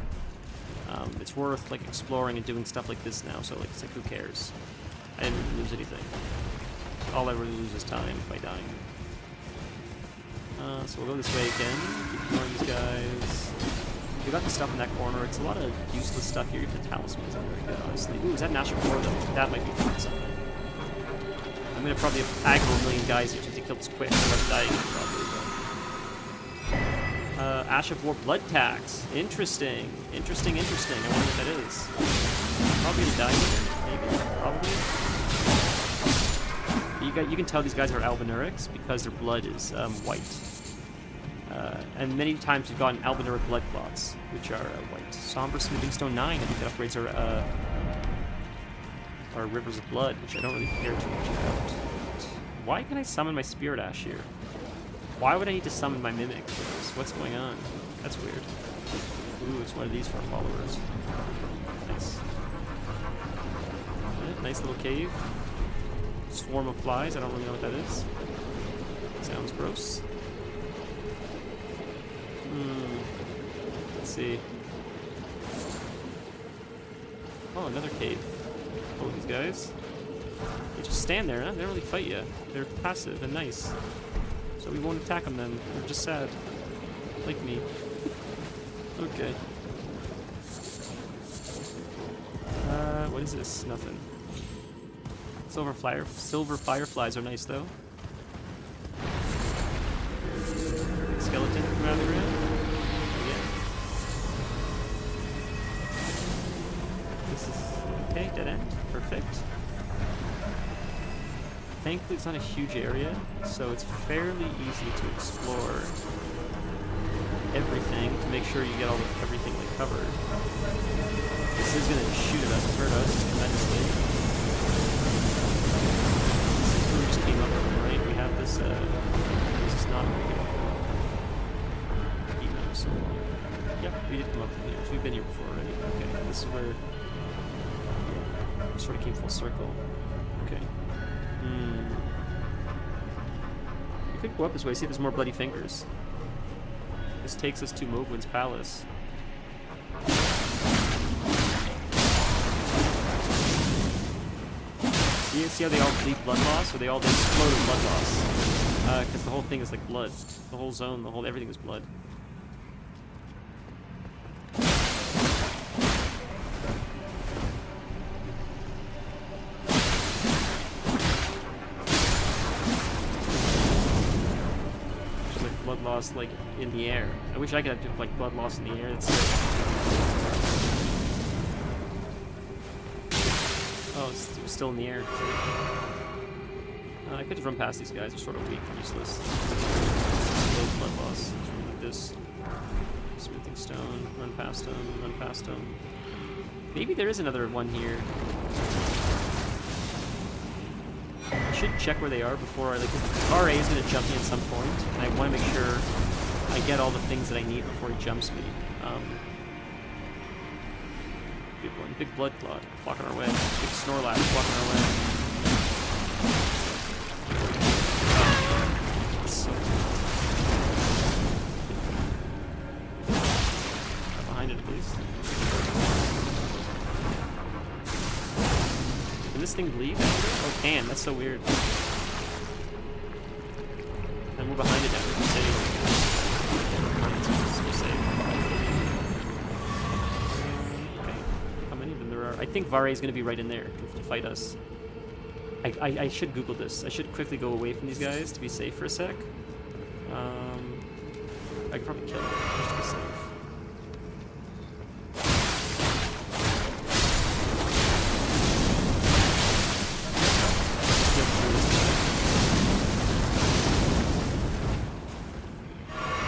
It's worth like exploring and doing stuff like this now, so like it's like who cares? I didn't really lose anything. All I really lose is time by dying. So we'll go this way again. Keep ignoring these guys. We got the stuff in that corner. It's a lot of useless stuff here. The talismans aren't very good, honestly. Ooh, is that National War though? That might be worth something. I'm gonna probably aggro a million guys here to kill this quick. I'm about to die again, probably. Ash of War Blood Tax. Interesting. Interesting. I wonder what that is. Probably a diamond. Maybe. Probably. You can tell these guys are Albinurics because their blood is white. And many times we've gotten Albinuric blood clots, which are white. Somber Smithing Stone 9. I think that upgrades our Rivers of Blood, which I don't really care too much about. Why can I summon my Spirit Ash here? Why would I need to summon my Mimic for this? What's going on? That's weird. Ooh, it's one of these for our followers. Nice. Yeah, nice little cave. Swarm of flies, I don't really know what that is. Sounds gross. Let's see. Oh, another cave. Oh, these guys. They just stand there, huh? They don't really fight you. They're passive and nice. So we won't attack them then. They're just sad. Like me. Okay. What is this? Nothing. Silver fireflies are nice though. Skeleton from out of the room. Yeah. This is okay, dead end. Perfect. Thankfully it's not a huge area, so it's fairly easy to explore everything to make sure you get everything like covered. This is gonna shoot at us and hurt us tremendously. This is where we just came up from, right? We have this this is not very good. So yep, we did come up from here. We've been here before already. Okay, this is where we sort of came full circle. Okay. We could go up this way, see if there's more Bloody Fingers. This takes us to Mogwin's Palace. See how they all bleed blood loss, or they all explode in blood loss? Because the whole thing is like blood. The whole zone, everything is blood. There's like blood loss like in the air. I wish I could have like blood loss in the air. That's sick. Oh, it was still in the air. I could just run past these guys. They're sort of weak, useless. Low blood loss. Like this. Smithing stone. Run past them. Run past them. Maybe there is another one here. I should check where they are before I like. RA is gonna jump me at some point, and I want to make sure I get all the things that I need before he jumps me. Big one. Big blood clot blocking our way. Big Snorlax blocking our way. Behind it, please. Can this thing bleed? Oh, it can. That's so weird. And we're behind it now. We're safe. We're safe. Okay. How many of them there are? I think Vare is going to be right in there to fight us. I should Google this. I should quickly go away from these guys to be safe for a sec. I could probably kill him just to be safe.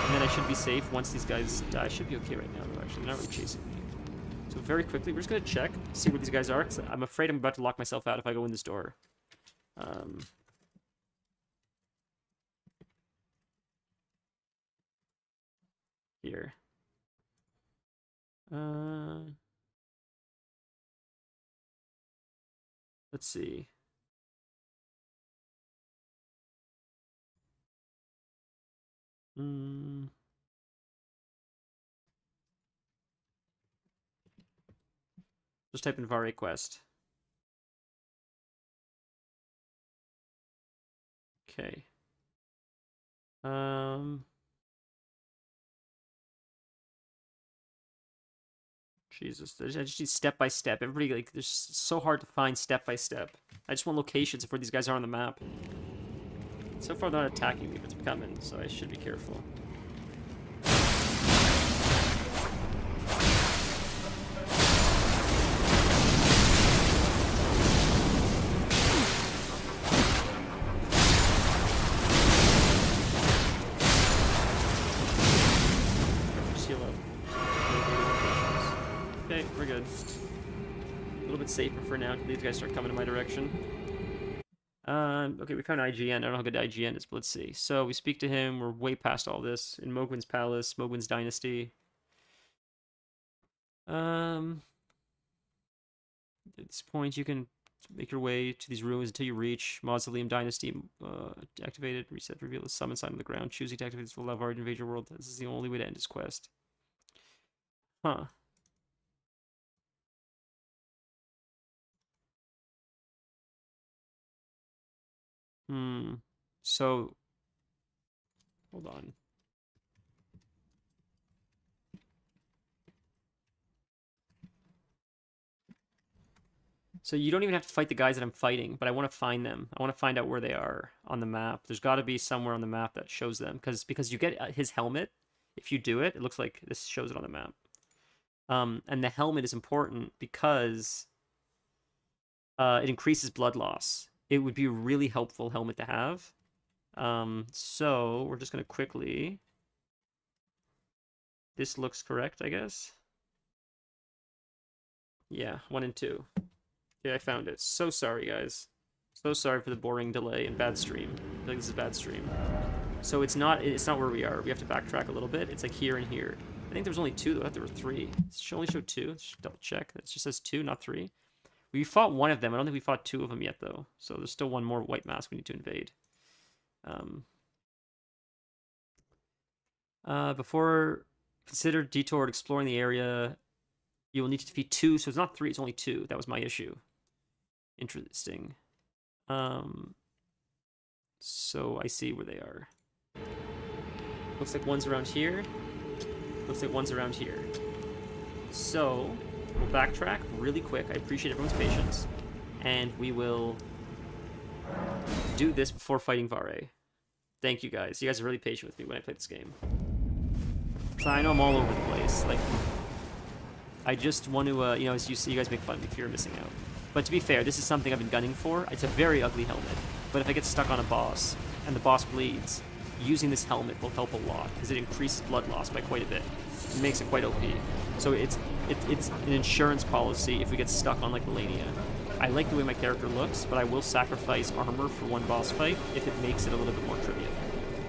And then I should be safe once these guys die. I should be okay right now, though, actually. They're not really chasing me. So very quickly, we're just going to check, see where these guys are, because I'm afraid I'm about to lock myself out if I go in this door. Here. Let's see. Just type in Vare quest. Okay. Jesus, I just need step by step. Everybody, like, it's so hard to find step by step. I just want locations of where these guys are on the map. So far, they're not attacking me, but they're coming, so I should be careful. Okay, we're good. A little bit safer for now until these guys start coming in my direction. Okay, we found IGN. I don't know how good IGN is, but let's see. So we speak to him. We're way past all this. In Mogwin's Palace, Mogwin's Dynasty. At this point, you can make your way to these ruins until you reach Mausoleum Dynasty. Activated, reset, reveal the summon sign on the ground. Choosing to activate this will allow Vard to invade your world. This is the only way to end his quest. Huh. So, hold on. So you don't even have to fight the guys that I'm fighting, but I want to find them. I want to find out where they are on the map. There's got to be somewhere on the map that shows them, because you get his helmet. If you do it, it looks like this shows it on the map. And the helmet is important because it increases blood loss. It would be a really helpful helmet to have. So we're just going to quickly... This looks correct, I guess. Yeah, 1 and 2. Yeah, I found it. So sorry, guys. So sorry for the boring delay and bad stream. I feel like this is bad stream. So it's not where we are. We have to backtrack a little bit. It's like here and here. I think there was only 2, though. I thought there were 3. It should only show 2. Let's double check. It just says 2, not 3. We fought 1 of them. I don't think we fought 2 of them yet, though. So there's still 1 more white mask we need to invade. Before consider detour exploring the area, you will need to defeat 2. So it's not 3. It's only 2. That was my issue. Interesting. So I see where they are. Looks like one's around here. Looks like one's around here. So we'll backtrack really quick. I appreciate everyone's patience. And we will do this before fighting Vare. Thank you guys. You guys are really patient with me when I play this game. So I know I'm all over the place. Like, I just want to, you know, as you see, you guys make fun of me if you're missing out. But to be fair, this is something I've been gunning for. It's a very ugly helmet. But if I get stuck on a boss, and the boss bleeds, using this helmet will help a lot, because it increases blood loss by quite a bit. It makes it quite OP. So it's an insurance policy if we get stuck on, like, Melania. I like the way my character looks, but I will sacrifice armor for one boss fight if it makes it a little bit more trivial.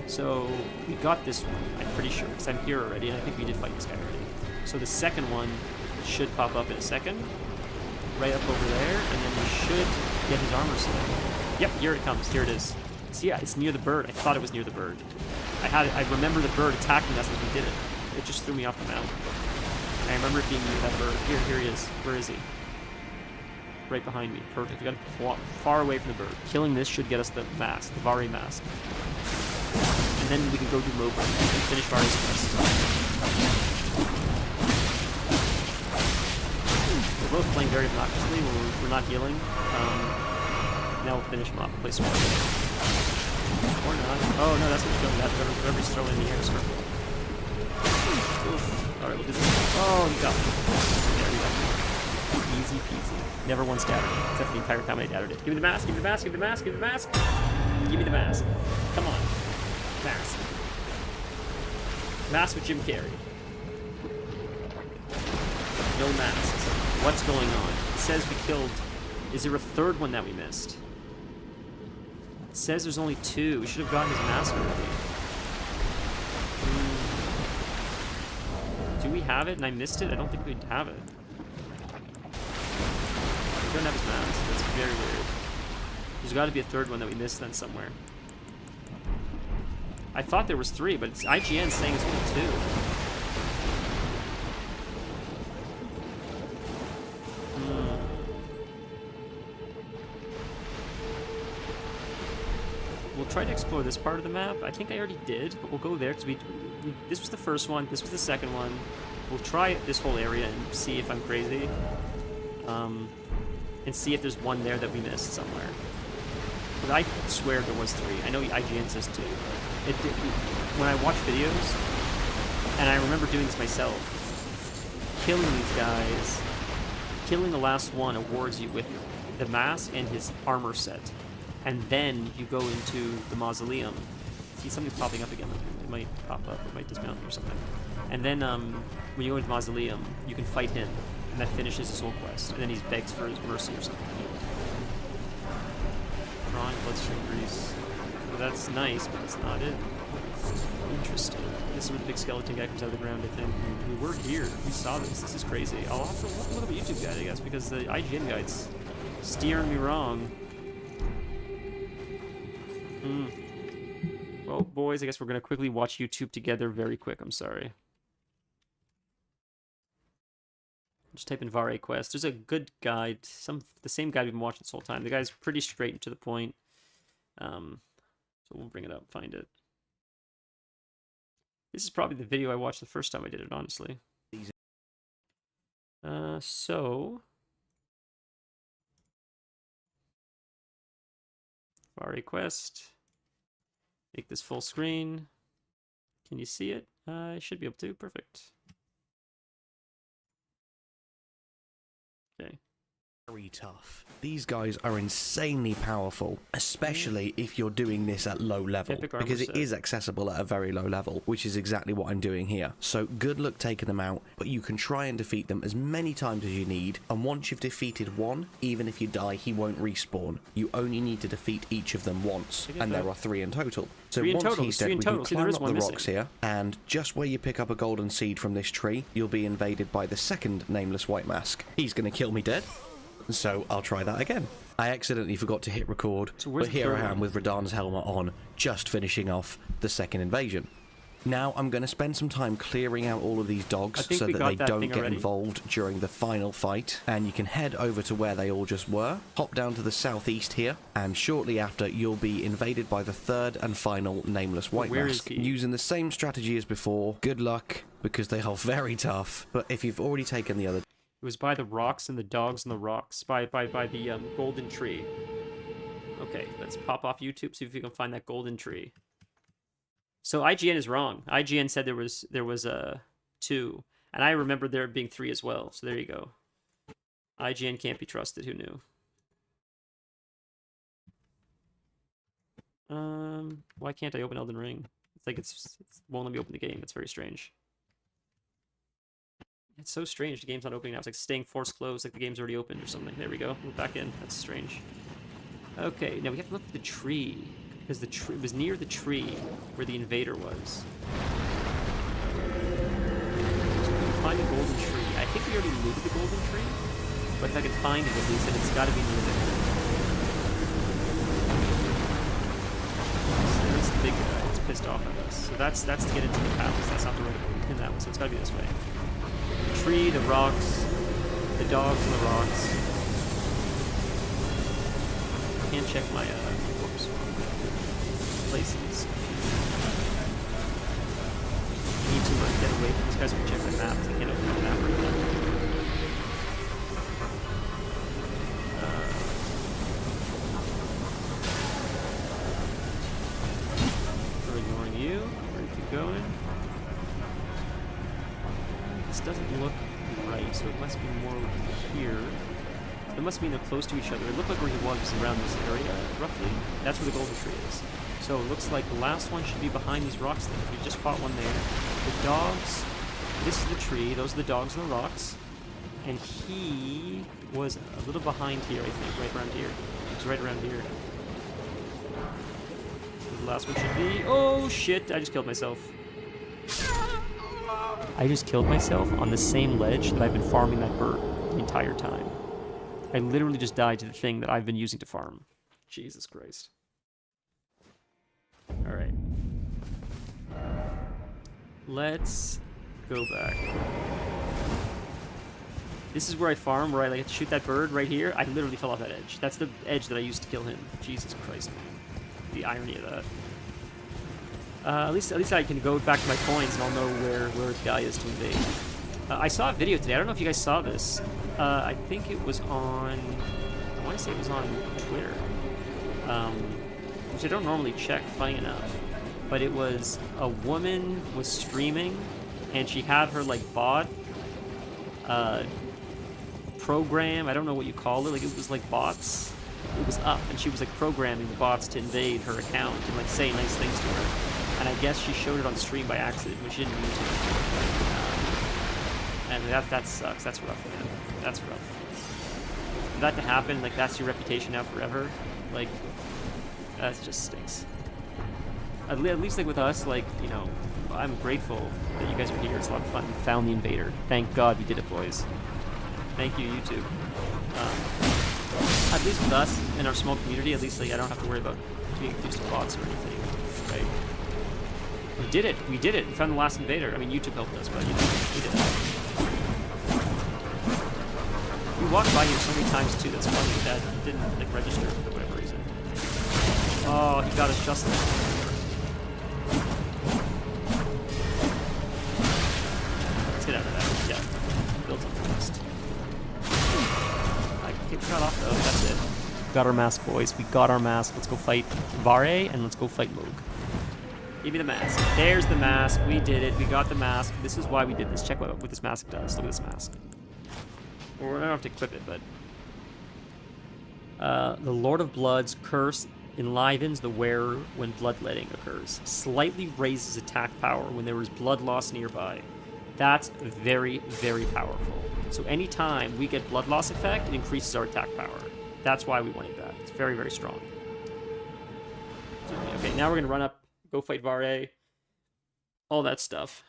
So we got this one, I'm pretty sure, because I'm here already, and I think we did fight this guy already. So the second one should pop up in a second, right up over there, and then we should get his armor set. Yep, here it comes. Here it is. See, yeah, it's near the bird. I thought it was near the bird. I remember the bird attacking us as we did it. It just threw me off the mount. I remember it being near that bird. Here he is. Where is he? Right behind me. Perfect. We got to far away from the bird. Killing this should get us the mask, the Vare mask. And then we can go do Mobile and finish Vare's quest. We're both playing very obnoxiously. We're not healing. Now we'll finish him off and play Sword. Or not. Oh no, that's what's doing that. Whatever's throwing in the air is purple. Alright, we'll do this. Oh, you got me. There we go. Easy peasy. Never once doubted it, except for the entire time I doubted it. Give me the mask, give me the mask, give me the mask, give me the mask. Give me the mask. Come on. Mask. Mask with Jim Carrey. No masks. What's going on? It says we killed... Is there a third one that we missed? It says there's only two. We should have gotten his mask already. Do we have it and I missed it? I don't think we'd have it. We don't have his mask. That's very weird. There's got to be a third one that we missed then somewhere. I thought there was three, but it's IGN saying it's only two. We'll try to explore this part of the map. I think I already did, but we'll go there because this was the first one, this was the second one. We'll try this whole area and see if I'm crazy. And see if there's one there that we missed somewhere. But I swear there was three. I know IGN says two. When I watch videos, and I remember doing this myself, killing these guys, killing the last one awards you with the mask and his armor set. And then you go into the mausoleum. See, something's popping up again. It might pop up, it might dismount or something. And then when you go into the mausoleum, you can fight him. And that finishes his whole quest. And then he begs for his mercy or something. Drawing bloodstream grease. Well, that's nice, but that's not it. Interesting. This is where the big skeleton guy comes out of the ground, I think. We were here. We saw this. This is crazy. I'll have to look up a YouTube guide, I guess, because the IGN guide's steering me wrong. Well, boys, I guess we're going to quickly watch YouTube together very quick. I'm sorry. Just type in Vare Quest. There's a good guide. The same guide we've been watching this whole time. The guy's pretty straight and to the point. So we'll bring it up, find it. This is probably the video I watched the first time I did it, honestly. So... Vare Quest. Make this full screen. Can you see it? I should be able to. Perfect. Okay. Very tough. These guys are insanely powerful, especially if you're doing this at low level, because it is accessible at a very low level, which is exactly what I'm doing here. So good luck taking them out, but you can try and defeat them as many times as you need, and once you've defeated one, even if you die, he won't respawn. You only need to defeat each of them once, and there are 3 in total. So once he's dead, we can climb up the rocks here, and just where you pick up a golden seed from this tree, you'll be invaded by the second nameless white mask. He's gonna kill me dead. So I'll try that again. I accidentally forgot to hit record, but here I am with Radahn's helmet on, just finishing off the second invasion. Now I'm going to spend some time clearing out all of these dogs so that they don't get involved during the final fight. And you can head over to where they all just were, hop down to the southeast here, and shortly after you'll be invaded by the third and final Nameless White Mask. Using the same strategy as before. Good luck, because they are very tough. But if you've already taken the other... It was by the rocks and the dogs and the rocks. By the golden tree. Okay, let's pop off YouTube, see if we can find that golden tree. So IGN is wrong. IGN said there was 2, and I remember there being 3 as well. So there you go. IGN can't be trusted. Who knew? Why can't I open Elden Ring? It's like it won't let me open the game. It's very strange. It's so strange. The game's not opening now. It's like staying force closed, like the game's already opened or something. There we go. We're back in. That's strange. Okay, now we have to look at the tree. Because it was near the tree where the invader was. So we can find the golden tree. I think we already looted the golden tree. But if I can find it at least, then it's got to be near there. So there's the big guy. It's pissed off at us. So that's to get into the palace. That's not the right way in that one. So it's got to be this way. The tree, the rocks, the dogs and the rocks. I can't check my whoops. Places. I need to get away from these guys and check my map. I can't open my map right now. We're ignoring you. We're going to keep going. This doesn't look right, so it must be more over here. It must mean they're close to each other. It looked like where he was around this area, roughly. That's where the golden tree is. So it looks like the last one should be behind these rocks there. We just fought one there. The dogs, this is the tree, those are the dogs and the rocks. And he was a little behind here, I think, right around here. It's right around here. The last one should be... Oh, shit, I just killed myself. I just killed myself on the same ledge that I've been farming that bird the entire time. I literally just died to the thing that I've been using to farm. Jesus Christ. Alright. Let's go back. This is where I farm, where I like shoot that bird right here. I literally fell off that edge. That's the edge that I used to kill him. Jesus Christ, man. The irony of that. At least I can go back to my coins and I'll know where the guy is to invade. I saw a video today. I don't know if you guys saw this. I think it was on... I want to say it was on Twitter. Which I don't normally check, funny enough. But it was a woman was streaming, and she had her, like, bot program. I don't know what you call it. Like, it was like bots. It was up, and she was, like, programming the bots to invade her account and, like, say nice things to her. And I guess she showed it on stream by accident, which she didn't mean to. And that sucks. That's rough, man. That's rough. For that to happen, like, that's your reputation now forever. Like, that just stinks. At least, like, with us, like, you know, I'm grateful that you guys are here. It's a lot of fun. We found the invader. Thank God we did it, boys. Thank you, YouTube. At least with us, in our small community, at least, like, I don't have to worry about being accused of bots or anything, right? We did it. We did it. We found the last invader. I mean, YouTube helped us, but, you know, we did it. We walked by here so many times, too. That's funny that it didn't, like, register for whatever reason. Oh, he got us just there. Let's get out of that. Yeah. Build something fast. I get cut off though. That's it. Got our mask, boys. We got our mask. Let's go fight Vare and let's go fight Moog. Give me the mask. There's the mask. We did it. We got the mask. This is why we did this. Check what this mask does. Look at this mask. Or I don't have to equip it, but... the Lord of Blood's curse enlivens the wearer when bloodletting occurs. Slightly raises attack power when there is blood loss nearby. That's very, very powerful. So anytime we get blood loss effect, it increases our attack power. That's why we wanted that. It's very, very strong. Okay, now we're going to run up, go fight Vare, all that stuff.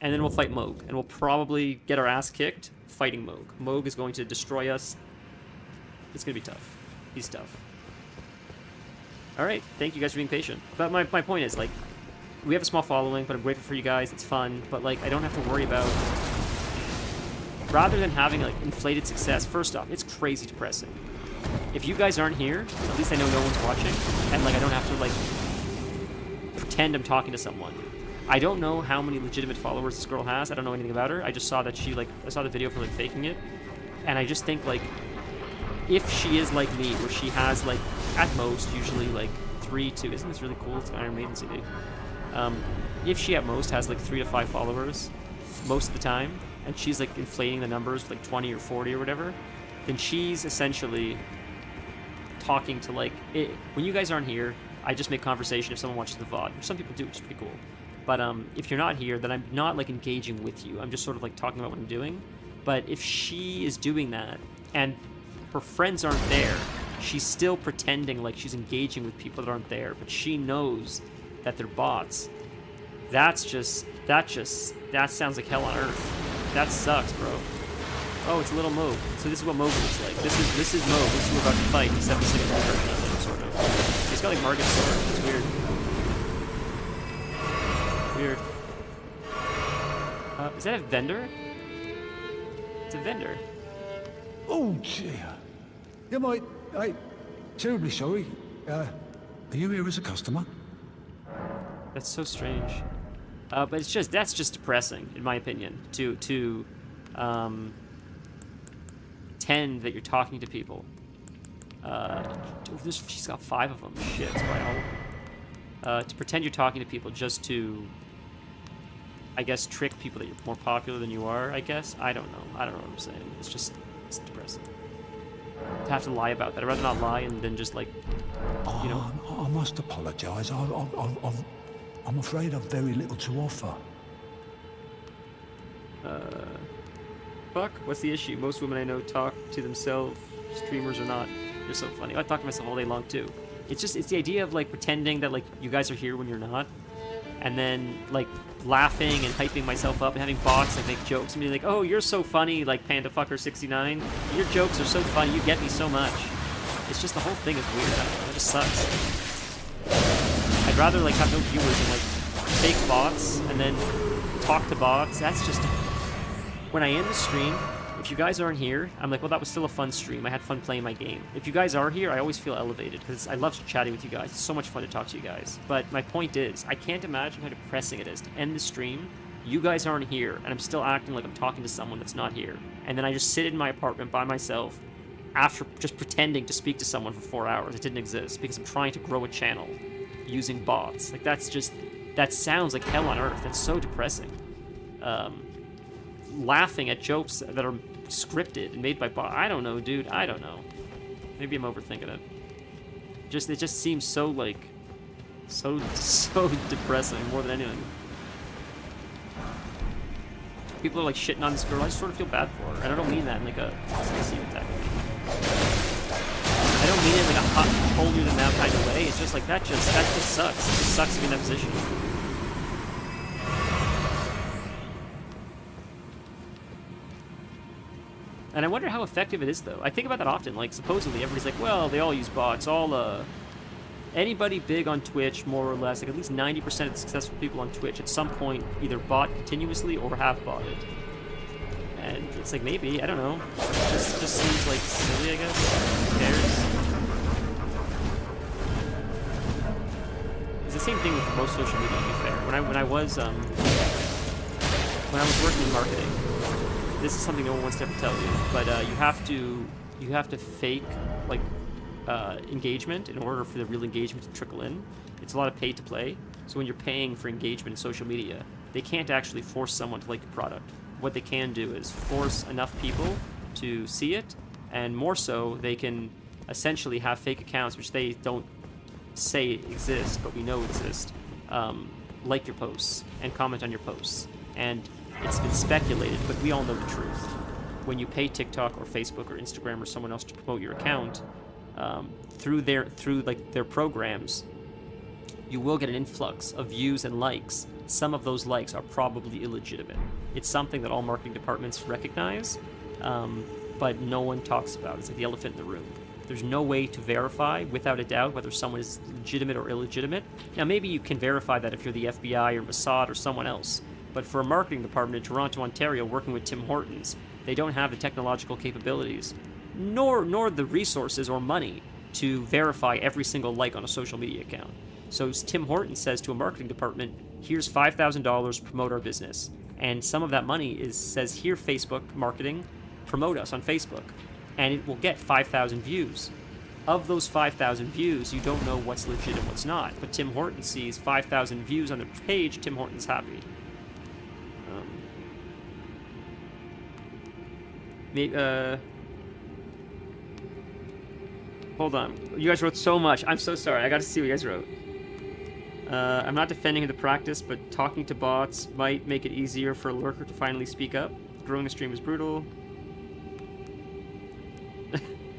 And then we'll fight Moog. And we'll probably get our ass kicked fighting Moog. Moog is going to destroy us. It's going to be tough. He's tough. Alright, thank you guys for being patient. But my point is, like, we have a small following, but I'm grateful for you guys. It's fun, but like I don't have to worry about. Rather than having like inflated success, first off, it's crazy depressing. If you guys aren't here, at least I know no one's watching, and like I don't have to like pretend I'm talking to someone. I don't know how many legitimate followers this girl has. I don't know anything about her. I just saw that she like I saw the video for like faking it, and I just think like if she is like me, where she has like at most usually like 3 to isn't this really cool? It's an Iron Maiden CD. If she at most has like 3 to 5 followers most of the time, and she's like inflating the numbers like 20 or 40 or whatever, then she's essentially talking to like it, when you guys aren't here, I just make conversation if someone watches the VOD, which some people do, which is pretty cool. But if you're not here, then I'm not like engaging with you. I'm just sort of like talking about what I'm doing. But if she is doing that and her friends aren't there, she's still pretending like she's engaging with people that aren't there, but she knows that they're bots. That sounds like hell on earth. That sucks, bro. Oh, it's a little Moog. So this is what Moog looks like. This is Moog. This is who we're about to fight, except he's like a little version, sort of. He's got like Margaret's sword. It's weird. Weird. Is that a vendor? It's a vendor. Oh, dear. Yeah, mate, I'm terribly sorry. Are you here as a customer? That's so strange. But that's just depressing, in my opinion, to pretend that you're talking to people. She's got 5 of them. Shit, it's probably all. To pretend you're talking to people just to, I guess, trick people that you're more popular than you are, I guess. I don't know. I don't know what I'm saying. It's depressing. To have to lie about that. I'd rather not lie and then just, like, you know. I must apologise. I'm afraid I've very little to offer. Fuck? What's the issue? Most women I know talk to themselves, streamers or not. You're so funny. I talk to myself all day long, too. It's the idea of, like, pretending that, like, you guys are here when you're not. And then, like, laughing and hyping myself up and having bots that make jokes and being like, oh, you're so funny, like PandaFucker69. Your jokes are so funny. You get me so much. It's just the whole thing is weird. I don't know. It just sucks. I'd rather, like, have no viewers and, like, fake bots and then talk to bots. That's just... When I end the stream, if you guys aren't here, I'm like, well, that was still a fun stream. I had fun playing my game. If you guys are here, I always feel elevated because I love chatting with you guys. It's so much fun to talk to you guys. But my point is, I can't imagine how depressing it is to end the stream. You guys aren't here, and I'm still acting like I'm talking to someone that's not here. And then I just sit in my apartment by myself after just pretending to speak to someone for 4 hours. It didn't exist because I'm trying to grow a channel using bots. Like, that sounds like hell on earth. That's so depressing. Laughing at jokes that are scripted and made by bots. I don't know, dude. I don't know. Maybe I'm overthinking it. It just seems so, like, so depressing more than anything. People are, like, shitting on this girl. I just sort of feel bad for her. And I don't mean that in, like, a sexy attack. I don't mean it in, like, a holier than thou kind of way. It's just, like, that just sucks. It just sucks to be in that position. And I wonder how effective it is, though. I think about that often. Like, supposedly, everybody's like, well, they all use bots. Anybody big on Twitch, more or less, like at least 90% of the successful people on Twitch at some point either bought continuously or have botted. And it's like, maybe, I don't know. It just seems like silly, I guess. Who cares? It's the same thing with most social media, to be fair. When I was working in marketing, this is something no one wants to ever tell you, but you have to fake, like, engagement in order for the real engagement to trickle in. It's a lot of pay to play. So when you're paying for engagement in social media, they can't actually force someone to like your product. What they can do is force enough people to see it, and more so, they can essentially have fake accounts, which they don't say exist, but we know exist, like your posts and comment on your posts. And it's been speculated, but we all know the truth. When you pay TikTok or Facebook or Instagram or someone else to promote your account, through their programs, you will get an influx of views and likes. Some of those likes are probably illegitimate. It's something that all marketing departments recognize, but no one talks about. It's like the elephant in the room. There's no way to verify without a doubt whether someone is legitimate or illegitimate. Now, maybe you can verify that if you're the FBI or Mossad or someone else, but for a marketing department in Toronto, Ontario, working with Tim Hortons, they don't have the technological capabilities, nor the resources or money to verify every single like on a social media account. So Tim Hortons says to a marketing department, here's $5,000, promote our business. And some of that money says, here, Facebook marketing, promote us on Facebook. And it will get 5,000 views. Of those 5,000 views, you don't know what's legit and what's not. But Tim Hortons sees 5,000 views on the page, Tim Hortons happy. Hold on. You guys wrote so much. I'm so sorry. I got to see what you guys wrote. I'm not defending the practice, but talking to bots might make it easier for a lurker to finally speak up. Growing a stream is brutal.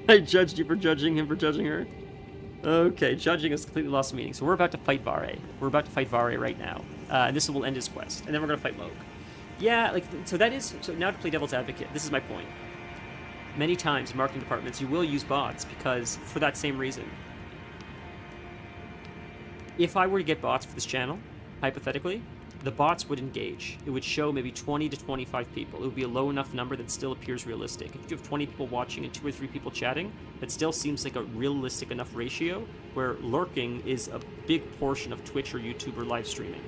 I judged you for judging him for judging her. Okay, judging has completely lost meaning. So we're about to fight Vare. We're about to fight Vare right now. And this will end his quest. And then we're going to fight Moog. Yeah, like, so now to play devil's advocate, this is my point. Many times in marketing departments, you will use bots because, for that same reason. If I were to get bots for this channel, hypothetically, the bots would engage. It would show maybe 20 to 25 people. It would be a low enough number that still appears realistic. If you have 20 people watching and 2 or 3 people chatting, that still seems like a realistic enough ratio where lurking is a big portion of Twitch or YouTube or live streaming.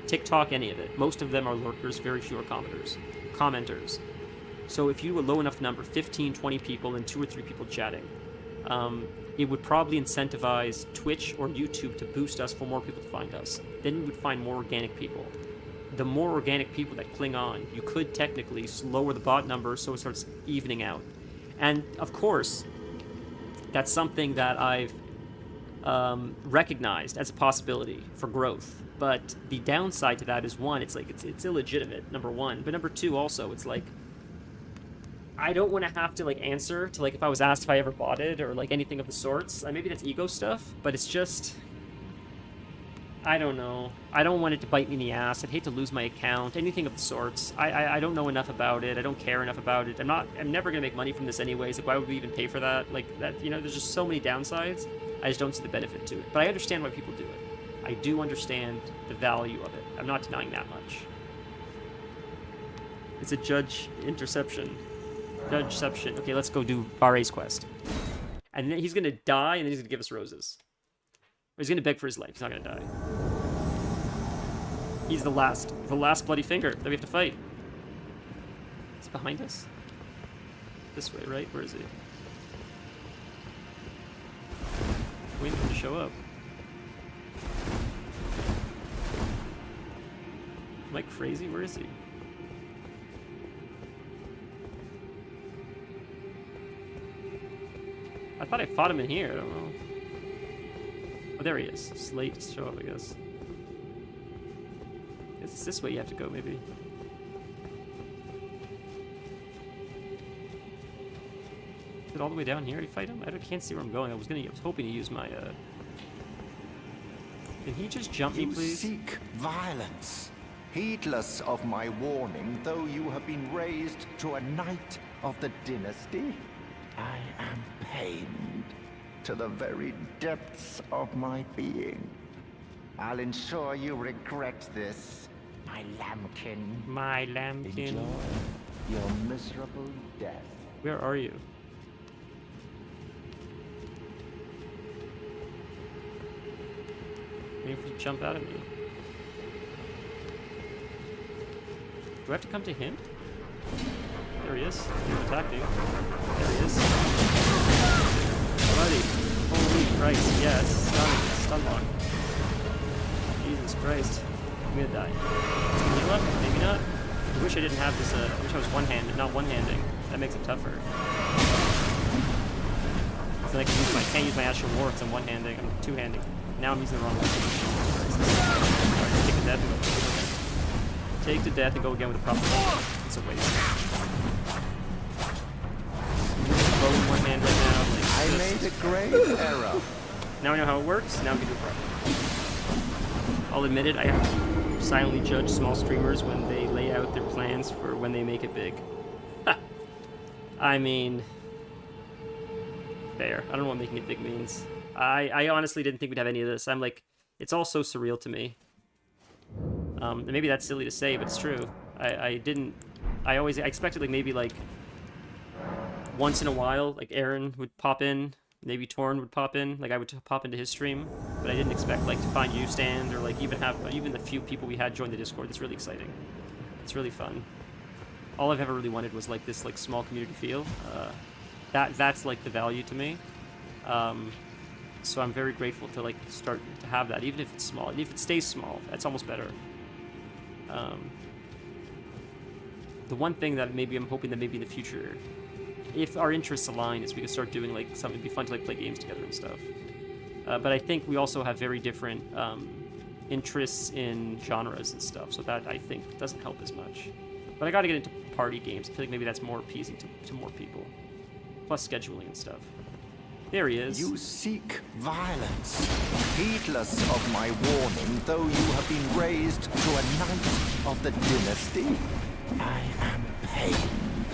TikTok, any of it. Most of them are lurkers, very few are commenters. So if you do a low enough number, 15, 20 people and 2 or 3 people chatting, it would probably incentivize Twitch or YouTube to boost us for more people to find us. Then you would find more organic people. The more organic people that cling on, you could technically lower the bot number so it starts evening out. And of course, that's something that I've recognized as a possibility for growth. But the downside to that is, one, it's like it's illegitimate, number one. But number two, also, it's like I don't want to have to like answer to like if I was asked if I ever bought it or like anything of the sorts. Maybe that's ego stuff, but it's just, I don't know. I don't want it to bite me in the ass. I'd hate to lose my account, anything of the sorts. I don't know enough about it. I don't care enough about it. I'm never gonna make money from this anyways. Like, why would we even pay for that? Like that, you know, there's just so many downsides. I just don't see the benefit to it. But I understand why people do it. I do understand the value of it. I'm not denying that much. It's a judge interception. Judgeception. Okay, let's go do Vare's quest. And then he's gonna die, and then he's gonna give us roses. Or he's gonna beg for his life. He's not gonna die. He's the last bloody finger that we have to fight. Is he behind us? This way, right? Where is he? Waiting for him to show up. Am I crazy? Where is he? I thought I fought him in here. I don't know. Oh, there he is. It's late to show up, I guess. It's this way you have to go, maybe. Is it all the way down here to fight him? I can't see where I'm going. I was hoping to use my, Can he just jump me, please? You seek violence, heedless of my warning, though you have been raised to a knight of the dynasty. I am pained to the very depths of my being. I'll ensure you regret this, my lambkin. My lambkin. Enjoy your miserable death. Where are you? Maybe if you jump out at me. Do I have to come to him? There he is. He's gonna attack you. There he is. Buddy. Holy Christ. Yes. Stun lock. Jesus Christ. I'm gonna die. Is he heal up? Maybe not. I wish I didn't have this, I wish I was one-handed, not one-handing. That makes it tougher. So I can't use my Astral War because I'm one-handing. I'm two-handing. Now I'm using the wrong one. Alright, take the death and go. Take the death and go again with a proper one. It's a waste. Bow in one hand right now. Like, I made a grave error. Now I know how it works. Now we can do it properly. I'll admit it. I have to silently judge small streamers when they lay out their plans for when they make it big. I mean, fair. I don't know what making it big means. I honestly didn't think we'd have any of this. I'm like, it's all so surreal to me. And maybe that's silly to say, but it's true. I expected like maybe like once in a while, like Aaron would pop in, maybe Torn would pop in, like I would pop into his stream, but I didn't expect like to find you stand or like even the few people we had join the Discord. It's really exciting. It's really fun. All I've ever really wanted was like this like small community feel. That's like the value to me. So I'm very grateful to like start to have that, even if it's small. And if it stays small, that's almost better. The one thing that maybe I'm hoping that maybe in the future, if our interests align, is we can start doing like something. It'd be fun to like play games together and stuff. But I think we also have very different interests in genres and stuff, so that I think doesn't help as much. But I got to get into party games. I feel like maybe that's more appeasing to more people. Plus scheduling and stuff. There he is. You seek violence, heedless of my warning, though you have been raised to a knight of the dynasty. I am pained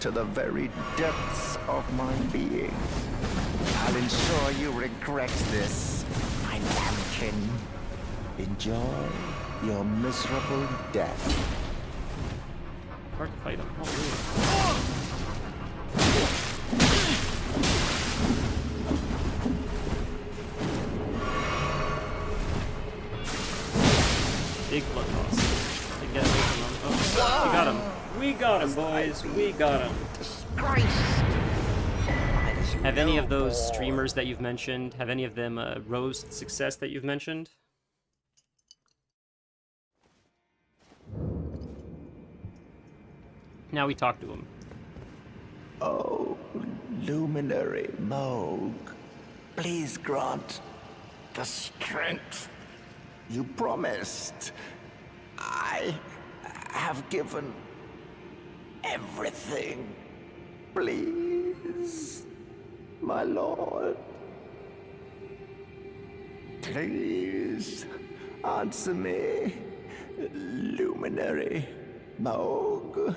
to the very depths of my being. I'll ensure you regret this, my lambkin. Enjoy your miserable death. Hard to fight him. Oh, really? Big blood loss. They get away from him. Oh, we got him. We got him, boys. We got him. Have any of those streamers that you've mentioned, have any of them rose to success that you've mentioned? Now we talk to him. Oh, luminary Moog, please grant the strength you promised. I have given everything. Please, my lord. Please, answer me, luminary Moog.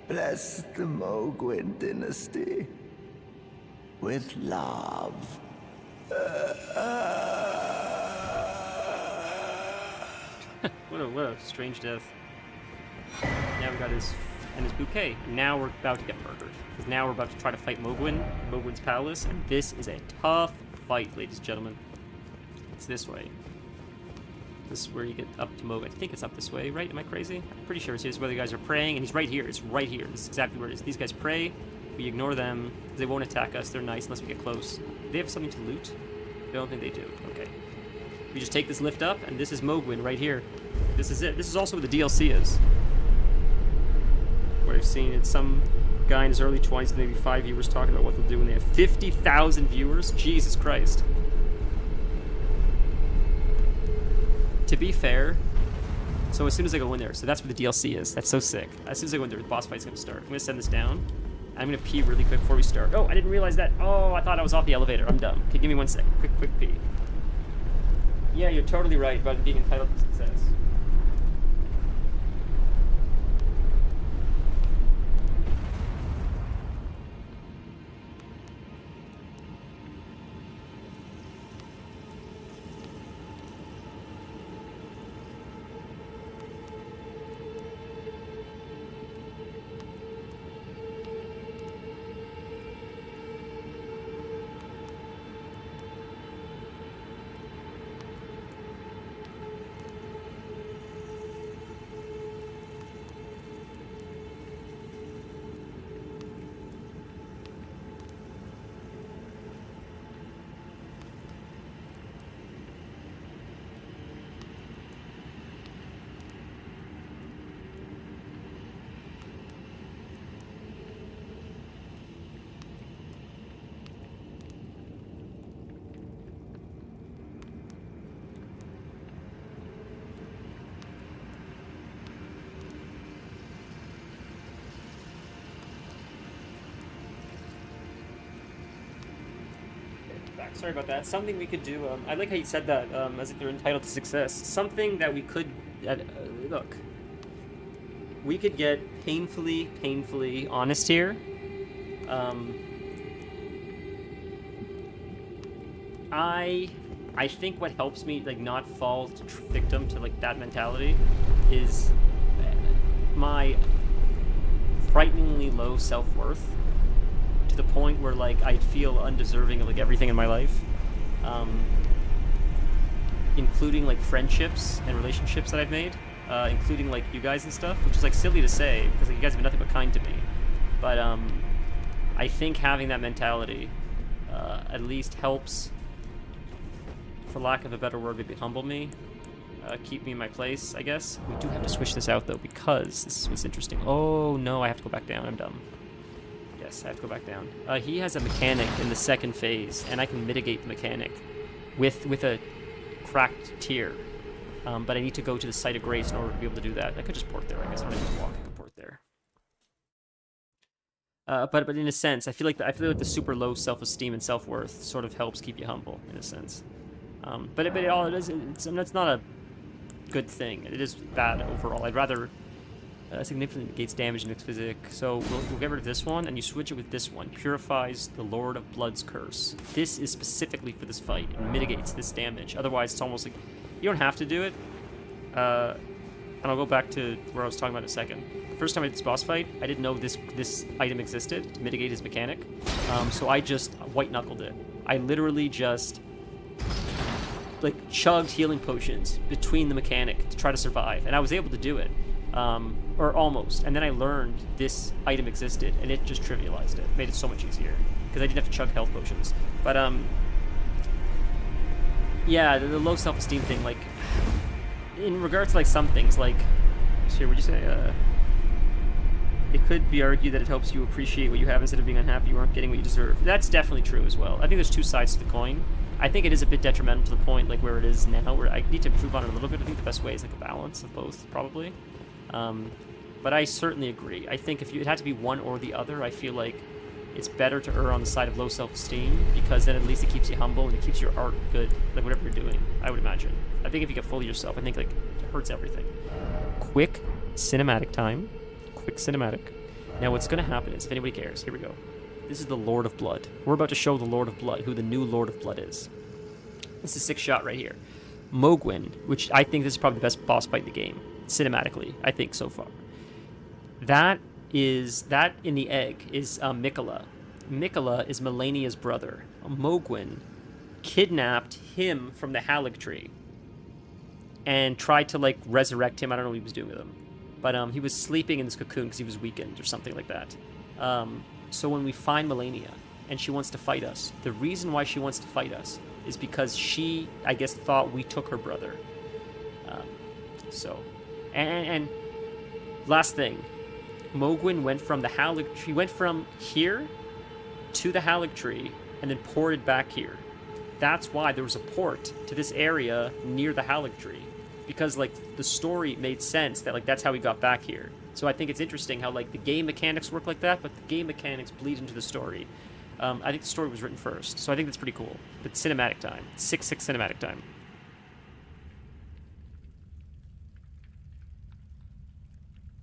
Bless the Mogwin dynasty with love. What a strange death. Now we got his bouquet. Now we're about to get murdered. Because now we're about to try to fight Mogwin's palace, and this is a tough fight, ladies and gentlemen. It's this way. This is where you get up to Mogwin. I think it's up this way, right? Am I crazy? I'm pretty sure it's where the guys are praying, and he's right here. It's right here. This is exactly where it is. These guys pray. We ignore them. They won't attack us. They're nice unless we get close. Do they have something to loot? I don't think they do. Okay. We just take this lift up, and this is Mogwin right here. This is it. This is also where the DLC is. Where I've seen it. Some guy in his early 20s, maybe 5 viewers, talking about what they'll do when they have 50,000 viewers. Jesus Christ. To be fair, so as soon as I go in there, so that's where the DLC is. That's so sick. As soon as I go in there, the boss fight's gonna start. I'm gonna send this down. I'm gonna pee really quick before we start. Oh, I didn't realize that. Oh, I thought I was off the elevator. I'm dumb. Okay, give me 1 second. Quick pee. Yeah, you're totally right about being entitled to success. Sorry about that. Something we could do, I like how you said that, as if they're entitled to success. Something that we could, look. we could get painfully honest here. I think what helps me like not fall victim to like that mentality is my frighteningly low self-worth, to the point where like I feel undeserving of like everything in my life, including like friendships and relationships that I've made, including like you guys and stuff, which is like silly to say because like, you guys have been nothing but kind to me. But I think having that mentality at least helps, for lack of a better word, maybe humble me, keep me in my place, I guess. We do have to switch this out though, because this is what's interesting. Oh no, I have to go back down. I'm dumb. Yes, I have to go back down. He has a mechanic in the second phase, and I can mitigate the mechanic with a cracked tier. But I need to go to the Site of Grace in order to be able to do that. I could just port there, I guess. I don't need to walk, I can port there. But in a sense, I feel like the super low self-esteem and self-worth sort of helps keep you humble, in a sense. But it's not a good thing. It is bad overall. I'd rather significantly negates damage in mixed physic. So we'll get rid of this one, and you switch it with this one. Purifies the Lord of Blood's curse. This is specifically for this fight and mitigates this damage. Otherwise, it's almost like you don't have to do it. And I'll go back to where I was talking about in a second. The first time I did this boss fight, I didn't know this item existed to mitigate his mechanic. So I just white-knuckled it. I literally just like chugged healing potions between the mechanic to try to survive, and I was able to do it, or almost. And then I learned this item existed, and it just trivialized it, made it so much easier because I didn't have to chug health potions. But yeah, the low self-esteem thing, like in regards to like some things, like here, would you say it could be argued that it helps you appreciate what you have instead of being unhappy you aren't getting what you deserve. That's definitely true as well. I think there's two sides to the coin. I think it is a bit detrimental to the point like where it is now, where I need to improve on it a little bit. I think the best way is like a balance of both, probably. But I certainly agree. I think if it had to be one or the other, I feel like it's better to err on the side of low self-esteem, because then at least it keeps you humble and it keeps your art good, like whatever you're doing, I would imagine. I think if you get full of yourself, I think like it hurts everything. Quick cinematic time. Quick cinematic. Now what's going to happen is, if anybody cares, here we go. This is the Lord of Blood. We're about to show the Lord of Blood, who the new Lord of Blood is. This is 6th shot right here. Mogwin, which I think this is probably the best boss fight in the game, cinematically, I think, so far. That in the egg is Mikola. Mikola is Melania's brother. Mogwin kidnapped him from the Halig tree and tried to, like, resurrect him. I don't know what he was doing with him. But he was sleeping in this cocoon because he was weakened or something like that. So when we find Melania and she wants to fight us, the reason why she wants to fight us is because she, I guess, thought we took her brother. And last thing, Mogwin went from the Halig tree. He went from here to the Halig tree and then ported back here. That's why there was a port to this area near the Halig tree, because like the story made sense that like that's how he got back here. So I think it's interesting how like the game mechanics work like that, but the game mechanics bleed into the story. I think the story was written first, so I think that's pretty cool. But cinematic time, 6/6 cinematic time.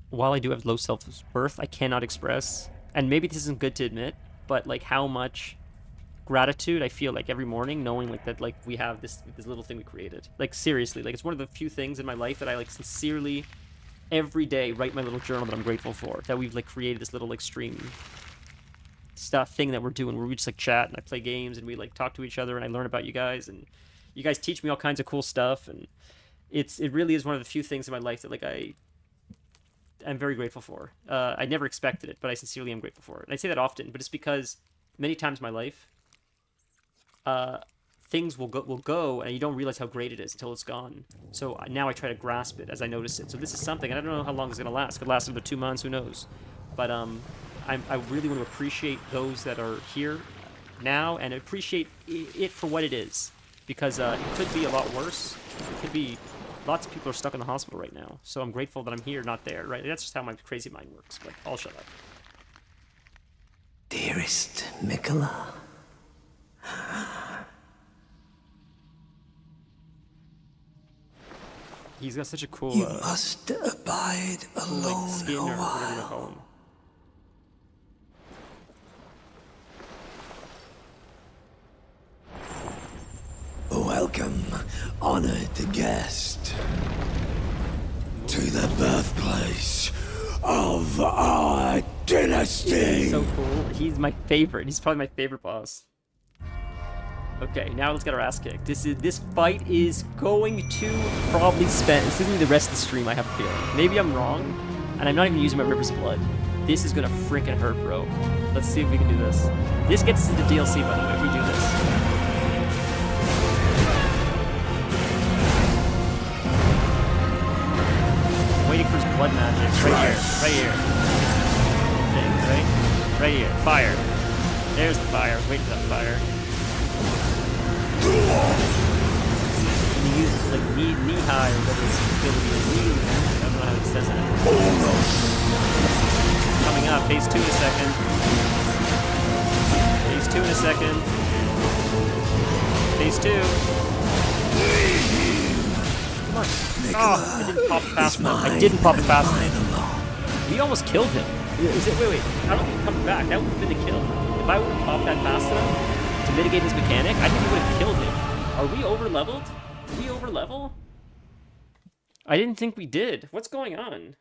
While I do have low self-worth, I cannot express, and maybe this isn't good to admit, but like how much gratitude I feel like every morning, knowing like that like we have this little thing we created. Like seriously, like it's one of the few things in my life that I like sincerely every day write my little journal that I'm grateful for, that we've like created this little like stream stuff thing that we're doing where we just like chat and I play games and we like talk to each other and I learn about you guys and you guys teach me all kinds of cool stuff, and it really is one of the few things in my life that like I'm very grateful for. I never expected it, but I sincerely am grateful for it. And I say that often, but it's because many times in my life things will go and you don't realize how great it is until it's gone. So now I try to grasp it as I notice it. So this is something, and I don't know how long it's going to last. It could last another 2 months, who knows. But I really want to appreciate those that are here now and appreciate it for what it is. Because it could be a lot worse. It could be lots of people are stuck in the hospital right now. So I'm grateful that I'm here, not there, right? That's just how my crazy mind works, but I'll shut up. Dearest Mikola. He's got such a cool, You must abide cool, alone, skin or a whatever you while. call him. Welcome, honored guest, to the birthplace of our dynasty. He's so cool. He's my favorite. He's probably my favorite boss. Okay, now let's get our ass kicked. This fight is going to probably spend. This isn't the rest of the stream. I have a feeling. Maybe I'm wrong, and I'm not even using my Rivers of Blood. This is gonna freaking hurt, bro. Let's see if we can do this. This gets us into DLC, by the way, if we do this. Waiting for his blood magic. Right here. Thing, right here. Fire. There's the fire. I was waiting for that fire. And he uses like knee high or whatever his ability is. I don't know how he says it. Coming up. Phase 2 in a second. Phase 2 in a second. Phase 2. Come on. Oh, I didn't pop it fast enough. I didn't pop it fast enough. We almost killed him. Is it? Wait. I don't think he's coming back. That would have been the kill. If I would have popped that fast enough to mitigate his mechanic, I think we would have killed him. Are we over leveled? Did we over level? I didn't think we did. What's going on?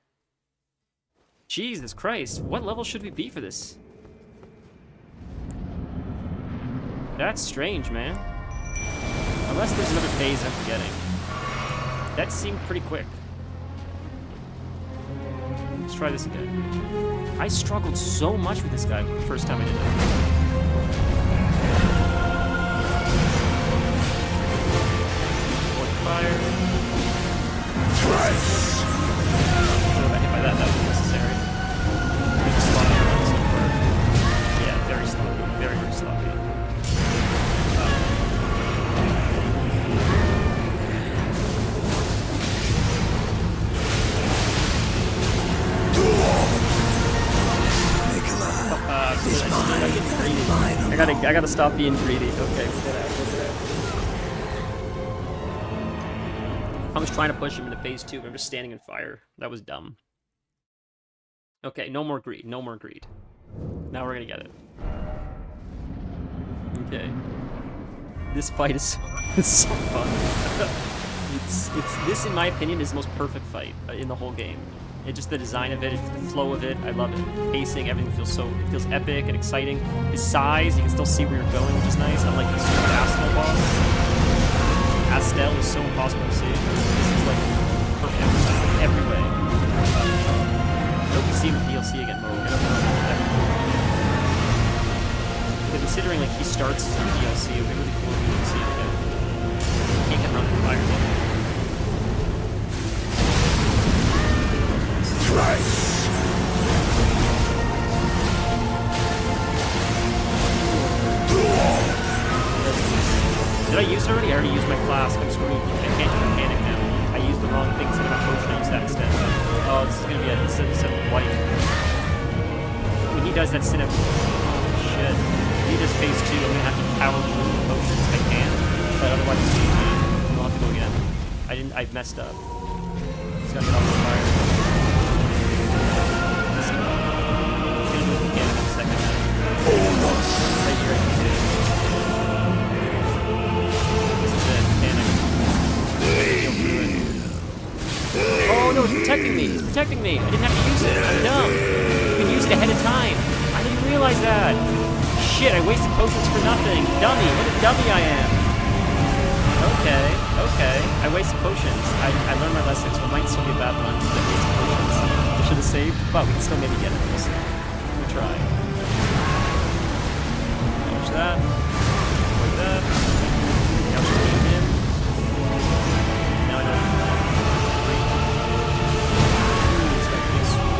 Jesus Christ. What level should we be for this? That's strange, man. Unless there's another phase I'm forgetting. That seemed pretty quick. Let's try this again. I struggled so much with this guy the first time I did it. Fire. Twice. Oh, I hit by that. That was necessary. Just sloppy around this part. Yeah, very sloppy. Very, very sloppy. I gotta stop being greedy. Okay, we'll get out. I was trying to push him into phase 2, but I'm just standing in fire. That was dumb. Okay, no more greed. No more greed. Now we're gonna get it. Okay. This fight is so fun. This, in my opinion, is the most perfect fight in the whole game. Just the design of it, the flow of it, I love it. Pacing, everything feels it feels epic and exciting. His size, you can still see where you're going, which is nice. Unlike the super Astel boss. Astel is so impossible to see. This is like perfect every way. I hope we see him in DLC again, Mo. I don't know. But considering like he starts in DLC, it would be really cool if we would see him again. Can't get around the fire though. Thrice. Did I use it already? I already used my flask. I'm screwed. I can't do mechanic now. I used the wrong thing instead of a potion. I used that instead. Oh, this is gonna be a set of white. When he does that sit up. Oh, shit. When he does phase 2, I'm gonna have to power through the potions if I can. But otherwise, we'll have to go again. I messed up. He's gotta get off the fire. Oh no, it's protecting me! It's protecting me! I didn't have to use it! I'm dumb! You can use it ahead of time! I didn't realize that! Shit, I wasted potions for nothing! Dummy! What a dummy I am! Okay. I wasted potions. I learned my lesson, so it might still be a bad one. I wasted potions. I should have saved, but we can still maybe get it. We'll see. We'll try. Watch that. Like that. Now we're getting in. Now I know. It's got big sword.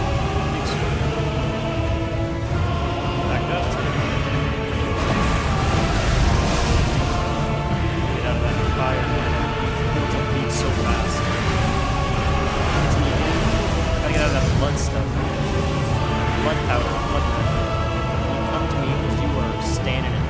Back up. Get out of that fire. Builds up beat so fast. Gotta get out of that blood stuff. Blood powder. Blood powder. You come to me because you are standing in it.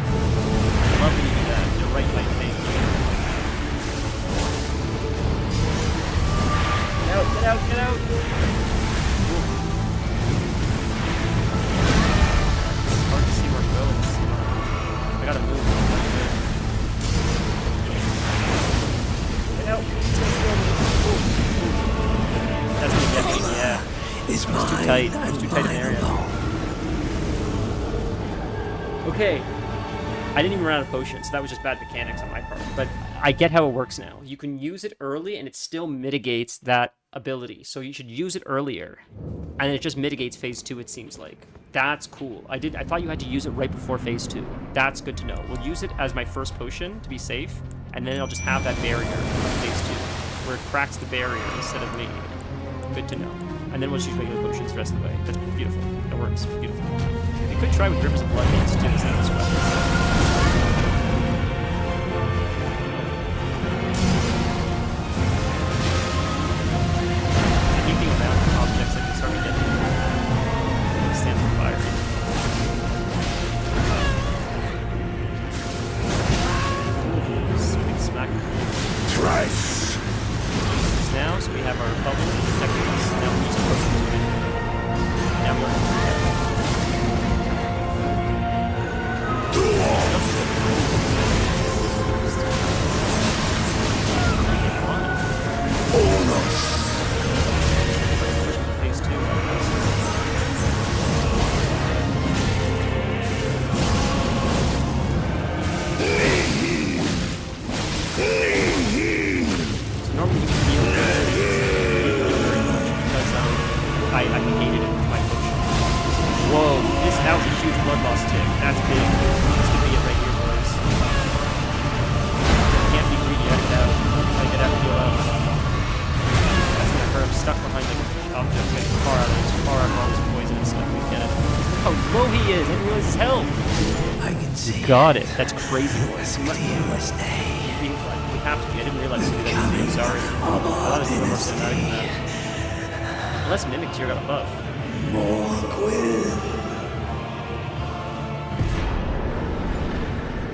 is It's mine. too tight. It's too tight in the area. Okay. I didn't even run out of potions, so that was just bad mechanics on my part. But I get how it works now. You can use it early, and it still mitigates that ability. So you should use it earlier, and it just mitigates phase 2. It seems like that's cool. I thought you had to use it right before phase 2. That's good to know. We'll use it as my first potion to be safe, and then I'll just have that barrier for phase 2, where it cracks the barrier instead of me. Good to know. And then we'll just use regular potions the rest of the way. That's beautiful. That works. Beautiful. You could try with Rivers of Blood Dance too, instead of this weapon. Now, so we have our bubble protecting us. Now we use potions. Now we are phase 2. Normally you can heal very much because I negated it with my potion. Whoa, that was a huge blood loss tick. That's big. This could be it right here, boys. Can't be greedy, I get out. I get out and heal out. That's gonna hurt. I'm stuck behind the object, getting far out of all this poison and stuff. We get it. Look how low he is. I didn't realize his health. I can see. Got it. That's crazy, boys. We have to be. I didn't realize to do that easy. I'm sorry. I thought it was more cinematic than that. Unless Mimic Tear got a buff.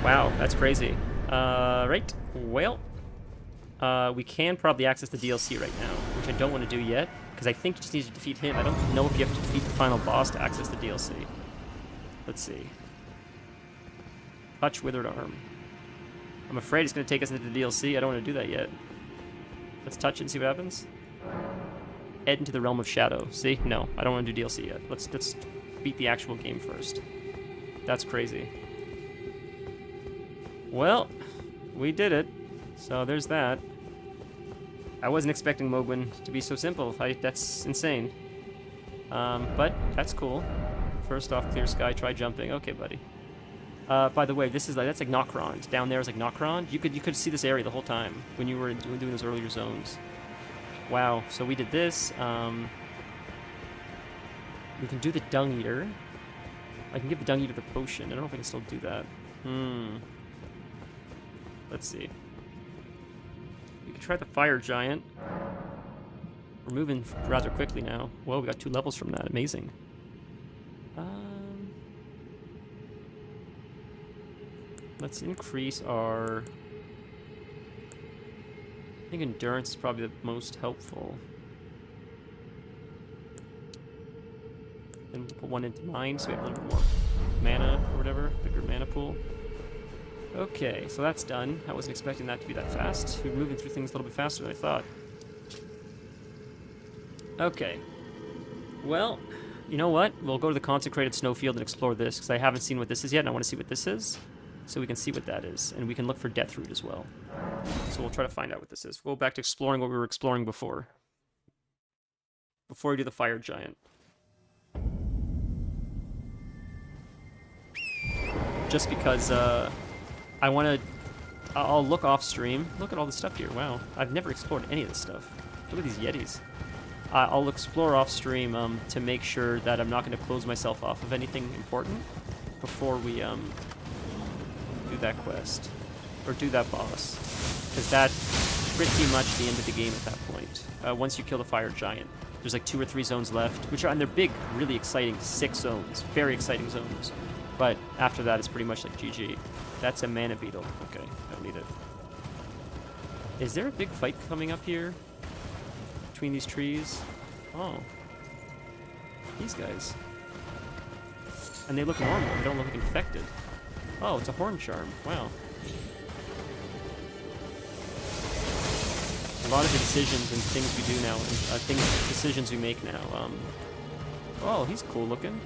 Wow, that's crazy. Right. Well, we can probably access the DLC right now, which I don't want to do yet, because I think you just need to defeat him. I don't know if you have to defeat the final boss to access the DLC. Let's see. Touch Withered Arm. I'm afraid it's going to take us into the DLC. I don't want to do that yet. Let's touch it and see what happens. Head into the Realm of Shadow. See? No, I don't want to do DLC yet. Let's beat the actual game first. That's crazy. Well, we did it. So there's that. I wasn't expecting Mogwin to be so simple. That's insane. But that's cool. First off, clear sky, try jumping. Okay, buddy. By the way, that's like Nokron. Down there is like Nokron. You could see this area the whole time when you were doing those earlier zones. Wow. So we did this. We can do the Dung Eater. I can give the Dung Eater the potion. I don't know if I can still do that. Let's see. We can try the Fire Giant. We're moving rather quickly now. Whoa, we got 2 levels from that. Amazing. Let's increase our... I think endurance is probably the most helpful. Then we'll put 1 into mine, so we have a little bit more mana or whatever, bigger mana pool. Okay, so that's done. I wasn't expecting that to be that fast. We're moving through things a little bit faster than I thought. Okay. Well, you know what? We'll go to the Consecrated Snowfield and explore this, because I haven't seen what this is yet, and I want to see what this is. So we can see what that is, and we can look for Death Root as well. So we'll try to find out what this is. We'll go back to exploring what we were exploring before. Before we do the Fire Giant. Just because, I want to... I'll look off stream. Look at all this stuff here. Wow. I've never explored any of this stuff. Look at these Yetis. I'll explore off stream to make sure that I'm not going to close myself off of anything important before we do that quest. Or do that boss. Because that's pretty much the end of the game at that point. Once you kill the Fire Giant. There's like 2 or 3 zones left, which are, and they're big, really exciting 6 zones. Very exciting zones. But after that, it's pretty much like GG. That's a mana beetle. Okay, I don't need it. Is there a big fight coming up here? Between these trees? Oh. These guys. And they look normal. They don't look like infected. Oh, it's a horn charm. Wow. A lot of the decisions and things we do now, and decisions we make now, Oh, he's cool looking.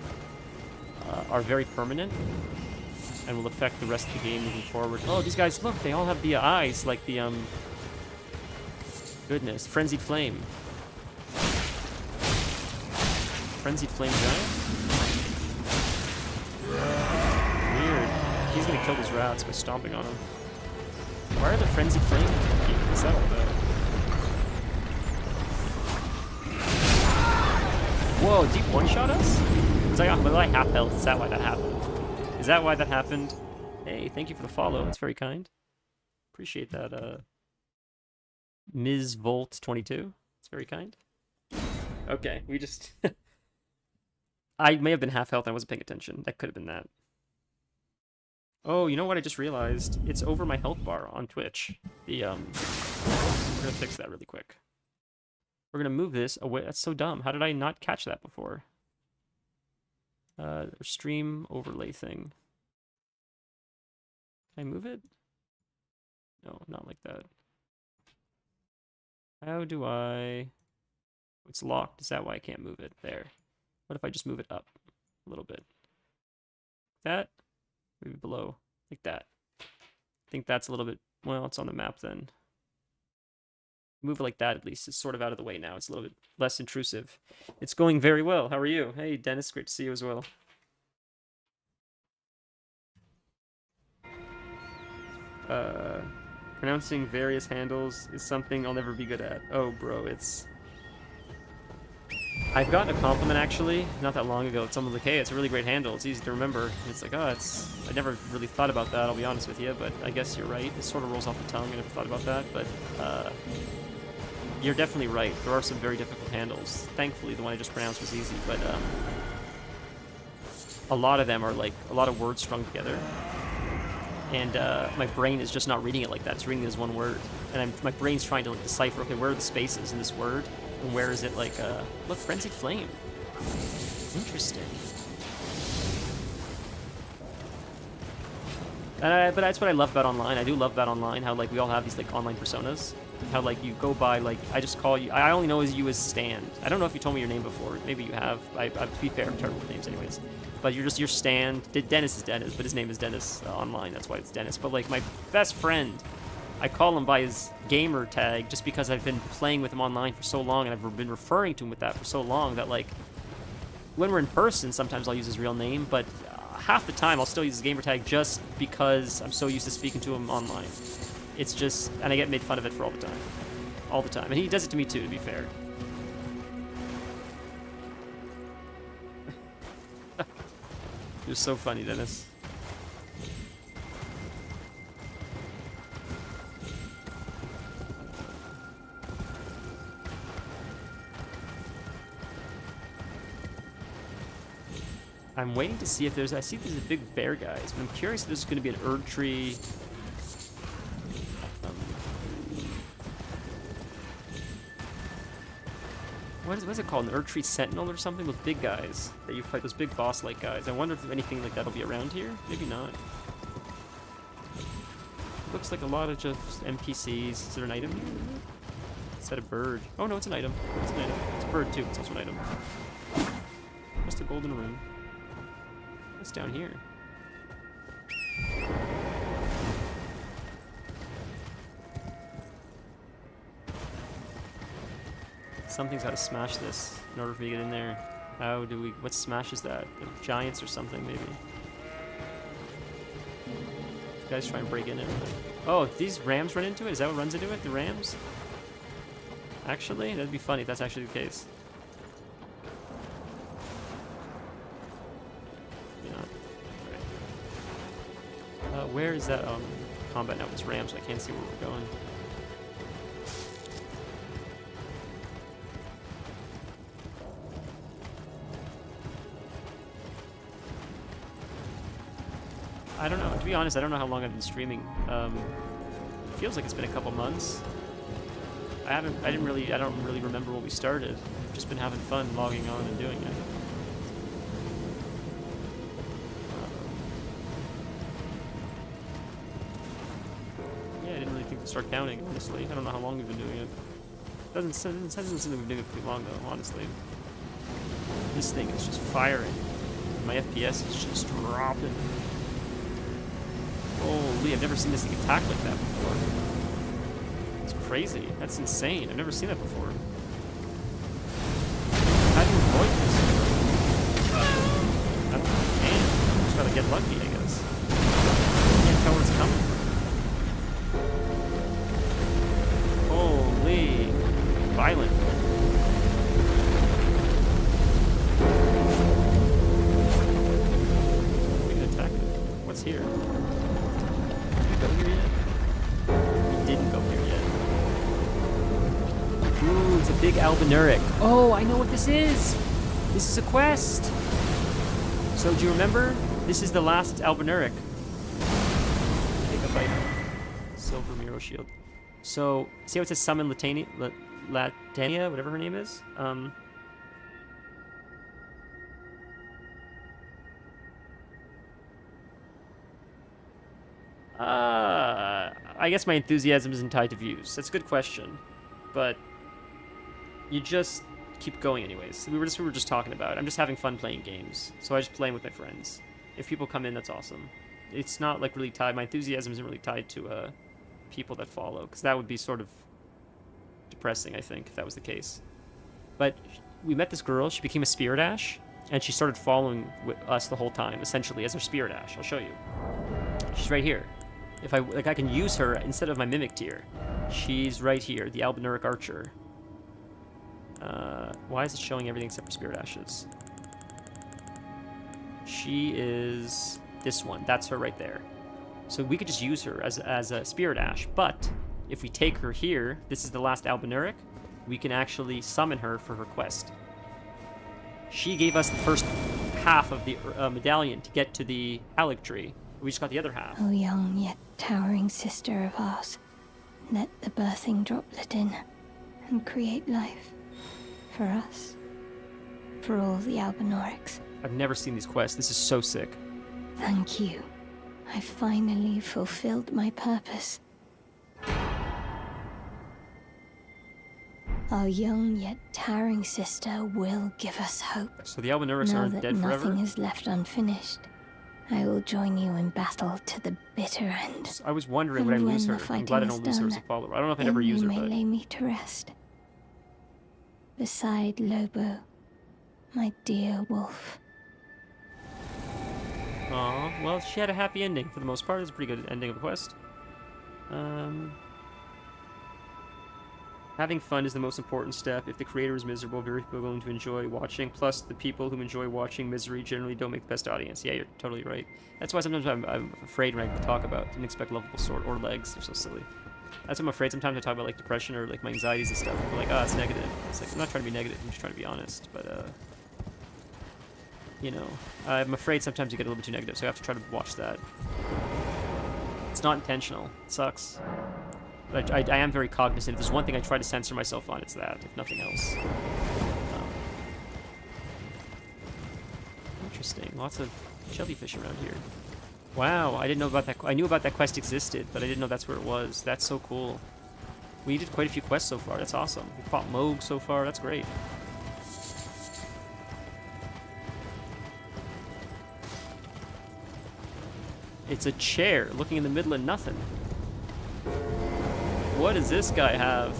Are very permanent and will affect the rest of the game moving forward. Oh, these guys, look, they all have the eyes like the, goodness, Frenzied Flame. Frenzied Flame Giant? Weird. He's gonna kill those rats by stomping on them. Why are the Frenzied Flame? What's that all about? Whoa, did he one-shot us? Was I half health? Is that why that happened? Is that why that happened? Hey, thank you for the follow. That's very kind. Appreciate that, Ms. Volt 22. It's very kind. Okay, we just... I may have been half health. I wasn't paying attention. That could have been that. Oh, you know what I just realized? It's over my health bar on Twitch. We're gonna fix that really quick. We're gonna move this away. That's so dumb. How did I not catch that before? Stream overlay thing. Can I move it? No, not like that. How do I... It's locked. Is that why I can't move it? There. What if I just move it up a little bit? That? Maybe below. Like that. I think that's a little bit... Well, it's on the map then. Move it like that at least. It's sort of out of the way now. It's a little bit less intrusive. It's going very well. How are you? Hey, Dennis. Great to see you as well. Pronouncing various handles is something I'll never be good at. Oh, bro, it's... I've gotten a compliment, actually, not that long ago. Someone was like, hey, it's a really great handle. It's easy to remember. And it's like, oh, it's... I never really thought about that, I'll be honest with you, but I guess you're right. It sort of rolls off the tongue. I never thought about that, but you're definitely right. There are some very difficult handles. Thankfully, the one I just pronounced was easy, but a lot of them are, like, a lot of words strung together. And my brain is just not reading it like that. It's reading it as one word. And my brain's trying to like decipher, okay, where are the spaces in this word? And where is it like, look, Frenzied Flame. Interesting. But that's what I love about online. I do love about online, how like we all have these like online personas. How like you go by, like, I just call you, I only know you as Stan. I don't know if you told me your name before. Maybe you have. To be fair, I'm terrible with names anyways. But you're just your Stan. Dennis is Dennis, but his name is Dennis online. That's why it's Dennis. But like my best friend, I call him by his gamer tag just because I've been playing with him online for so long and I've been referring to him with that for so long that like when we're in person, sometimes I'll use his real name, but half the time I'll still use his gamer tag just because I'm so used to speaking to him online. It's just, and I get made fun of it for all the time. All the time. And he does it to me too, to be fair. You're so funny, Dennis. I'm waiting to see if there's, I see there's a big bear guys, but I'm curious if there's going to be an Erd Tree. What is it called? An Erd Tree Sentinel or something? Those big guys that you fight, those big boss-like guys. I wonder if anything like that'll be around here. Maybe not. It looks like a lot of just NPCs. Is there an item here? Is that a bird? Oh no, it's an item. It's an item. It's a bird too. It's also an item. Just a golden rune. What's down here? Something's got to smash this in order for me to get in there. How do we... What smashes that? The giants or something, maybe. You guys try and break in it. Oh, these rams run into it? Is that what runs into it? The rams? Actually, that'd be funny if that's actually the case. Maybe not. Right. Where is that combat now? It's rams, so I can't see where we're going. I don't know. To be honest, I don't know how long I've been streaming. It feels like it's been a couple months. I don't really remember when we started. I've just been having fun logging on and doing it. Yeah, I didn't really think to start counting, honestly. I don't know how long we've been doing it. Doesn't seem to be doing it pretty long though, honestly. This thing is just firing. My FPS is just dropping. Holy, I've never seen this thing attack like that before. It's crazy. That's insane. I've never seen that before. How do you avoid this? I don't know. Man, I just gotta get lucky, I guess. I can't tell where it's coming from. Holy. Violent. We can attack it. What's here? Did we go here yet? We didn't go here yet. Ooh, it's a big albinuric. Oh, I know what this is! This is a quest! So, do you remember? This is the last albinuric. Take a bite. Silver Miro Shield. So, see how it says summon Latania, whatever her name is? I guess my enthusiasm isn't tied to views. That's a good question. But you just keep going anyways. We were just talking about it. I'm just having fun playing games. So I just play with my friends. If people come in, that's awesome. It's not like really tied. My enthusiasm isn't really tied to people that follow, because that would be sort of depressing, I think, if that was the case. But we met this girl. She became a Spirit Ash, and she started following with us the whole time, essentially, as her Spirit Ash. I'll show you. She's right here. If I can use her instead of my Mimic tier. She's right here, the Albinuric Archer. Why is it showing everything except for Spirit Ashes? She is this one. That's her right there. So we could just use her as a Spirit Ash, but if we take her here, this is the last Albinuric, we can actually summon her for her quest. She gave us the first half of the medallion to get to the Halig tree. We just got the other half. O young yet towering sister of ours, let the birthing droplet in and create life. For us. For all the Albinorics. I've never seen these quests. This is so sick. Thank you. I finally fulfilled my purpose. Our young yet towering sister will give us hope. So the Albinurics aren't dead forever? Now that nothing is left unfinished, I will join you in battle to the bitter end. So I was wondering would I lose her. I'm glad I don't lose her as a follower. I don't know if I ever use her, you may but... lay me to rest. Beside Lobo, my dear wolf. Aw, well, she had a happy ending for the most part. It was a pretty good ending of a quest. Having fun is the most important step. If the creator is miserable, very few are going to enjoy watching. Plus, the people who enjoy watching misery generally don't make the best audience. Yeah, you're totally right. That's why sometimes I'm afraid when I talk about didn't expect lovable sword or legs. They're so silly. That's why I'm afraid sometimes I talk about like depression or like my anxieties and stuff. People are like, oh, it's negative. It's like, I'm not trying to be negative. I'm just trying to be honest. But, you know, I'm afraid sometimes you get a little bit too negative, so I have to try to watch that. It's not intentional. It sucks. But I am very cognizant. If there's one thing I try to censor myself on, it's that, if nothing else. Interesting. Lots of jellyfish around here. Wow, I didn't know about that. I knew about that quest existed, but I didn't know that's where it was. That's so cool. We did quite a few quests so far. That's awesome. We fought Moog so far. That's great. It's a chair looking in the middle of nothing. What does this guy have?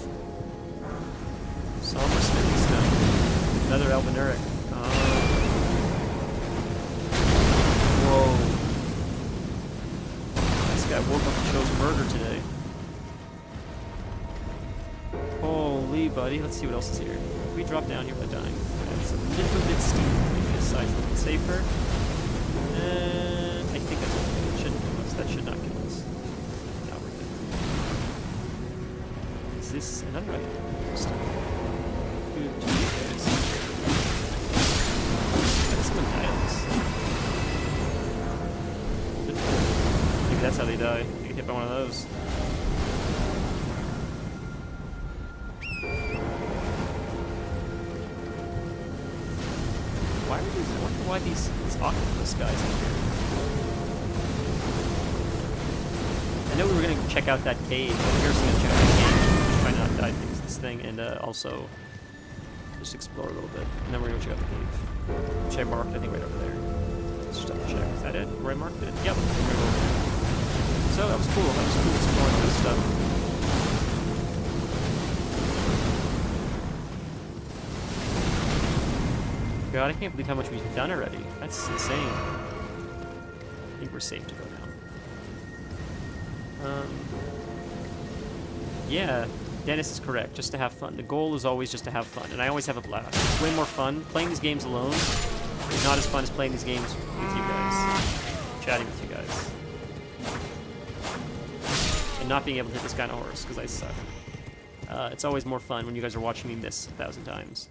Somber smithing stone. Another Albinuric. Whoa. This guy woke up and chose murder today. Holy buddy. Let's see what else is here. If we drop down here without dying. That's a little bit steep. Maybe this side's a little bit safer. I think that's okay. It shouldn't kill us. That should not kill us. Now we're good. Is this another item? Interesting. Someone died on this. Maybe that's how they die. They get hit by one of those. Why are these? I wonder why these octopus guys are here. I know we were gonna check out that cave, but we're just gonna check out the cave. Just try not to die to this thing, and also Just explore a little bit, and then we're gonna go check out the cave, which I marked, I think, right over there. Let's just double check. Is that it? Where I marked it? Yep. So that was cool. That was cool exploring all this stuff. God, I can't believe how much we've done already. That's insane. I think we're safe to go now. Yeah, Dennis is correct. Just to have fun. The goal is always just to have fun, and I always have a blast. It's way more fun. Playing these games alone is not as fun as playing these games with you guys. Chatting with you guys. And not being able to hit this guy on a horse, because I suck. It's always more fun when you guys are watching me miss 1,000 times.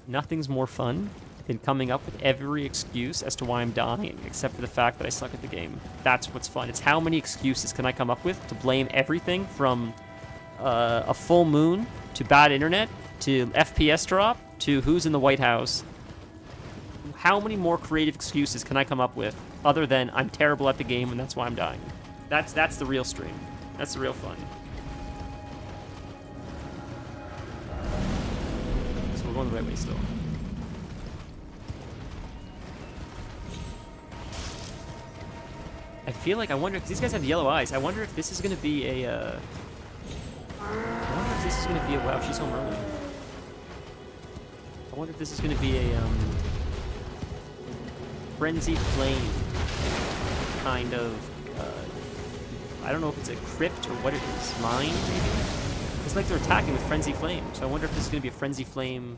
Nothing's more fun than coming up with every excuse as to why I'm dying, except for the fact that I suck at the game. That's what's fun. It's how many excuses can I come up with to blame everything from a full moon to bad internet to FPS drop to who's in the White House. How many more creative excuses can I come up with other than I'm terrible at the game and that's why I'm dying? That's the real stream. That's the real fun. So we're going the right way still. I feel like, I wonder, because these guys have yellow eyes, I wonder if this is going to be a, wow, she's home early. I wonder if this is going to be a, frenzied flame kind of, I don't know if it's a crypt or what it is, mine, maybe? It's like they're attacking with frenzy flame, so I wonder if this is going to be a frenzy flame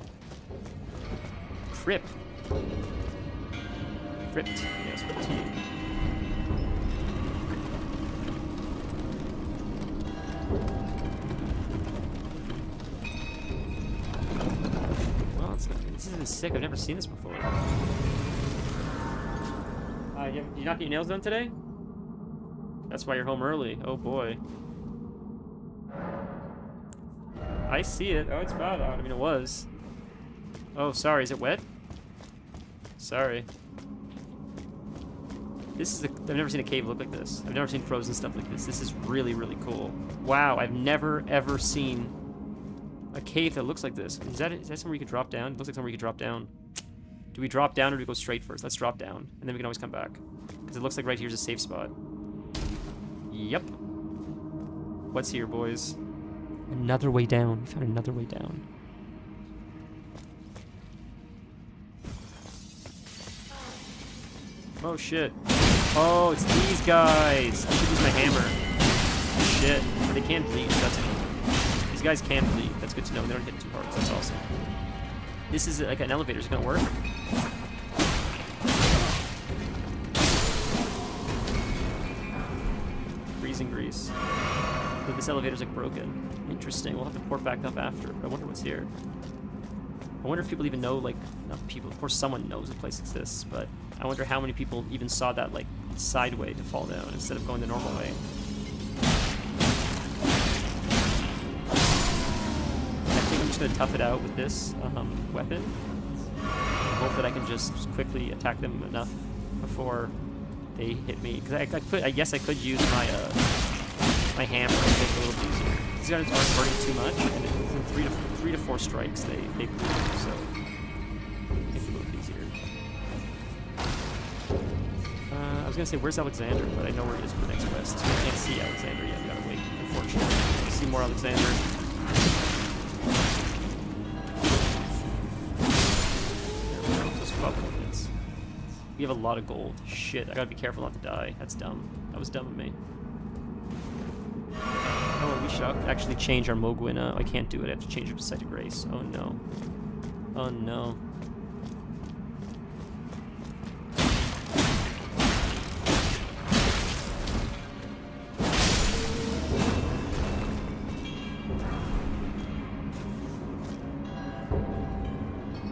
crypt. Crypt, yes, with a T. Well, this is sick. I've never seen this before. You not get your nails done today? That's why you're home early. Oh boy. I see it. Oh, it's bad out. I mean, it was. Oh, sorry. Is it wet? Sorry. This is I've never seen a cave look like this. I've never seen frozen stuff like this. This is really, really cool. Wow, I've never, ever seen a cave that looks like this. Is that somewhere you could drop down? It looks like somewhere you could drop down. Do we drop down or do we go straight first? Let's drop down, and then we can always come back. Because it looks like right here's a safe spot. Yep. What's here, boys? Another way down. We found another way down. Oh, shit. Oh, it's these guys. I should use my hammer. Shit. But they can't bleed. That's good. These guys can bleed. That's good to know. They don't hit too hard. That's awesome. This is like an elevator. Is it going to work? Freezing grease. But this elevator's like broken. Interesting. We'll have to port back up after. But I wonder what's here. I wonder if people even know, like, not people, of course someone knows the place exists, but I wonder how many people even saw that, like, side way to fall down instead of going the normal way. I think I'm just going to tough it out with this weapon. Hope that I can just quickly attack them enough before they hit me. Because I guess I could use my my hammer to make it a little easier. These guys aren't hurting too much, and within 3 to 4 strikes, they bleed, so make it a little easier. I was gonna say, where's Alexander? But I know where it is for the next quest. I can't see Alexander yet. We gotta wait, unfortunately. See more Alexander. There we go. Just couple of minutes. We have a lot of gold. Shit, I gotta be careful not to die. That's dumb. That was dumb of me. Oh, we should actually change our Mogwin. I can't do it. I have to change it to Sight of Grace. Oh no. Oh no.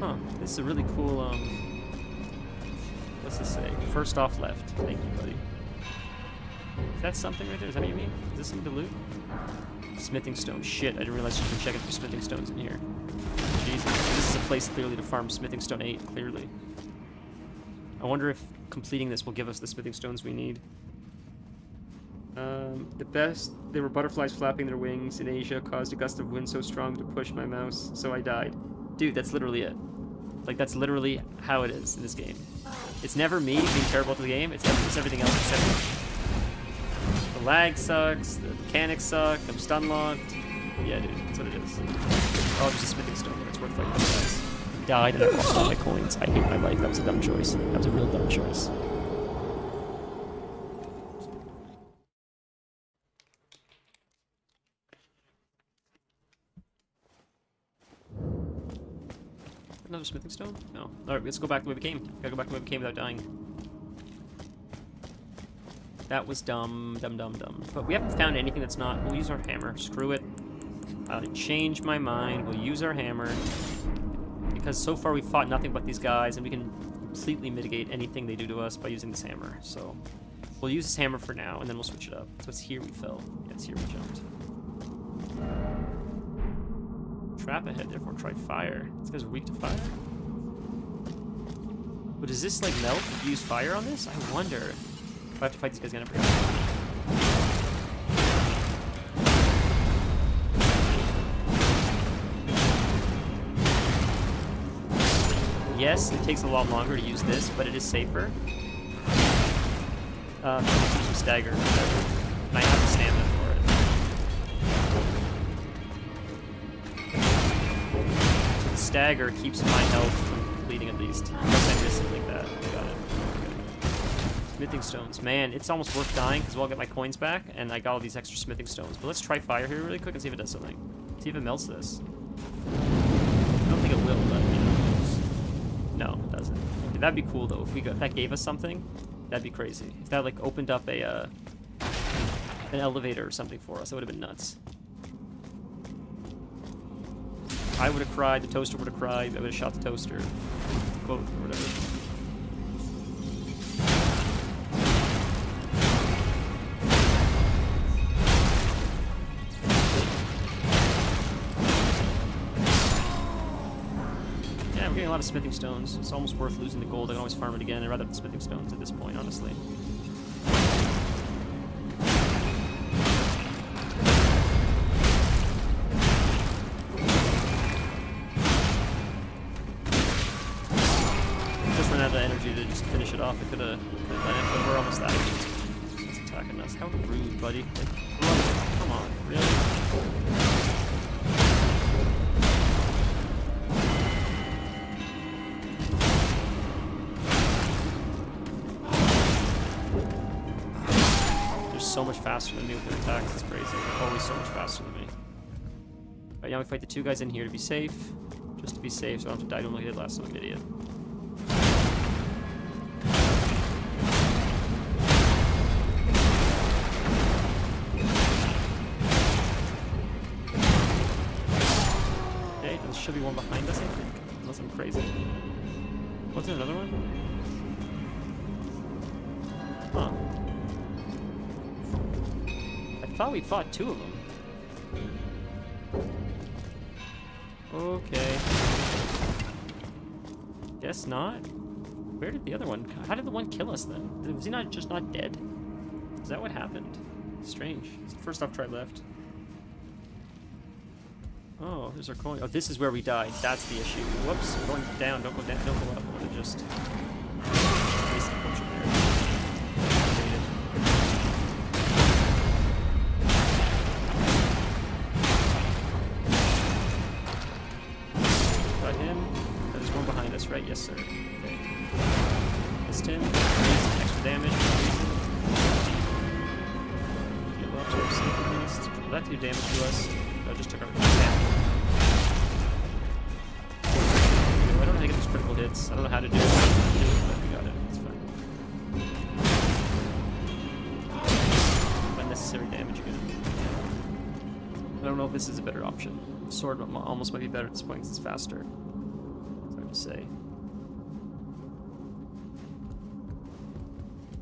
Huh. This is a really cool, what's this say? First off left. Thank you, buddy. Is that something right there? Is that what you mean? Is this something to loot? Smithing stone. Shit, I didn't realize you can check for smithing stones in here. Jesus. This is a place clearly to farm smithing stone 8, clearly. I wonder if completing this will give us the smithing stones we need. There were butterflies flapping their wings in Asia, caused a gust of wind so strong to push my mouse, so I died. Dude, that's literally it. Like, that's literally how it is in this game. It's never me being terrible at the game, it's everything else except me. The lag sucks, the mechanics suck, I'm stun locked. Yeah, dude, that's what it is. Oh, there's a smithing stone there, it's worth fighting those guys. I died and I lost all my coins. I hate my life, that was a dumb choice. That was a real dumb choice. Another smithing stone? No. Alright, let's go back the way we came. Gotta go back the way we came without dying. That was dumb, dumb, dumb, dumb. But we haven't found anything that's not... We'll use our hammer. Screw it. I'll change my mind. We'll use our hammer. Because so far we've fought nothing but these guys, and we can completely mitigate anything they do to us by using this hammer. So we'll use this hammer for now, and then we'll switch it up. So it's here we fell. Yeah, it's here we jumped. Trap ahead, therefore try fire. These guys are weak to fire. But does this, like, melt if you use fire on this? I wonder. If I have to fight these guys again, I forgot. Yes, it takes a lot longer to use this, but it is safer. Use some stagger. And I have the stamina for it. So the stagger keeps my health from bleeding at least. Unless I miss it like that. Got it. Smithing stones. Man, it's almost worth dying because I'll get my coins back, and I got all these extra smithing stones. But let's try fire here really quick and see if it does something. See if it melts this. I don't think it will, but you know. No, it doesn't. Okay, that'd be cool though. If that gave us something, that'd be crazy. If that like opened up a an elevator or something for us, that would have been nuts. I would have cried. The toaster would have cried. I would have shot the toaster. Both or whatever. A lot of smithing stones. It's almost worth losing the gold. I can always farm it again. I'd rather have the smithing stones at this point, honestly. Just ran out of energy to just finish it off. I could have done it, but we're almost out of it. It's attacking us. How rude, buddy. Like, come on, really? So much faster than me with their attacks. It's crazy. They're always so much faster than me. Right now we fight the two guys in here to be safe. Just to be safe so I don't have to die to him like I did last time. I'm an idiot. Okay, there should be one behind us, I think. Unless I'm crazy. Was there another one? Huh. I thought we fought two of them. Okay. Guess not. Where did the other one... How did the one kill us then? Was he not just not dead? Is that what happened? Strange. First off, try left. Oh, there's our coin. Oh, this is where we died. That's the issue. Whoops. We're going down. Don't go down. Don't go up. We'll just... waste the potion there. Right, yes, sir. Okay. Missed him. Extra damage. Heal up to our single beast. Will that do damage to us? No, just took our damage. I don't know how to get those critical hits. I don't know how to do it, but we got it. It's fine. Unnecessary damage again. I don't know if this is a better option. Sword almost might be better at this point because it's faster. Say.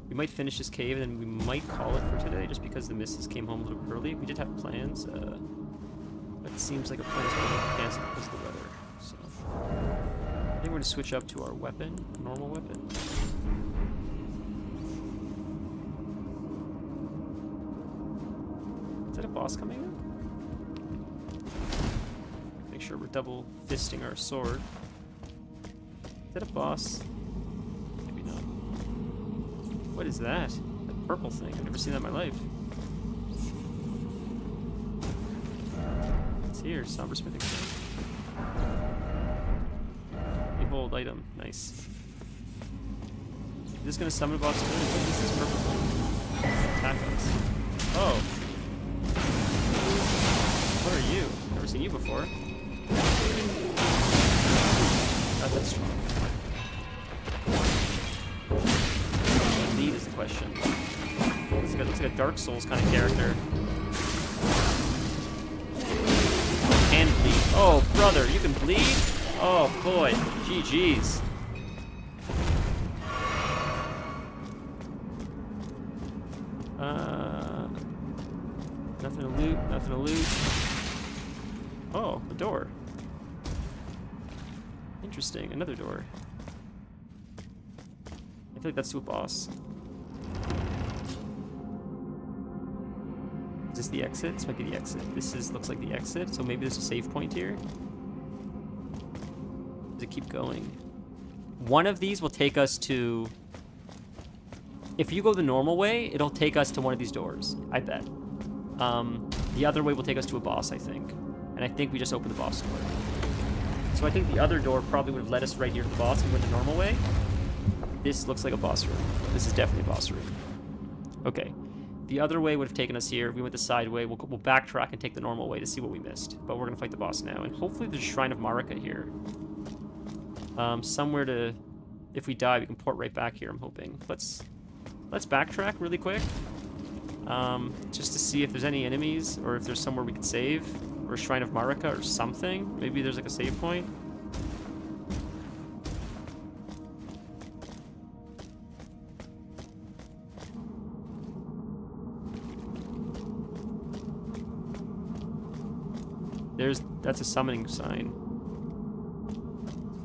We might finish this cave and then we might call it for today just because the missus came home a little bit early. We did have plans, but it seems like our plans are going to be canceled because of the weather. So I think we're going to switch up to our weapon, normal weapon. Is that a boss coming in? sure we're double fisting our sword. Is that a boss? Maybe not. What is that? That purple thing. I've never seen that in my life. It's here. Somber smithing stone. Behold item. Nice. Is this gonna summon a boss too? What is this purple thing? Attack us. Oh. What are you? Never seen you before. Not that strong. What need is the question. Looks like a Dark Souls kind of character. Can bleed. Oh, brother, you can bleed? Oh, boy. GG's. Nothing to loot, nothing to loot. Oh, a door. Interesting, another door. I feel like that's to a boss. Is this the exit? This might be the exit. Looks like the exit, so maybe there's a save point here. Does it keep going? One of these will take us to... If you go the normal way, it'll take us to one of these doors, I bet. The other way will take us to a boss, I think. And I think we just opened the boss door. So I think the other door probably would have led us right here to the boss and we went the normal way. This looks like a boss room. This is definitely a boss room. Okay. The other way would have taken us here. If we went the side way, we'll backtrack and take the normal way to see what we missed. But we're going to fight the boss now. And hopefully there's a Shrine of Marika here. Somewhere to... If we die, we can port right back here, I'm hoping. Let's backtrack really quick. Just to see if there's any enemies, or if there's somewhere we could save, or a Shrine of Marika, or something. Maybe there's like a save point. That's a summoning sign.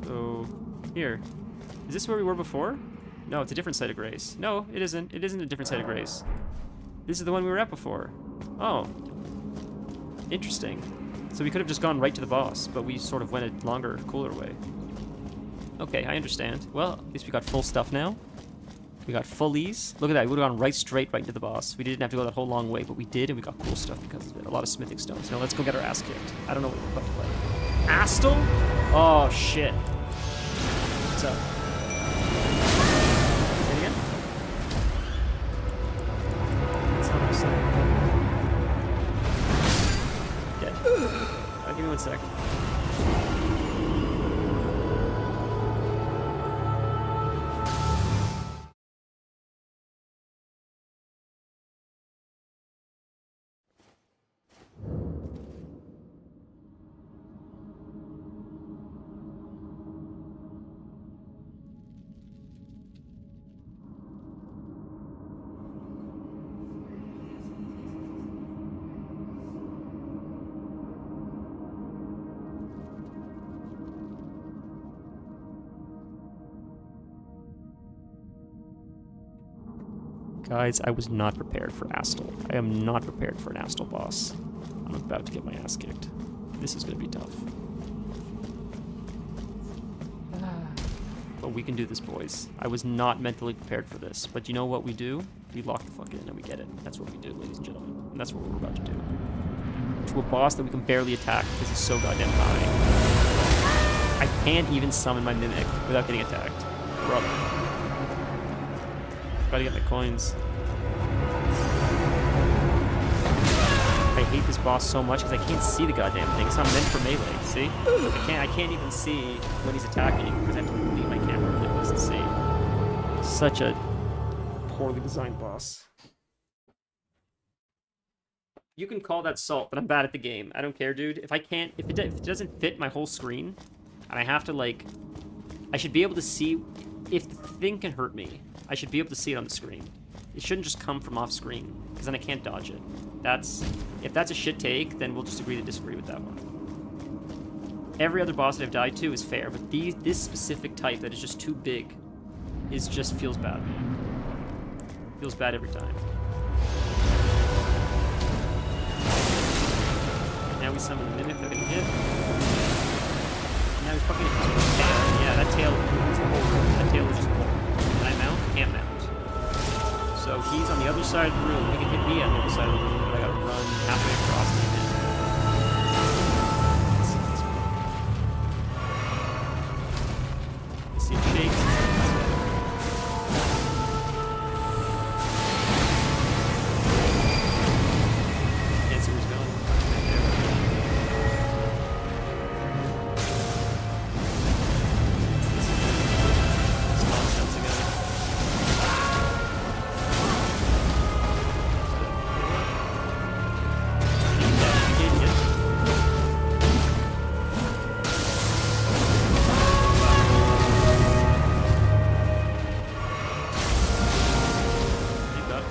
So, here. Is this where we were before? No, it's a different site of grace. No, it isn't. It isn't a different site of grace. This is the one we were at before. Oh. Interesting. So we could have just gone right to the boss, but we sort of went a longer, cooler way. Okay, I understand. Well, at least we got full stuff now. We got fullies. Look at that. We would have gone right into the boss. We didn't have to go that whole long way, but we did, and we got cool stuff because of it. A lot of smithing stones. Now let's go get our ass kicked. I don't know what we're about to play. Astel? Oh, shit. What's up? Say it again? That's not what I'm saying. Dead. Give me 1 sec. Guys, I was not prepared for Astel. I am not prepared for an Astel boss. I'm about to get my ass kicked. This is going to be tough. But we can do this, boys. I was not mentally prepared for this. But you know what we do? We lock the fuck in and we get it. That's what we do, ladies and gentlemen. And that's what we're about to do. To a boss that we can barely attack because he's so goddamn high. I can't even summon my Mimic without getting attacked. Brother. Gotta get my coins. I hate this boss so much because I can't see the goddamn thing. It's not meant for melee, see? I can't even see when he's attacking because I have to leave my camera really close to see. Such a poorly designed boss. You can call that salt, but I'm bad at the game. I don't care, dude. If it doesn't fit my whole screen, and I have to, like... I should be able to see if the thing can hurt me. I should be able to see it on the screen. It shouldn't just come from off screen, because then I can't dodge it. If that's a shit take, then we'll just agree to disagree with that one. Every other boss that I've died to is fair, but this specific type that is just too big feels bad, man. Feels bad every time. Now we summon the Mimic that I can hit. was fucking tail. Yeah, that tail is the whole room. That tail is just the whole room. Can I mount? Can't mount. So he's on the other side of the room. He can hit me on the other side of the room, but I gotta run halfway across to hit him. See it shakes. Can't see where he's going. It's nonsense again. Idiot. Keep up.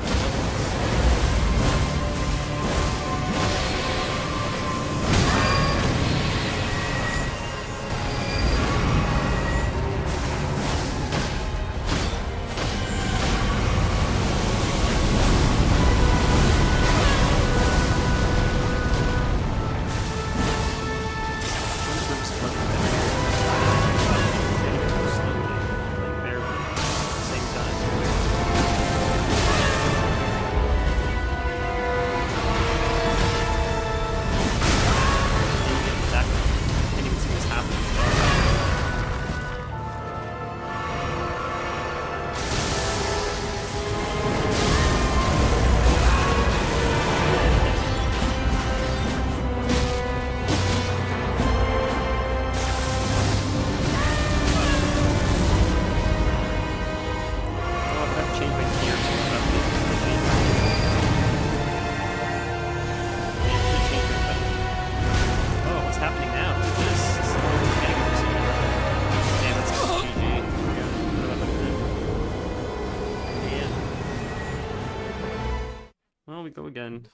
Well, we go again.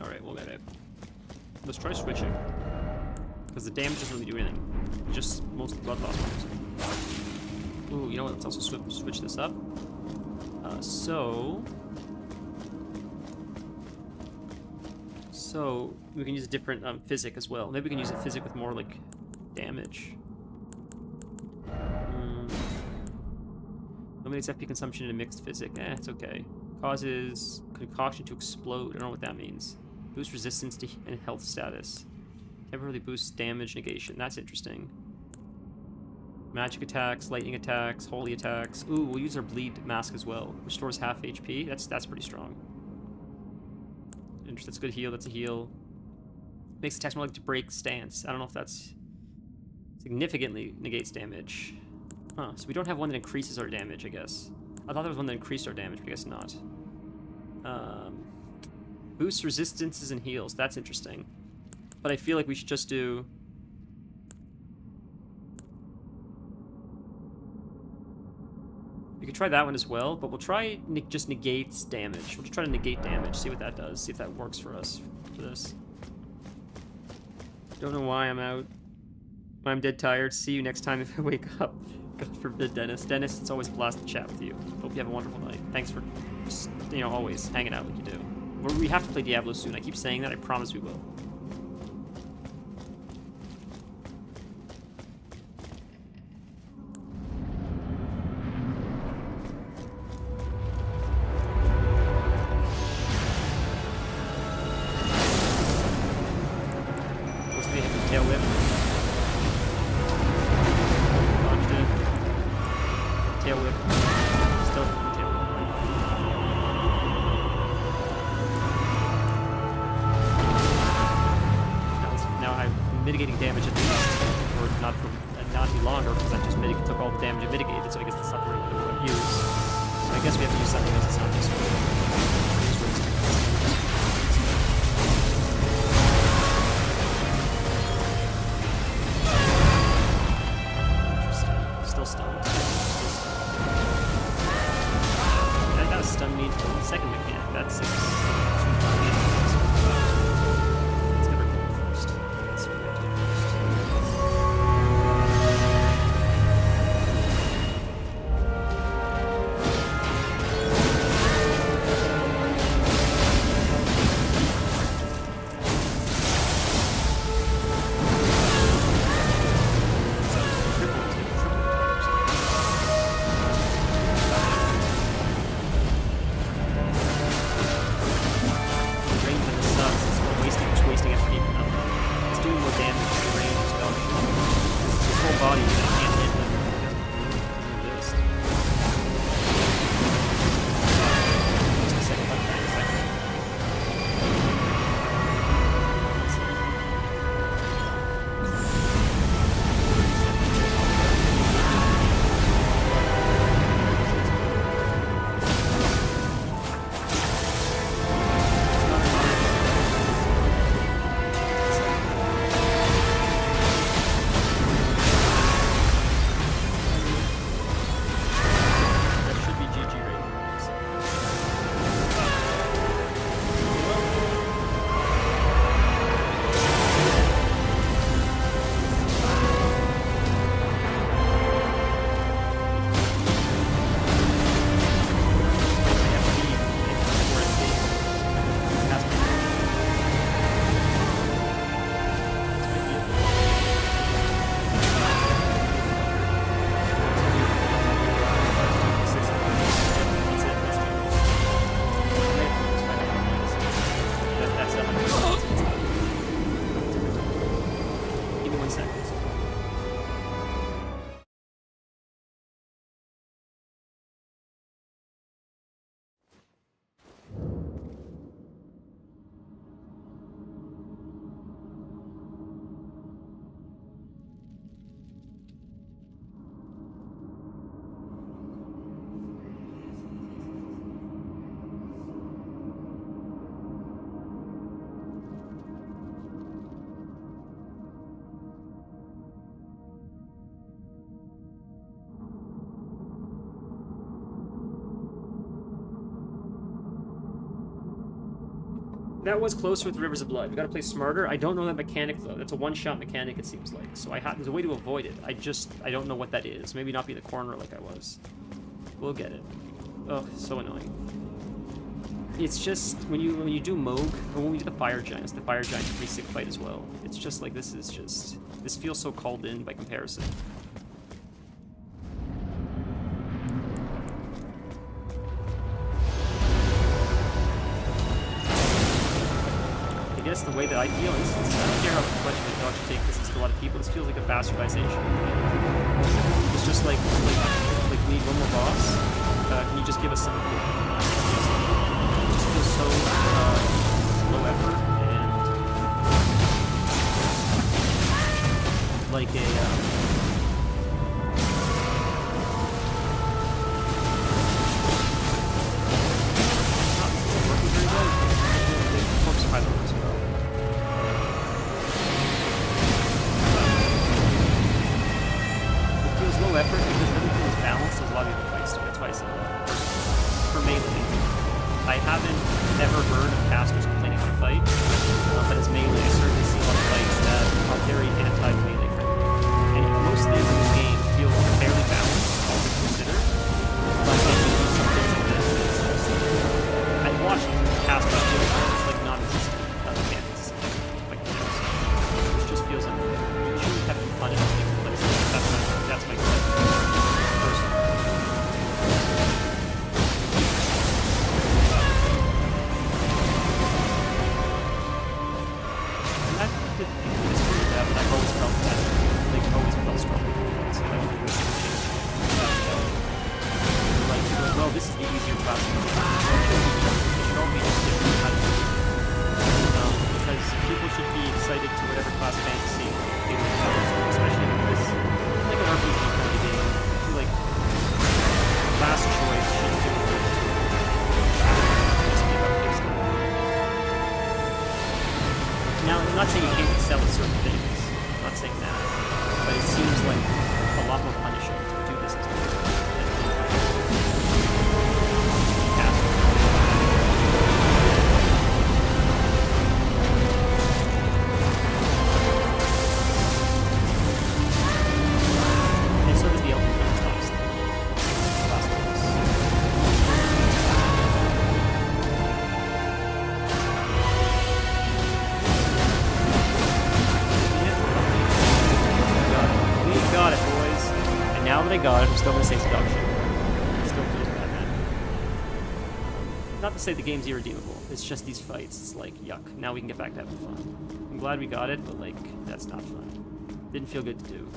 Alright, we'll get it. Let's try switching. Because the damage doesn't really do anything. Just mostly blood loss. Ooh, you know what? Let's also switch this up. So we can use a different physic as well. Maybe we can use a physic with more like damage. Eliminates FP consumption in a mixed physic. It's okay. Causes concoction to explode. I don't know what that means. Boost resistance to and health status. Temporarily boosts damage negation. That's interesting. Magic attacks, lightning attacks, holy attacks. Ooh, we'll use our bleed mask as well. Restores half HP. That's pretty strong. That's a good heal. That's a heal. Makes attacks more like to break stance. I don't know if that's significantly negates damage. Huh. So we don't have one that increases our damage, I guess. I thought there was one that increased our damage, but I guess not. Boosts resistances and heals. That's interesting. But I feel like we should just do... We could try that one as well, but we'll try just negates damage. We'll try to negate damage, see what that does, see if that works for us for this. Don't know why I'm out. I'm dead tired. See you next time if I wake up. God forbid, Dennis. Dennis, it's always a blast to chat with you. Hope you have a wonderful night. Thanks for just, always hanging out like you do. We have to play Diablo soon. I keep saying that. I promise we will. Mitigating damage at least, or not any longer, because I just took all the damage and mitigated, so I guess that's not the right way to use. So I guess we have to use something else that's not just Still stunned. That got a stun me for the second mechanic. That's too much. That was closer with Rivers of Blood. We gotta play smarter. I don't know that mechanic, though. That's a one-shot mechanic, it seems like. So there's a way to avoid it. I don't know what that is. Maybe not be in the corner like I was. We'll get it. Oh, so annoying. It's just, when you do Moog, or when we do the Fire Giants a pretty sick fight as well. It's just like, this feels so called in by comparison. I guess the way that I feel is, I don't care how much of a dodge you take this to a lot of people, this feels like a bastardization. It's just like we need one more boss. Can you just give us some? It just feels so low effort and like a. Not working very well. The corpse pilot as well. It feels low effort because everything is balanced. There's a lot of other fights too. That's why I said that. For melee, I haven't ever heard of casters complaining on a fight, but as melee, I certainly see a lot of fights that are very anti-melee friendly. And most things in this game feel fairly balanced, all things considered. But then you do some things like this, and it's just, I've watched casters do it, it's like non-existent mechanics, like this, which just feels unfair. You shouldn't have to punish taking place. That's my gut. Personally. But I've always felt that. Like, always felt strong. So I don't think this is a change. Like, well, this is the easier class. It should all be just different how to do it. Because people should be excited to whatever class fantasy they would have, especially with this, like an RPG kind of game. I feel like class choice shouldn't do it. Just be about playstyle. Now, I'm not saying you can't excel at certain things. I'm not saying that. But it seems like a lot more punishing to do this as well. And so does the Elden Ring last boss. We got it, boys. And now that I got it, I'm still gonna say seduction. It still feels bad, man. Not to say the game's irredeemable. It's just these fights. It's like, yuck. Now we can get back to having fun. I'm glad we got it, but like, that's not fun. Didn't feel good to do.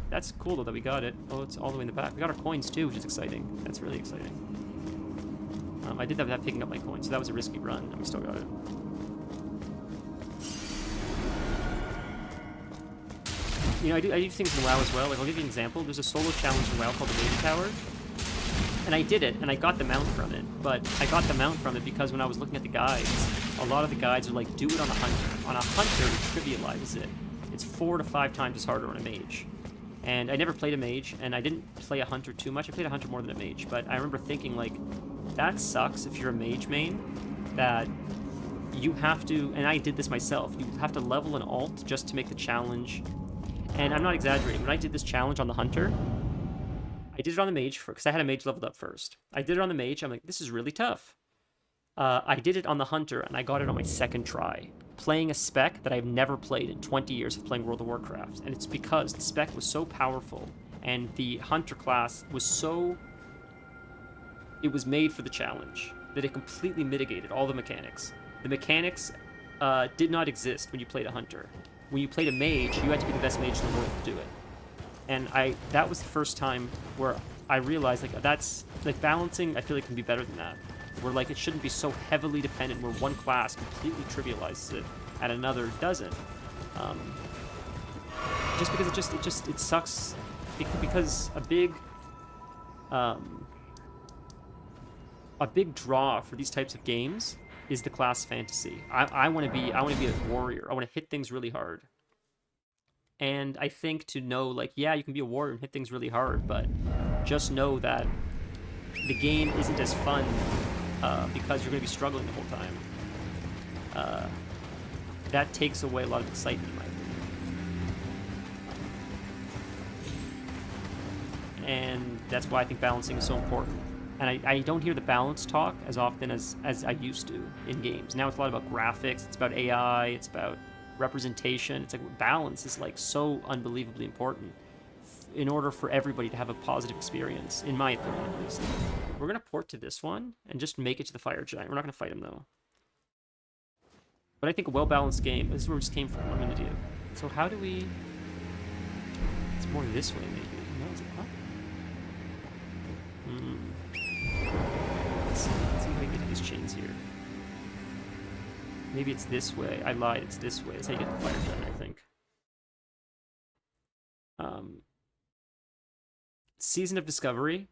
That's cool though that we got it. Oh, it's all the way in the back. We got our coins too, which is exciting. That's really exciting. I did have that picking up my coins, so that was a risky run, and we still got it. You know, I do things in WoW as well. Like, I'll give you an example. There's a solo challenge in WoW called the Mage Tower. And I did it, and I got the mount from it. But I got the mount from it because when I was looking at the guides, a lot of the guides are like, do it on a hunter. On a hunter, it trivializes it. It's 4 to 5 times as harder on a mage. And I never played a mage, and I didn't play a hunter too much. I played a hunter more than a mage. But I remember thinking, like, that sucks if you're a mage main, that you have to, and I did this myself, you have to level an alt just to make the challenge. And I'm not exaggerating. When I did this challenge on the hunter, I did it on the mage because I had a mage leveled up first. I did it on the mage. I'm like, this is really tough. I did it on the hunter, and I got it on my second try, playing a spec that I've never played in 20 years of playing World of Warcraft. And it's because the spec was so powerful, and the hunter class was so... It was made for the challenge, that it completely mitigated all the mechanics. The mechanics did not exist when you played a hunter. When you played a mage, you had to be the best mage in the world to do it. And that was the first time where I realized, like, that's, like, balancing, I feel like, can be better than that. Where, like, it shouldn't be so heavily dependent where one class completely trivializes it and another doesn't. Just because it sucks, because a big draw for these types of games is the class fantasy. I want to be a warrior. I want to hit things really hard. And I think to know, like, yeah, you can be a warrior and hit things really hard, but just know that the game isn't as fun because you're going to be struggling the whole time. That takes away a lot of excitement in my opinion. And that's why I think balancing is so important. And I don't hear the balance talk as often as I used to in games. Now it's a lot about graphics, it's about AI, it's about representation. It's like balance is like so unbelievably important in order for everybody to have a positive experience, in my opinion at least. We're going to port to this one and just make it to the fire giant. We're not going to fight him though. But I think a well-balanced game, this is where we just came from, what I'm going to do. So how do we... It's more this way maybe. No, is it not? Let's see if we can get to these chains here. Maybe it's this way. I lied, it's this way. That's how you get the fire giant, I think. Season of Discovery,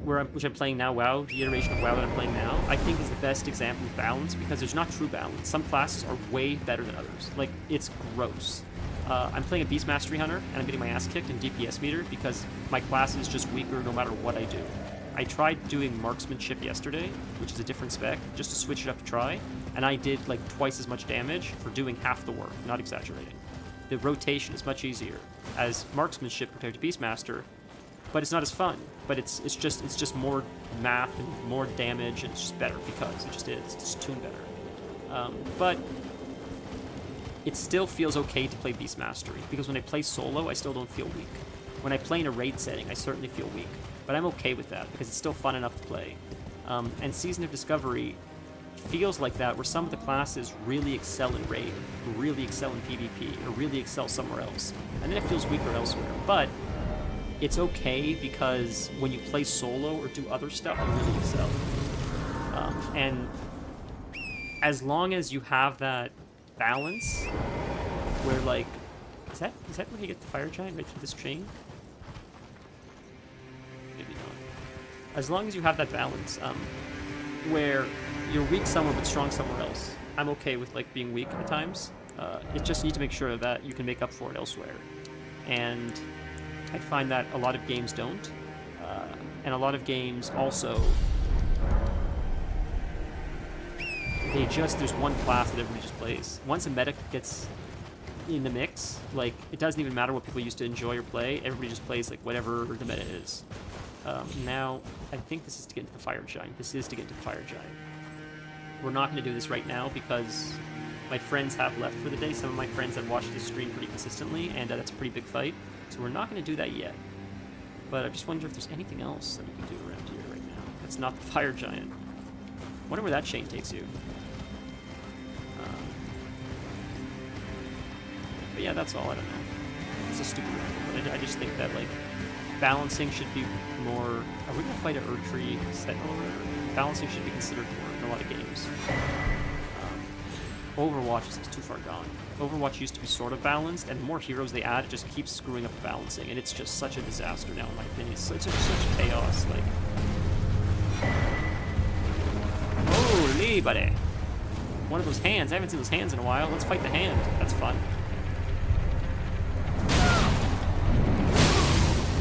which I'm playing now, WoW, the iteration of WoW that I'm playing now, I think is the best example of balance, because there's not true balance. Some classes are way better than others. Like, it's gross. I'm playing a Beast Mastery Hunter, and I'm getting my ass kicked in DPS meter, because my class is just weaker no matter what I do. I tried doing Marksmanship yesterday, which is a different spec, just to switch it up to try, and I did like twice as much damage for doing half the work, not exaggerating. The rotation is much easier as Marksmanship compared to Beastmaster, but it's not as fun. But it's just more math and more damage, and it's just better because it just is. It's just tuned better. But it still feels okay to play Beast Mastery, because when I play solo, I still don't feel weak. When I play in a raid setting, I certainly feel weak, but I'm okay with that because it's still fun enough to play. And Season of Discovery feels like that, where some of the classes really excel in raid, or really excel in PvP, or really excel somewhere else, and then it feels weaker elsewhere. But it's okay because when you play solo or do other stuff, you really excel. And as long as you have that balance, where like, is that where you get the fire giant, right through this chain? Maybe not. As long as you have that balance, where you're weak somewhere but strong somewhere else, I'm okay with like being weak at times. You just need to make sure that you can make up for it elsewhere. And I find that a lot of games don't. And a lot of games also, there's one class that everybody just plays. Once a meta gets in the mix, like, it doesn't even matter what people used to enjoy or play, everybody just plays like whatever the meta is. Now, I think this is to get into the fire giant. This is to get into the fire giant. We're not going to do this right now because my friends have left for the day. Some of my friends have watched this stream pretty consistently, and that's a pretty big fight. So we're not going to do that yet. But I just wonder if there's anything else that we can do around here right now. That's not the fire giant. I wonder where that chain takes you. But yeah, that's all. I don't know. It's a stupid random, but I just think that, like, balancing should be more... Are we going to fight an Erdtree Sentinel or whatever? Balancing should be considered more in a lot of games. Overwatch is too far gone. Overwatch used to be sort of balanced, and the more heroes they add, it just keeps screwing up the balancing, and it's just such a disaster now, in my opinion. It's such chaos, like... Holy buddy! One of those hands. I haven't seen those hands in a while. Let's fight the hand. That's fun.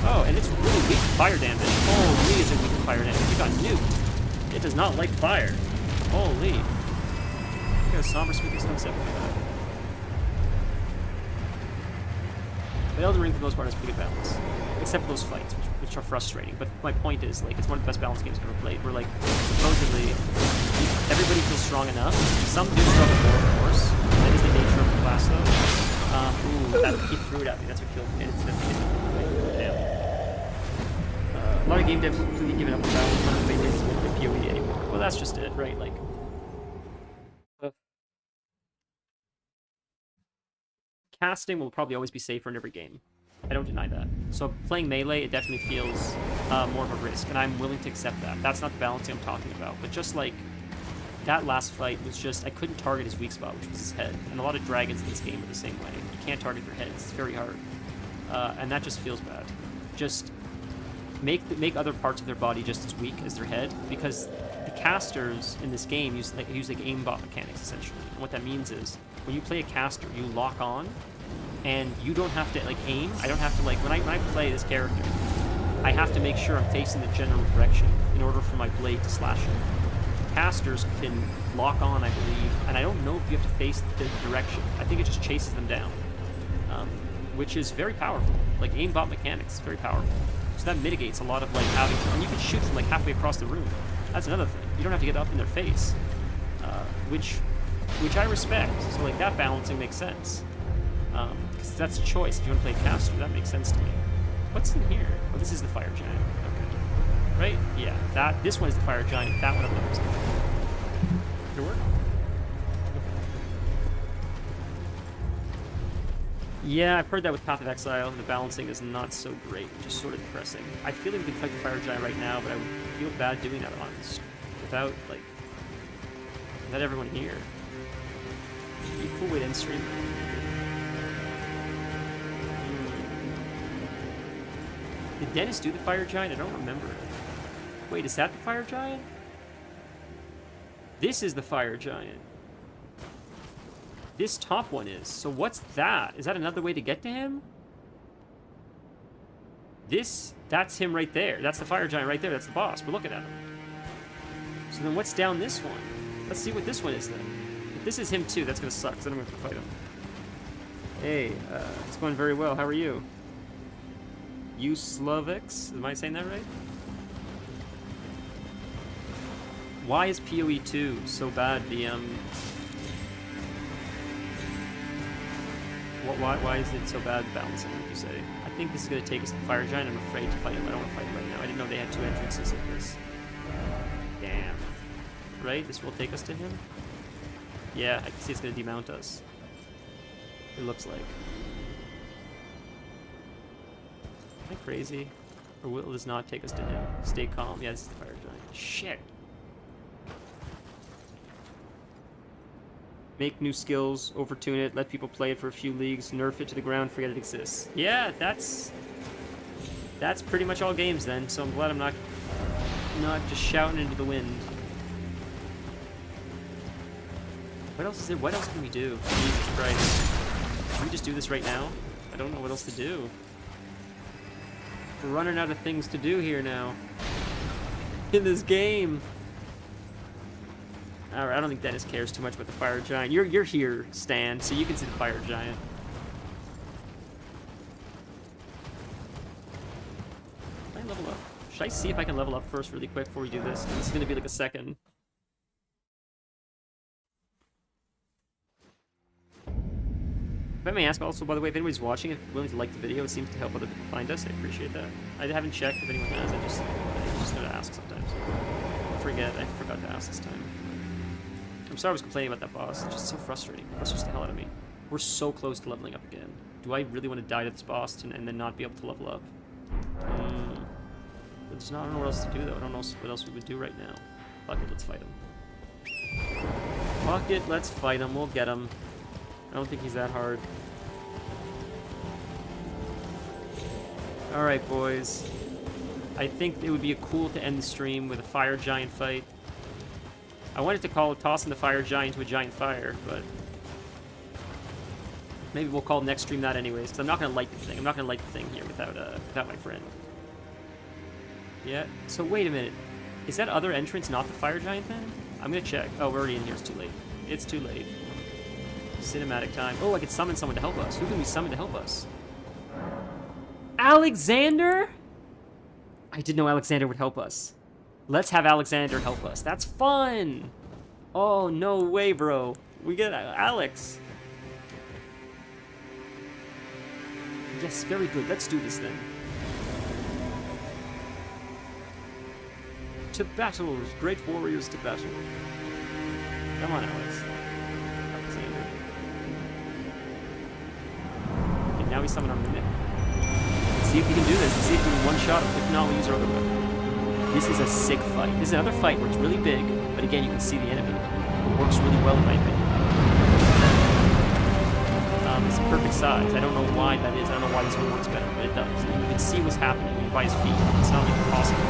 Oh, and it's really weak to fire damage. Holy, is it weak to fire damage? You got nuked. It does not like fire. Holy. Look at a somber spooky stone set. But Elden Ring, for the most part, has pretty good balance. Except for those fights, which are frustrating. But my point is, like, it's one of the best balanced games I've ever played, where, like, supposedly, everybody feels strong enough. Some do struggle more, of course. That is the nature of the class, though. He threw it at me. That's what killed me. Damn. A lot of game devs have completely given up on balance. None of the is PoE anymore. Well, that's just it, right? Like, casting will probably always be safer in every game. I don't deny that. So playing melee, it definitely feels more of a risk, and I'm willing to accept that. That's not the balancing I'm talking about. But just like that last fight was just, I couldn't target his weak spot, which was his head. And a lot of dragons in this game are the same way. You can't target their heads. It's very hard. And that just feels bad. Just make other parts of their body just as weak as their head, because the casters in this game use like aimbot mechanics, essentially. And what that means is, when you play a caster, you lock on, and you don't have to like aim. I don't have to like, when I play this character, I have to make sure I'm facing the general direction in order for my blade to slash him. casters can lock on, I believe, and I don't know if you have to face the direction. I think it just chases them down, which is very powerful. Like aimbot mechanics is very powerful. So that mitigates a lot of like having to, and you can shoot from like halfway across the room. That's another thing. You don't have to get up in their face, which I respect. So like that balancing makes sense. Because that's a choice. If you want to play caster, that makes sense to me. What's in here? Oh, this is the fire giant. Okay. Right? Yeah. This one is the fire giant. That one up there is. Did it work? Yeah, I've heard that with Path of Exile. The balancing is not so great, which is sort of depressing. I feel like we could fight the fire giant right now, but I would feel bad doing that without everyone here. It'd be a cool way to end stream. Did Dennis do the fire giant? I don't remember. Wait, is that the fire giant? This is the fire giant. This top one is. So what's that? Is that another way to get to him? That's him right there. That's the fire giant right there. That's the boss. We're looking at him. So then what's down this one? Let's see what this one is then. If this is him too, that's gonna suck, because then I'm gonna have to fight him. Hey, it's going very well. How are you? You Slovaks? Am I saying that right? Why is PoE 2 so bad? Why is it so bad balancing, would you say? I think this is going to take us to the fire giant. I'm afraid to fight him. I don't want to fight him right now. I didn't know they had 2 entrances like this. Damn. Right? This will take us to him? Yeah, I can see it's going to demount us. It looks like. Am I crazy? Or will this not take us to him? Stay calm. Yeah, this is the fire giant. Shit. Make new skills, overtune it, let people play it for a few leagues, nerf it to the ground, forget it exists. Yeah, that's pretty much all games then, so I'm glad I'm not just shouting into the wind. What else is there? What else can we do? Jesus Christ. Can we just do this right now? I don't know what else to do. We're running out of things to do here now. In this game. Alright, I don't think Dennis cares too much about the fire giant. You're here, Stan, so you can see the fire giant. Can I level up? Should I see if I can level up first really quick before we do this? This is gonna be like a second. If I may ask also, by the way, if anybody's watching, if you're willing to like the video, it seems to help other people find us. I appreciate that. I haven't checked if anyone has. I just gotta ask sometimes. I forgot to ask this time. I'm sorry I was complaining about that boss. It's just so frustrating. It frustrates the hell out of me. We're so close to leveling up again. Do I really want to die to this boss and then not be able to level up? I don't know what else to do though. I don't know what else we would do right now. Fuck it, let's fight him. Fuck it, let's fight him. We'll get him. I don't think he's that hard. Alright, boys. I think it would be cool to end the stream with a fire giant fight. I wanted to call tossing the fire giant to a giant fire, but maybe we'll call next stream that anyways, because I'm not going to light the thing. I'm not going to light the thing here without my friend. Yeah, so wait a minute. Is that other entrance not the fire giant then? I'm going to check. Oh, we're already in here. It's too late. It's too late. Cinematic time. Oh, I could summon someone to help us. Who can we summon to help us? Alexander? I didn't know Alexander would help us. Let's have Alexander help us. That's fun! Oh, no way, bro. We get Alex. Yes, very good. Let's do this then. To battle, great warriors to battle. Come on, Alex. Alexander. Okay, now we summon our mimic. Let's see if we can do this. Let's see if we can one-shot him. If not, we use our other weapon. This is a sick fight. This is another fight where it's really big, but again, you can see the enemy. It works really well in my opinion. It's the perfect size. I don't know why that is. I don't know why this one works better, but it does. You can see what's happening by his feet. It's not like impossible.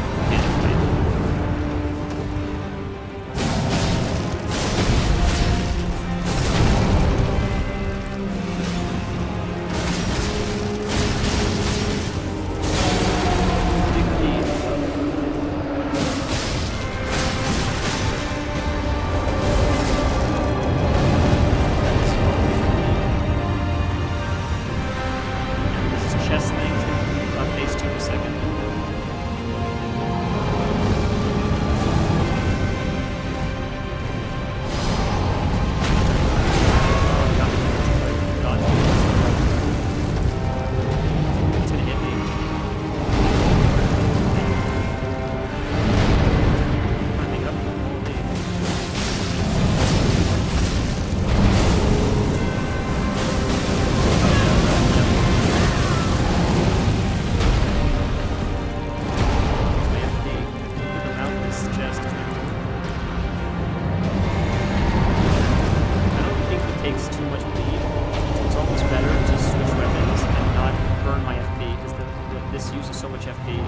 so much FP.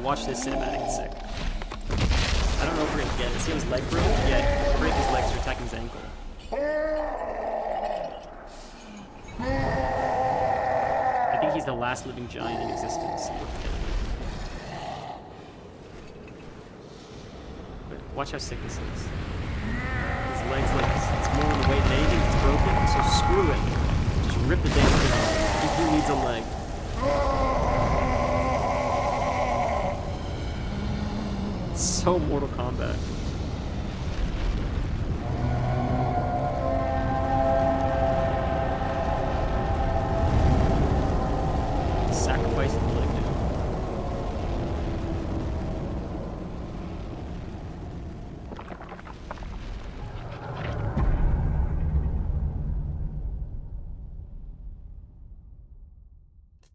Watch this cinematic, it's sick. I don't know if we're gonna get it. See his leg broke? Yeah, break his legs for attacking his ankle. I think he's the last living giant in existence. But watch how sick this is. His legs, like, it's more in the weight than anything, it's broken, so screw it. Just rip the damn thing off. Who needs a leg? So Mortal Kombat. Sacrifice the leg, dude.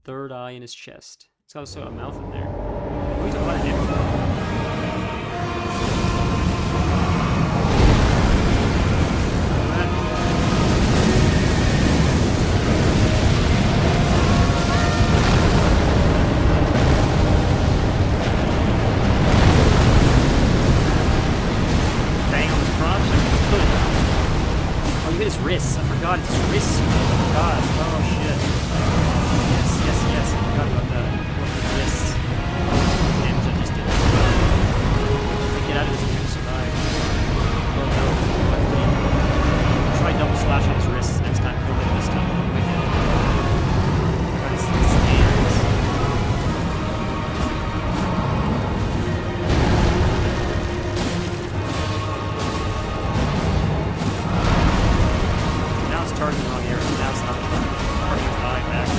Third eye in his chest. It's also a mouth in there. What are you talking about, dude? His wrists. I forgot it's wrists. Oh god. Oh shit. Yes. I forgot about that. What his wrists. Damage I just did. Get out of this and you survive. Oh no. Try double slash on his wrists next time. He'll live this time. Wicked. Got his hands. Targeting the wrong area. Now it's not targeting his eye back. He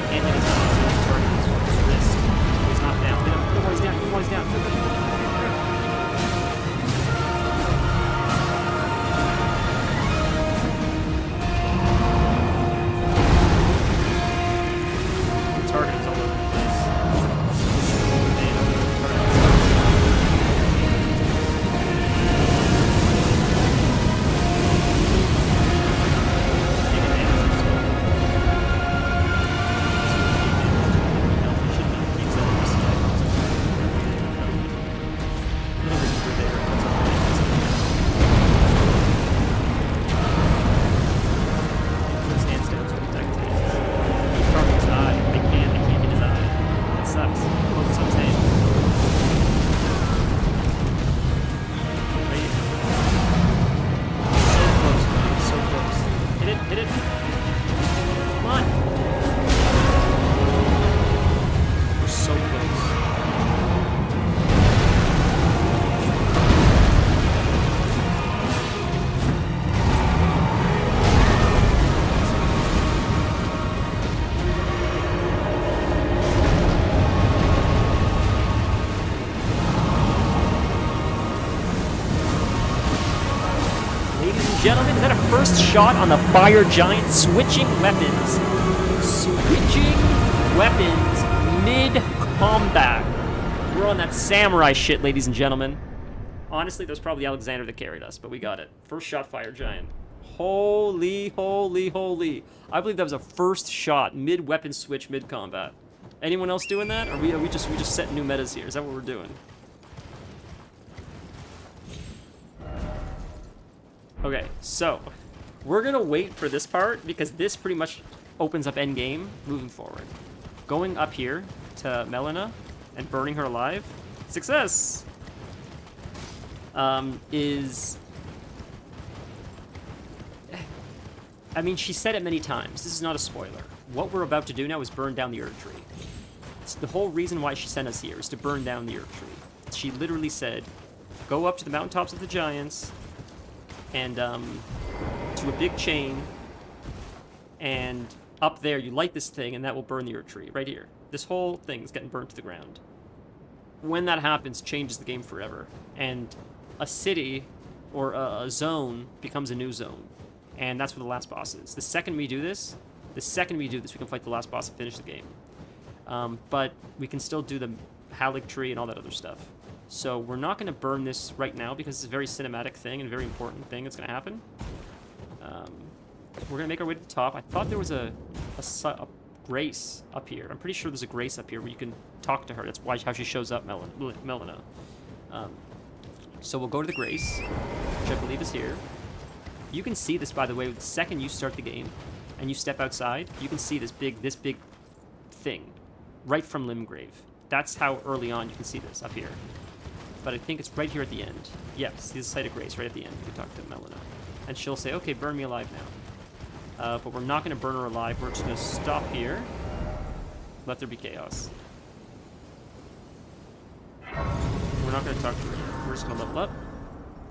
can't hit his eye, so he's targeting his wrist. He's not down. Hit him while he's down. Hit him while he's down. Target's all over the place. first shot on the fire giant, switching weapons. Switching weapons mid-combat. We're on that samurai shit, ladies and gentlemen. Honestly, that was probably Alexander that carried us, but we got it. First shot, fire giant. Holy, holy, holy. I believe that was a first shot, mid-weapon switch, mid-combat. Anyone else doing that? Or we just setting new metas here? Is that what we're doing? Okay, so we're gonna wait for this part because this pretty much opens up endgame moving forward. Going up here to Melina and burning her alive, success. I mean, she said it many times. This is not a spoiler. What we're about to do now is burn down the Erd Tree. It's the whole reason why she sent us here is to burn down the Erd Tree. She literally said, go up to the mountaintops of the giants and to a big chain, and up there you light this thing and that will burn the Erd Tree right here. This whole thing is getting burnt to the ground. When that happens, changes the game forever, and a city or a zone becomes a new zone, and that's where the last boss is. The second we do this, we can fight the last boss and finish the game. But we can still do the Halleck Tree and all that other stuff. So we're not going to burn this right now because it's a very cinematic thing and a very important thing that's going to happen. We're going to make our way to the top. I thought there was a grace up here. I'm pretty sure there's a grace up here where you can talk to her. That's how she shows up, Melina. So we'll go to the grace, which I believe is here. You can see this, by the way, the second you start the game and you step outside, you can see this big thing right from Limgrave. That's how early on you can see this up here. But I think it's right here at the end. Yes, see the site of grace right at the end. We talk to Melina. And she'll say, okay, burn me alive now. But we're not going to burn her alive. We're just going to stop here. Let there be chaos. We're not going to talk to her yet. We're just going to level up.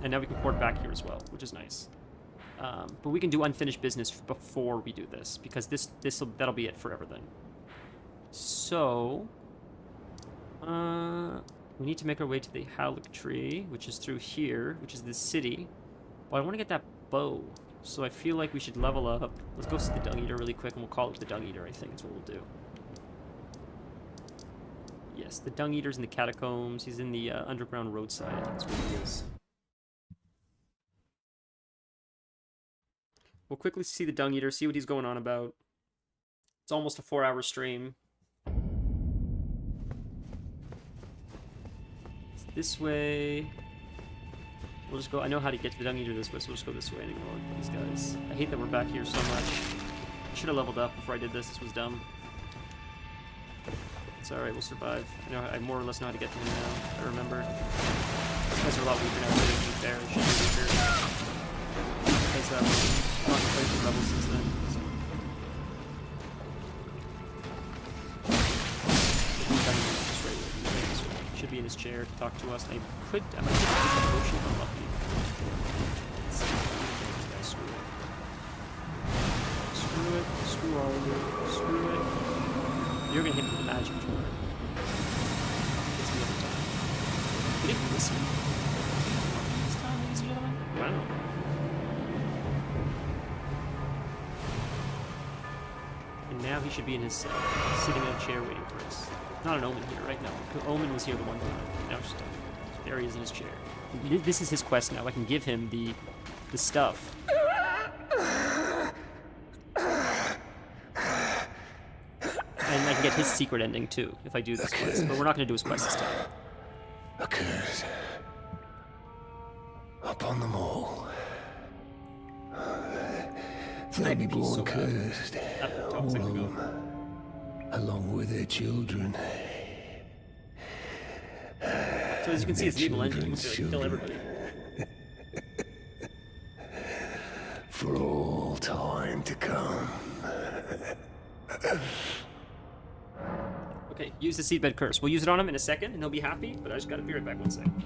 And now we can port back here as well, which is nice. But we can do unfinished business before we do this, because that'll be it forever then. So, we need to make our way to the Halleck Tree, which is through here, which is the city. But I want to get that bow, so I feel like we should level up. Let's go see the Dung Eater really quick, and we'll call it the Dung Eater, I think that's what we'll do. Yes, the Dung Eater's in the catacombs. He's in the underground roadside, I think that's what he is. We'll quickly see the Dung Eater, see what he's going on about. It's almost a 4-hour stream. It's this way. We'll just go. I know how to get to the Dung Eater this way, so we'll just go this way and ignore these guys. I hate that we're back here so much. I should have leveled up before I did this. This was dumb. It's alright, we'll survive. I more or less know how to get to him now. I remember. These guys are a lot weaker now, to be fair. It should be weaker. Because I've not played the levels since then. So. Should be in his chair to talk to us. I might get a potion if I'm lucky. Let's see. Screw it. Screw it. Screw all of you. Screw it. You're gonna hit me with the magic tour. Gets me every time. Did he miss me? This time, ladies and gentlemen? Wow. And now he should be in his cell, sitting in a chair waiting for us. Not an Omen here, right? No. The Omen was here the one time. Now just there he is in his chair. This is his quest now. I can give him the stuff. And I can get his secret ending too, if I do this quest. But we're not going to do his quest this time. A curse upon them all. They'll be born cursed, all of them, along with their children. So as you can see, it's an evil ending. It's like kill everybody. For all time to come. Okay, use the seedbed curse. We'll use it on him in a second, and he'll be happy. But I just gotta be right back 1 second.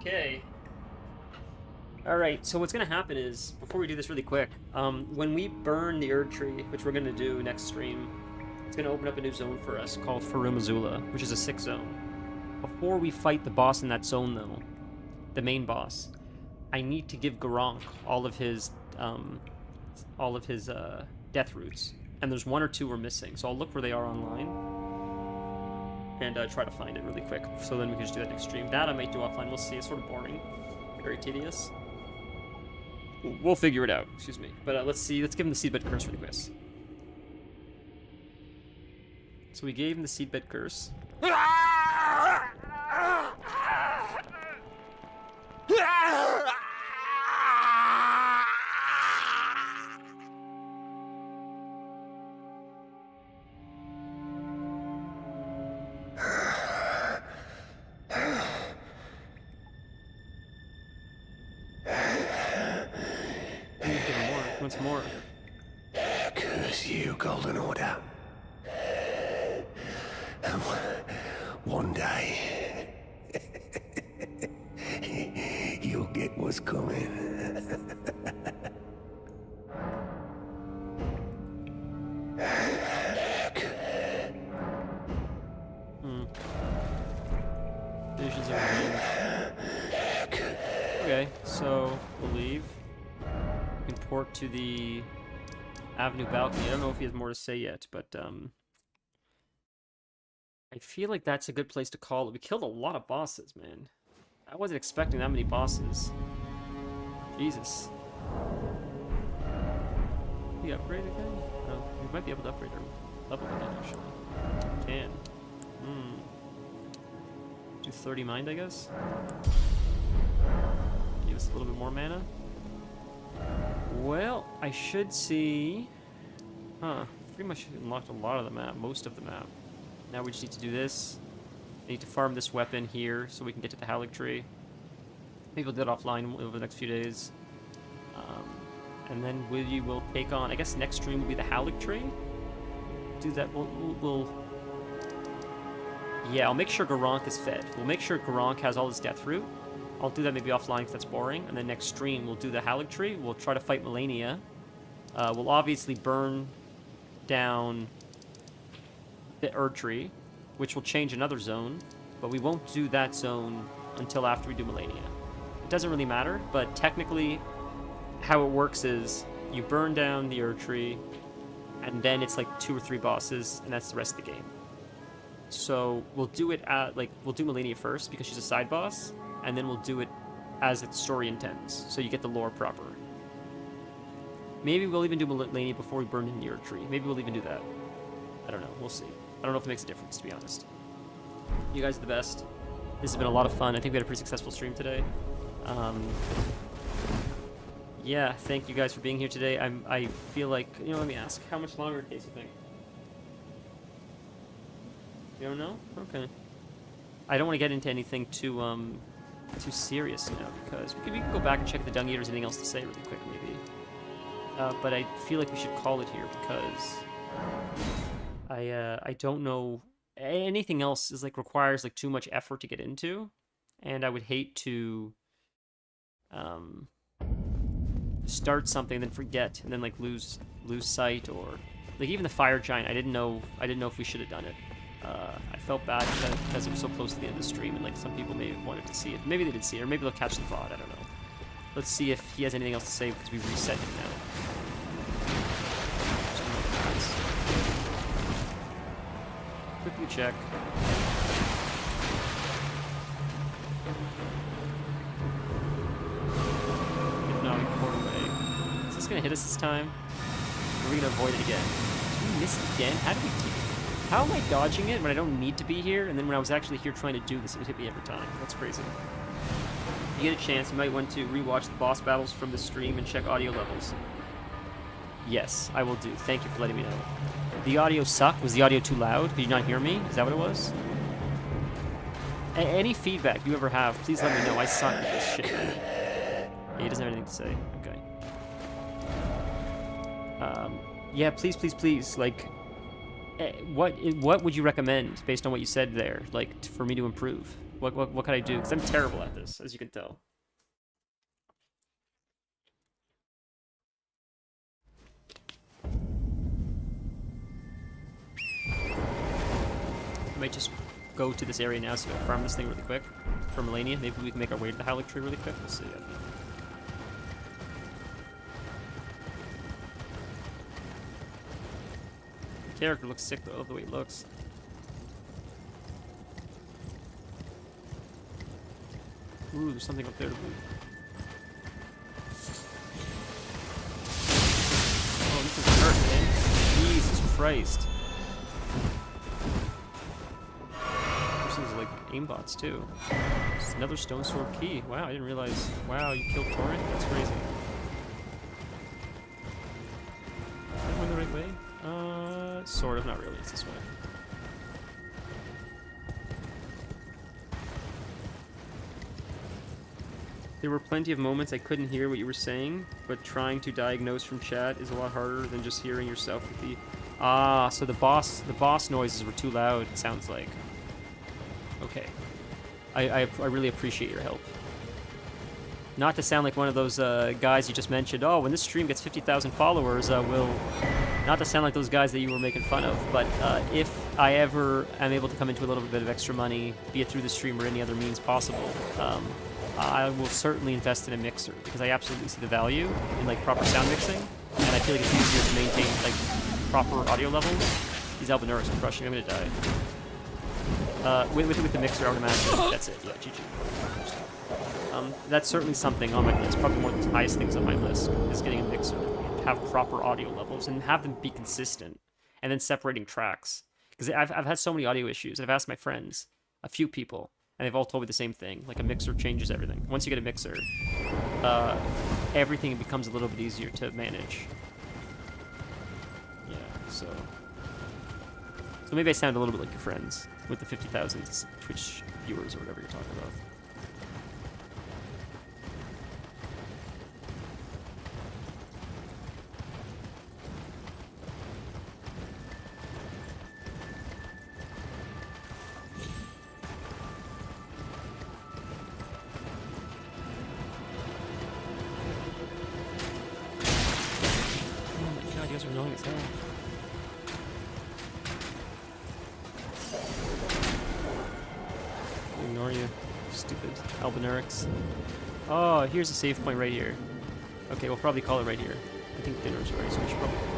Okay. Alright, so what's going to happen is, before we do this really quick, when we burn the Erd Tree, which we're going to do next stream, it's going to open up a new zone for us called Farum Azula, which is a 6 zone. Before we fight the boss in that zone, though, the main boss, I need to give Garank all of his death roots. And there's 1 or 2 we're missing, so I'll look where they are online and try to find it really quick, so then we can just do that next stream. That I might do offline, we'll see. It's sort of boring, very tedious. We'll figure it out, excuse me. But let's see, let's give him the Seedbed Curse for the quiz. So we gave him the Seedbed Curse. Once more. Curse you, Golden Order. One day, you'll get what's coming. Visions of revenge. Okay, so we'll leave. We can port to the Avenue balcony. I don't know if he has more to say yet, but I feel like that's a good place to call it. We killed a lot of bosses, man. I wasn't expecting that many bosses. Jesus. Can we upgrade again? No, we might be able to upgrade our level again, actually. Can. Do 30 mind, I guess? Give us a little bit more mana. Well, I should see... Huh. Pretty much unlocked a lot of the map, most of the map. Now we just need to do this. I need to farm this weapon here so we can get to the Halleck Tree. Maybe we'll do it offline over the next few days. And then we will take on... I guess next stream will be the Halleck Tree. Do that. We'll yeah, I'll make sure Garank is fed. We'll make sure Garank has all his death root. I'll do that maybe offline because that's boring. And then next stream, we'll do the Halleck Tree. We'll try to fight Melania. We'll obviously burn down the Erd Tree, which will change another zone. But we won't do that zone until after we do Melania. It doesn't really matter, but technically how it works is you burn down the Erd Tree, and then it's like 2 or 3 bosses, and that's the rest of the game. So we'll do it at, we'll do Melania first because she's a side boss, and then we'll do it as the story intends, so you get the lore proper. Maybe we'll even do Melania before we burn in the Erd Tree. Maybe we'll even do that. I don't know. We'll see. I don't know if it makes a difference, to be honest. You guys are the best. This has been a lot of fun. I think we had a pretty successful stream today. Yeah, thank you guys for being here today. I feel like, let me ask, how much longer it takes, you think? You don't know? Okay. I don't want to get into anything too serious now, because we can go back and check the Dung Eaters. Anything else to say really quick, maybe? But I feel like we should call it here, because I don't know, anything else is requires too much effort to get into, and I would hate to start something then forget and then lose sight, or even the Fire Giant. I didn't know if we should have done it. I felt bad because it was so close to the end of the stream, and some people may have wanted to see it. Maybe they did see it, or maybe they'll catch the VOD. I don't know. Let's see if he has anything else to say, because we reset him now. Quickly check. If not, we can port away. Is this gonna hit us this time? Or are we gonna avoid it again? Did we miss it again? How am I dodging it when I don't need to be here, and then when I was actually here trying to do this, it would hit me every time? That's crazy. If you get a chance, you might want to rewatch the boss battles from the stream and check audio levels. Yes, I will do. Thank you for letting me know. The audio sucked? Was the audio too loud? Did you not hear me? Is that what it was? Any feedback you ever have, please let me know. I suck at this shit. Yeah, he doesn't have anything to say. Okay. Yeah, please. What would you recommend based on what you said there? For me to improve? What can I do? Because I'm terrible at this, as you can tell. I might just go to this area now so we can farm this thing really quick for Melania. Maybe we can make our way to the Howling Tree really quick. We'll see. The character looks sick though. I love the way it looks. Ooh, there's something up there to loot. Oh, this is hurt, man. Jesus Christ. These are like aimbots too. Just another stone sword key. Wow, I didn't realize. Wow, you killed Torrent? That's crazy. Am I going the right way? Sort of, not really. It's this way. There were plenty of moments I couldn't hear what you were saying, but trying to diagnose from chat is a lot harder than just hearing yourself with the... Ah, so the boss noises were too loud, it sounds like. Okay. I really appreciate your help. Not to sound like one of those guys you just mentioned, oh, when this stream gets 50,000 followers, we'll... Not to sound like those guys that you were making fun of, but if I ever am able to come into a little bit of extra money, be it through the stream or any other means possible, I will certainly invest in a mixer, because I absolutely see the value in like proper sound mixing, and I feel like it's easier to maintain like proper audio levels. These Albinurics are crushing. I'm gonna die. With the mixer, I would imagine that's it. Yeah, GG. That's certainly something on my list. Probably one of the highest things on my list is getting a mixer, have proper audio levels, and have them be consistent, and then separating tracks. Because I've had so many audio issues. I've asked my friends, a few people, and they've all told me the same thing. Like, a mixer changes everything. Once you get a mixer, everything becomes a little bit easier to manage. Yeah, so maybe I sound a little bit like your friends with the 50,000 Twitch viewers or whatever you're talking about. Ignore you, stupid Albinurics. Oh, here's a save point right here. Okay, we'll probably call it right here. I think dinner's ready, so we should probably call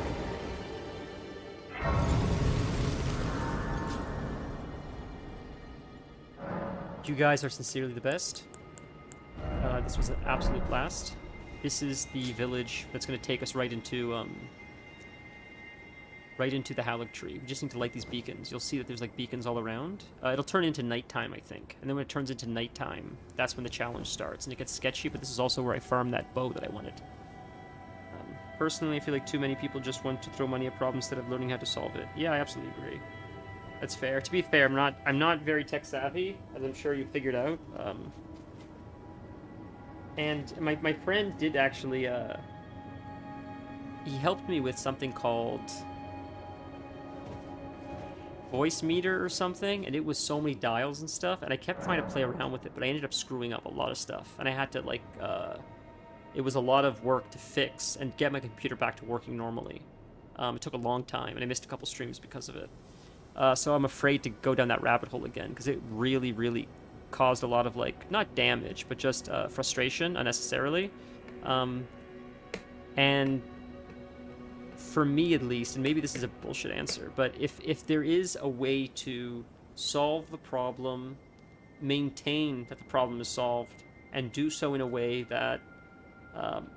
it. You guys are sincerely the best. This was an absolute blast. This is the village that's going to take us right into the Howling Tree. We just need to light these beacons. You'll see that there's like beacons all around. It'll turn into nighttime, I think. And then when it turns into nighttime, that's when the challenge starts. And it gets sketchy, but this is also where I farmed that bow that I wanted. Personally, I feel like too many people just want to throw money at problems instead of learning how to solve it. Yeah, I absolutely agree. That's fair. To be fair, I'm not very tech savvy, as I'm sure you figured out. And my friend did actually, he helped me with something called voice meter or something, and it was so many dials and stuff, and I kept trying to play around with it, but I ended up screwing up a lot of stuff, and I had to, like, it was a lot of work to fix and get my computer back to working normally. It took a long time, and I missed a couple streams because of it. So I'm afraid to go down that rabbit hole again, because it really, really caused a lot of, like, not damage, but just frustration unnecessarily. And for me at least, and maybe this is a bullshit answer, but if there is a way to solve the problem, maintain that the problem is solved, and do so in a way that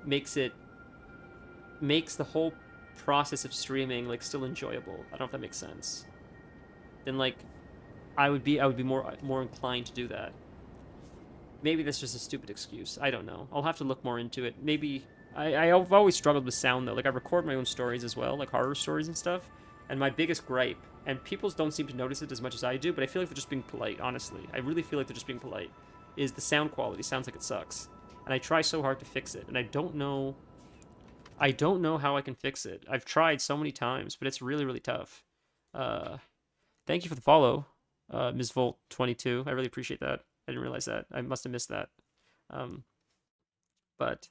makes the whole process of streaming like still enjoyable, I don't know if that makes sense, then like I would be more inclined to do that. Maybe that's just a stupid excuse. I don't know. I'll have to look more into it. Maybe I've always struggled with sound though. Like, I record my own stories as well, like horror stories and stuff. And my biggest gripe, and people don't seem to notice it as much as I do, but I feel like they're just being polite, honestly. I really feel like they're just being polite, is the sound quality sounds like it sucks. And I try so hard to fix it, and I don't know how I can fix it. I've tried so many times, but it's really, really tough. Thank you for the follow, Ms. Volt22. I really appreciate that. I didn't realize that. I must have missed that. But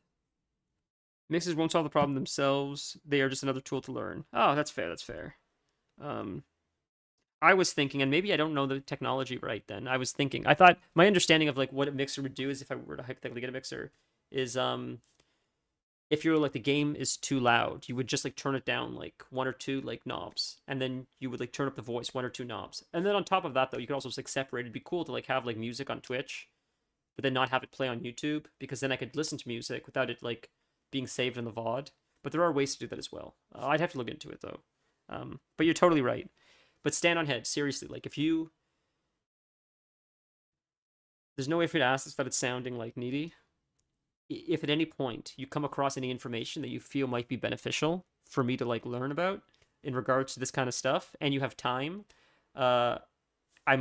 mixers won't solve the problem themselves. They are just another tool to learn. Oh, that's fair. That's fair. I was thinking, and maybe I don't know the technology right then. I thought my understanding of like what a mixer would do is if I were to hypothetically get a mixer is if you're like the game is too loud, you would just like turn it down like one or two like knobs, and then you would like turn up the voice one or two knobs, and then on top of that though, you could also like separate. It'd be cool to like have like music on Twitch, but then not have it play on YouTube, because then I could listen to music without it like being saved in the VOD. But there are ways to do that as well. I'd have to look into it though. But you're totally right. But stand on head, seriously. Like, there's no way for you to ask this without it sounding like needy. If at any point you come across any information that you feel might be beneficial for me to like learn about in regards to this kind of stuff, and you have time, I'm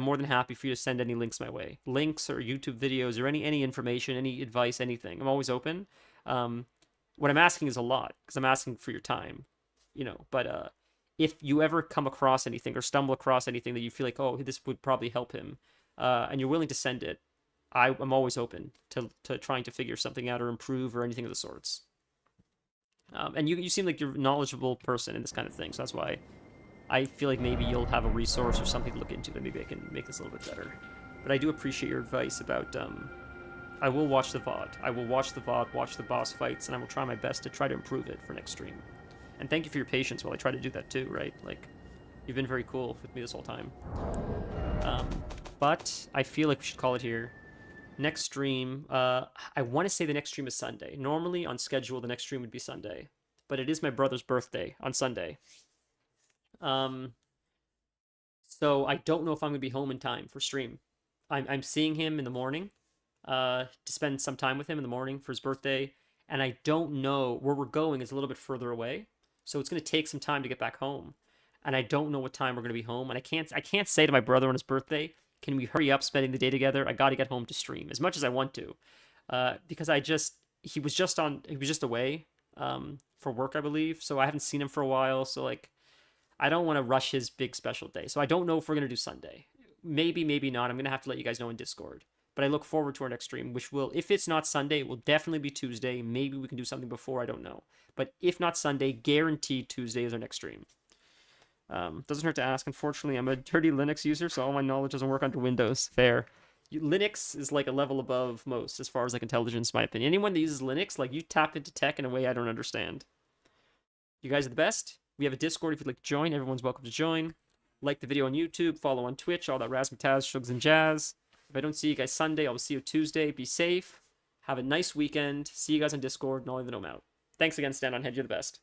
more than happy for you to send any links my way. Links or YouTube videos or any information, any advice, anything. I'm always open. What I'm asking is a lot, because I'm asking for your time, but if you ever come across anything or stumble across anything that you feel like, oh, this would probably help him, and you're willing to send it, I'm always open to trying to figure something out or improve or anything of the sorts. And you seem like you're a knowledgeable person in this kind of thing, so that's why I feel like maybe you'll have a resource or something to look into that maybe I can make this a little bit better. But I do appreciate your advice about, I will watch the VOD. I will watch the VOD, watch the boss fights, and I will try my best to try to improve it for next stream. And thank you for your patience while I try to do that too, right? Like, you've been very cool with me this whole time. But I feel like we should call it here. Next stream, I want to say the next stream is Sunday. Normally on schedule, the next stream would be Sunday. But it is my brother's birthday on Sunday. So I don't know if I'm going to be home in time for stream. I'm seeing him in the morning to spend some time with him in the morning for his birthday. And I don't know where we're going is a little bit further away. So it's going to take some time to get back home. And I don't know what time we're going to be home. And I can't say to my brother on his birthday, can we hurry up spending the day together? I got to get home to stream as much as I want to. Because he was just away for work, I believe. So I haven't seen him for a while. So like, I don't want to rush his big special day. So I don't know if we're going to do Sunday. Maybe, maybe not. I'm going to have to let you guys know in Discord. But I look forward to our next stream, which will, if it's not Sunday, it will definitely be Tuesday. Maybe we can do something before, I don't know. But if not Sunday, guaranteed Tuesday is our next stream. Doesn't hurt to ask. Unfortunately, I'm a dirty Linux user, so all my knowledge doesn't work onto Windows. Fair. Linux is like a level above most, as far as like intelligence, in my opinion. Anyone that uses Linux, like, you tap into tech in a way I don't understand. You guys are the best. We have a Discord if you'd like to join. Everyone's welcome to join. Like the video on YouTube, follow on Twitch, all that razzmatazz, shugs and jazz. If I don't see you guys Sunday, I'll see you Tuesday. Be safe. Have a nice weekend. See you guys on Discord, and I'll even know I'm out. Thanks again, Stand on Head. You're the best.